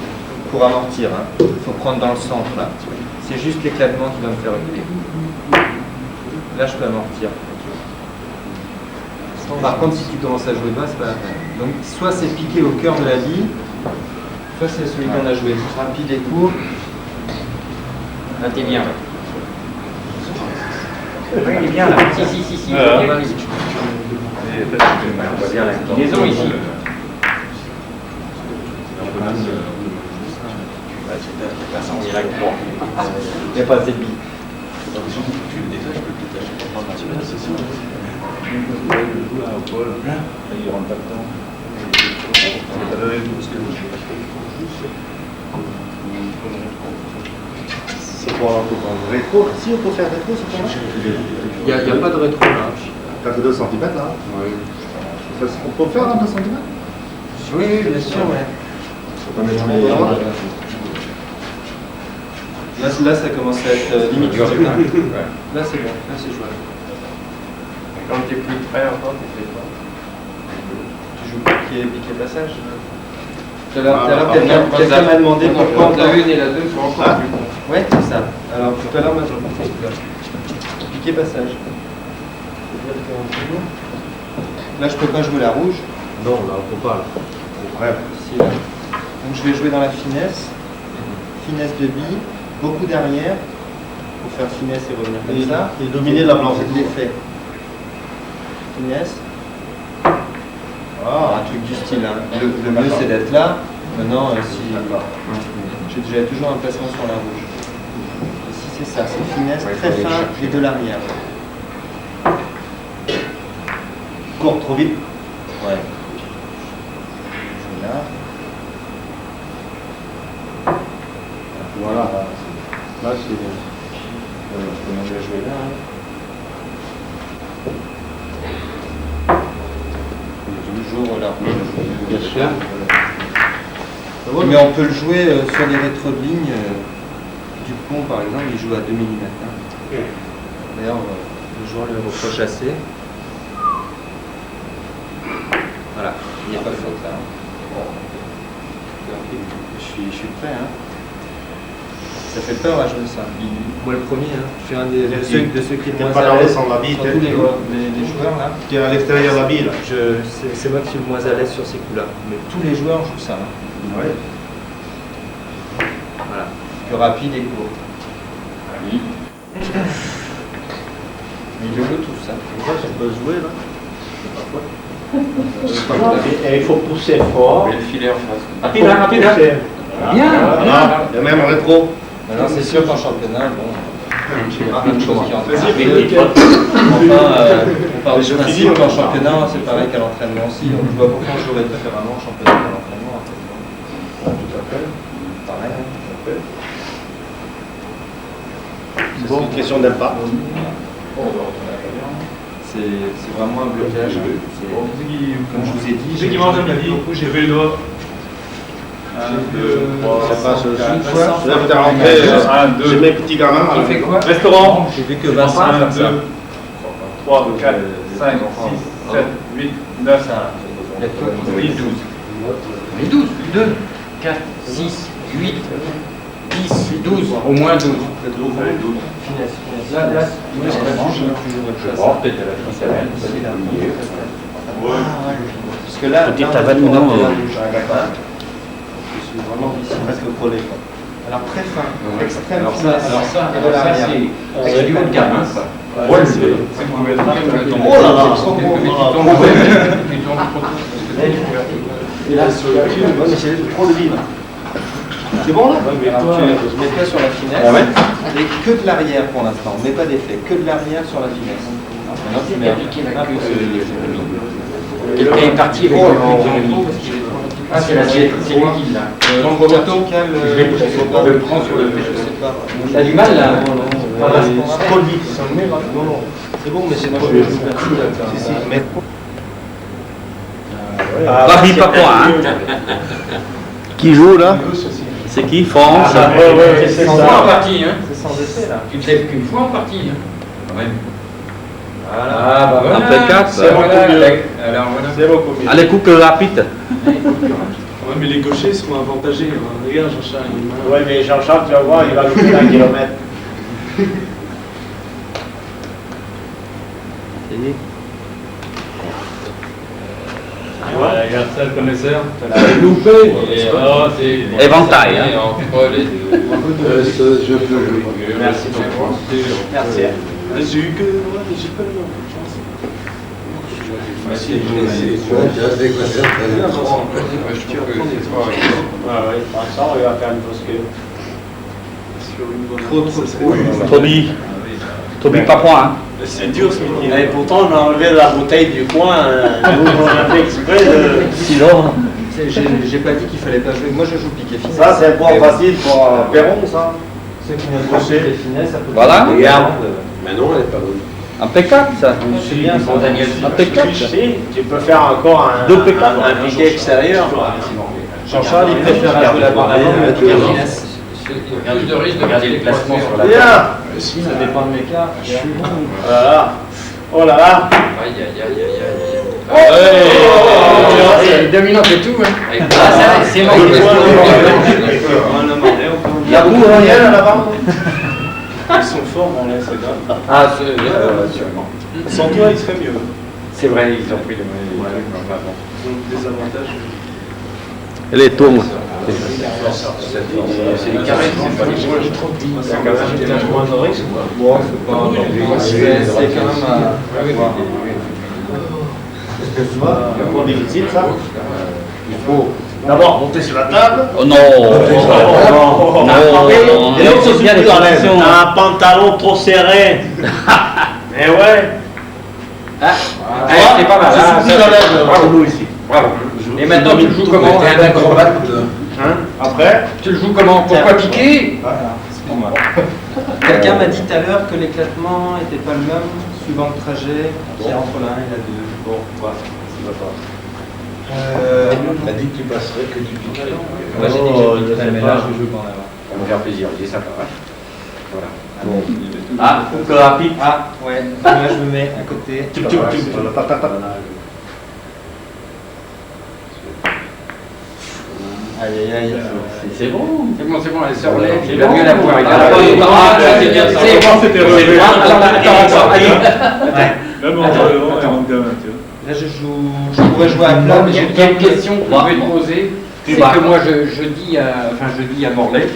Pour amortir, il faut prendre dans le centre là. C'est juste l'éclatement qui va me faire reculer. Là, je peux amortir. Par contre, si tu commences à jouer bas, c'est pas la peine. Donc, soit c'est piqué au cœur de la ligne, soit c'est celui qu'on a joué. Rapide et court. Là, t'es bien. Oui, il est bien là. Si. Voilà. On voit bien la combinaison ici. Il y a la croix. Il n'y a pas assez de billes. Il rentre pas dedans. C'est pour un rétro. Si on peut faire rétro, c'est pas mal. Il n'y a pas de rétro là. T'as que 2 cm là. On peut faire un 2 cm. Oui, bien sûr, ouais. Là, ça commence à être limite. Là, c'est bon. Là, c'est jouable. Quand tu es plus près encore, tu fais quoi? Tu joues piqué passage. Tout à l'heure, quelqu'un m'a demandé pourquoi la 1 et la 2 sont encore plus bons. Ouais, c'est ça. Alors, tout à l'heure, moi, j'ai piqué passage. Là, je peux pas jouer la rouge. Non, là, on peut pas. Ouais. Si, là. Donc, je vais jouer dans la finesse. Finesse de bille. Beaucoup derrière. Pour faire finesse et revenir comme ça. Et dominer la blanche. Je l'ai fait. Finesse. Un truc du style. Hein. Le mieux, c'est d'être là. Maintenant, si j'ai toujours un placement sur la rouge. Ici, c'est ça. C'est finesse très fin et de l'arrière. Cours trop vite. Ouais. Je suis là. Voilà. Là, c'est. Comment je vais jouer là? Toujours là. Bien sûr. Mais on peut le jouer sur les rétro-lignes. Dupont, par exemple, il joue à 2 mm. D'ailleurs, le joueur lui reproche assez. Voilà, il n'y a pas de faute là. Je suis prêt. Hein. Ça fait peur à jouer ça. Moi le premier, hein. Je suis un de ceux qui est moins à l'aise. Surtout les joueurs là. Tu es à l'extérieur de la bille là. C'est moi qui suis le moins à l'aise sur ces coups là. Mais tous les joueurs jouent ça. Hein. Ouais. Voilà. Plus rapide et court. Ils jouent tous ça. Pourquoi tu peux jouer là? Et il faut pousser fort. Mais le filet en face. Rapide, rapide. Bien. Il y a même un rétro. Maintenant c'est sûr qu'en championnat, bon, j'ai plein de choses qui entrent. On parle de principe qu'en championnat, c'est pareil qu'à l'entraînement aussi. Je vois pourquoi je jouerais différemment en championnat qu'à l'entraînement. Tout à fait. Pareil. C'est une question d'impact. C'est vraiment un blocage. Comme je vous ai dit, j'ai levé le doigt. 1, 2, 3, ça passe une fois. Je vais rentrer. J'ai mes petits gamins. Il fait quoi? Restaurant. J'ai vu que Vincent 1, 2, 3, 4, 5, 6, 7, 8, 9, 10, 12. Mais 12, 2, 4, 6, 8, 10, 12, au moins 12. Là, Peut-être à la fin, ça va être parce que là, peut-être à Valmont. Je suis vraiment ici, presque collé. Alors très fin, extrême Alors finesse. ça c'est du haut de gamme. Oh là là. Et là, c'est trop de vide. C'est bon là? Je mets pas sur la finesse. Et que de l'arrière pour l'instant. On met pas d'effet, que de l'arrière sur la finesse. Maintenant tu mets appliqué la queue. Quelqu'un est parti avec Ah, c'est lui qui l'a. Donc vertical, je le prends sur le pêche, je sais pas. T'as du mal là? Trop vite. Non, c'est bon, mais c'est moi je vais jouer. Paris Papouin. Qui joue là? C'est qui? France? C'est sans fois en partie, hein? C'est sans effet là. Tu ne sais qu'une fois en partie, hein? Quand même. Voilà. Ah bah voilà. Impeccable. C'est beaucoup mieux. Alors voilà. C'est beaucoup mieux. Allez, coupe rapide. Ouais, mais les gauchers seront avantagés. Hein. Regarde, Jean-Charles. Ouais, mais Jean-Charles, tu vas voir, il va louper 1 kilomètre. Voilà, il y a un seul connaisseur. Tu l'as loupé. Éventail, hein. Entre les deux. Je peux jouer. Merci beaucoup. Merci. J'ai eu que. Ouais, j'ai pas eu beaucoup de chance. Vincent, il va faire une fausse queue. Toby Papouin. C'est dur ce midi. Et pourtant, on a enlevé la bouteille du coin. On a fait exprès de. Sinon. J'ai pas dit qu'il fallait pas jouer. Moi je joue piqué finesse. Ça, c'est un point facile pour Perron, ça. Ceux qui n'ont pas piqué finesse, ça peut. Voilà. Regarde. Mais non, elle est pas bonne. Impeccable ça. C'est bien ça. Impeccable. Si, tu peux faire encore un piqué extérieur. Jean-Charles, il préfère jouer la barre avant que piqué finesse. Il y a plus de risque de garder les placements sur la Bien. Ça dépend de mes cartes. Voilà. Oh là là. Aïe, aïe, aïe, aïe, aïe. C'est dominant c'est tout, hein. C'est bon. Il y a beaucoup de rien là-bas. Ils sont forts en l'air, c'est grave. Ah, sûrement. Sans toi, il serait mieux. C'est vrai, ils ont pris les moyens. Ils ont des avantages. Elle est tourne. C'est les carrés, c'est pas les joueurs. C'est un carré qui est un point d'Orix ou quoi? Bon, c'est pas. C'est quand même à voir. Tu vois, c'est un point difficile ça. Il faut d'abord monter sur la table. Oh non. Et l'autre c'est bien les à l'aise. Un pantalon trop serré. Mais ouais. C'est pas mal. Bravo ici. Bravo. Et maintenant, tu le joues comment? Hein? Après, tu le joues comment? Pourquoi piquer? Quelqu'un m'a dit tout à l'heure que l'éclatement n'était pas le même suivant le trajet qui est entre la 1 et la 2. Bon, voilà, ça va pas. T'as dit que tu passerais que du piquet. Moi j'ai dit que je piquerais, mais là je joue pas en avant. Ça va me faire plaisir, je dis ça pas. Voilà. Bon. Ah, coupe rapide. Ah, ouais, là je me mets à côté. Aïe aïe aïe. C'est bon. C'est bon, elle se relève, il va mieux la voir. C'est bon, c'était relevé. Même en relevant, elle rentre quand même, tu vois. Là je pourrais jouer à plat, mais j'ai Il y a une question que je vais te poser, c'est que moi je dis à Morlaix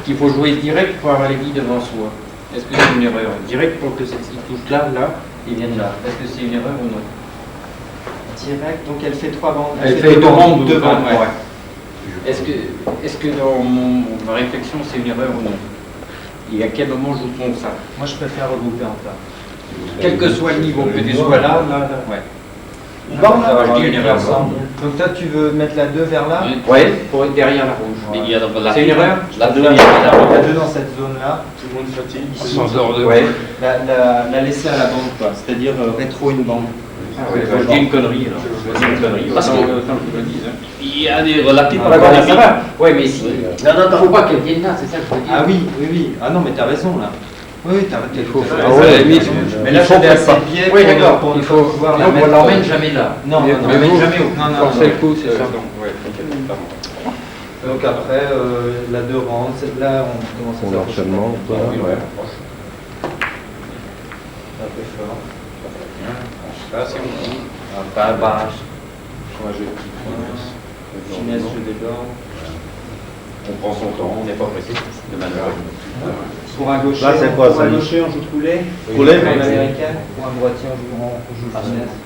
qu'il faut jouer direct pour avoir les billes devant soi. Est-ce que c'est une erreur? Direct pour que celle-ci touche là, et vienne là. Est-ce que c'est une erreur ou non? direct, donc elle fait 3 bandes. Elle fait 2 bandes devant, ouais. Est-ce que dans ma réflexion c'est une erreur ou non? Et à quel moment joue-t-on ça? Moi je préfère regrouper en plat. Quel que soit le niveau, que tu sois là, ouais. Bon, je dis une erreur. Donc toi tu veux mettre la 2 vers là? Oui, pour être derrière la rouge. C'est une erreur? La 2 dans cette zone-là. Tout le monde fatigue. Sans ordre. Ouais. La laisser à la bande, quoi. C'est-à-dire rétro une bande. Ah oui, je dis une connerie alors. Je dis une connerie. Parce que il y a des relatifs par rapport à ça. Oui, mais si. Non, faut pas qu'elle vienne là, c'est ça que je veux dire. Ah oui, oui, oui. Ah non, mais t'as raison là. Oui, t'as raison. Ah ouais, mais là, j'avais assez de biais. Oui, d'accord. Il faut pouvoir la mettre. On l'emmène jamais là. Non, non, non. Jamais où. Non, non. Forcer le coup, c'est ça. Donc après, la 2 rentre. Là, on commence à faire l'enchaînement. Ouais. Un peu fort. Là, c'est bon. Pas bas. On va jouer petit. Finesse, je déborde. On prend son temps, on n'est pas pressé de manœuvre. Pour un gaucher, là, c'est quoi, pour un ça gaucher, on joue poulet. Poulet, pour l'américaine. Pour un droitier, on joue finesse.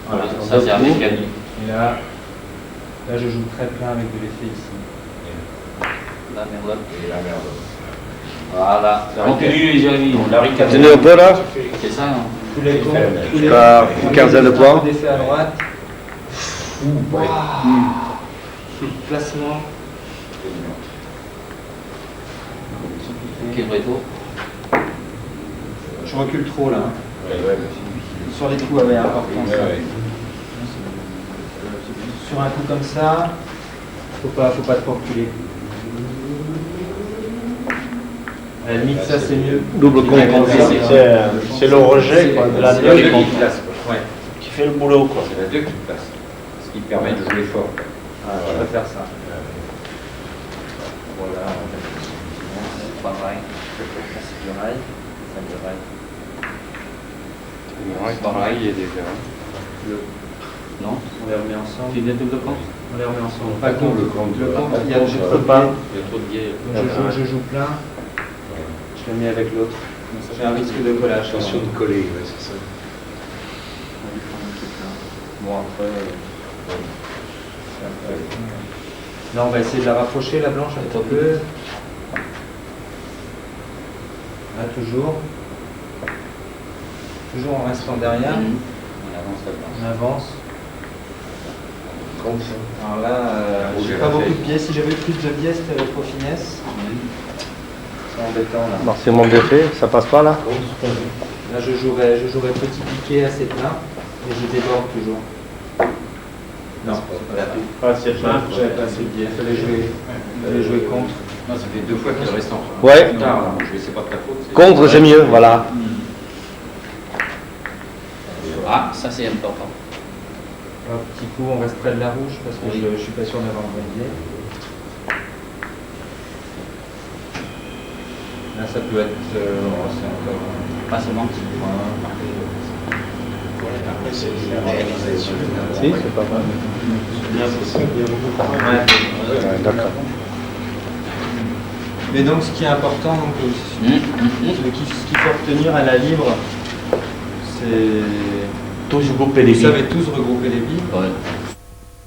Voilà, ça c'est un mécanique. Et là, je joue très plein avec de l'effet ici. La merde. Et la merde. Voilà. Continue les amis. On la ricane. Tenez un peu là. C'est ça, non? Tous les comptes, tous les une quinzaine de points. D'effet à droite. Placement. Quel rétro? Je recule trop là. Sur les coups avec importance. Sur un coup comme ça, faut pas trop reculer. À la limite, ça c'est mieux. Double compte. C'est le rejet quoi, de la 2 qui fait le boulot. Quoi. C'est la 2 qui place. Ce qui permet de jouer fort. Je préfère ça. Voilà. Pareil. C'est du rail. Pareil, il y a des verres. Non? On les remet ensemble. Tu dis double compte? On les remet ensemble. Pas compte, le compte. Il y a trop de pas. Il y a trop de biais. Donc je joue plein. Je le mets avec l'autre. J'ai un risque de collage. Attention de coller, ouais, c'est ça. Bon après. Là on va essayer de la rapprocher la blanche un petit peu. Là toujours. Toujours en restant derrière. On avance. Alors là, j'ai pas beaucoup de biais. Si j'avais plus de biais, c'était trop finesse. C'est embêtant là. Maximum d'effet, ça passe pas là? Là je jouerais petit piqué assez plein et je déborde toujours. Non, pas assez plein. J'avais pas assez de biais. Il fallait jouer contre. Non, ça fait 2 fois qu'il reste en. Ouais. C'est pas de ta faute. Contre, j'ai mieux, voilà. Ah, ça c'est important. Un petit coup, on reste près de la rouge parce que je suis pas sûr d'avoir un bon biais. Là, ça peut être. C'est encore. Pas seulement. Si, c'est pas mal. D'accord. Mais donc, ce qui est important, donc, ce qu'il faut retenir à la libre, c'est. Tous regrouper les billes. Vous savez tous regrouper les billes. Ouais.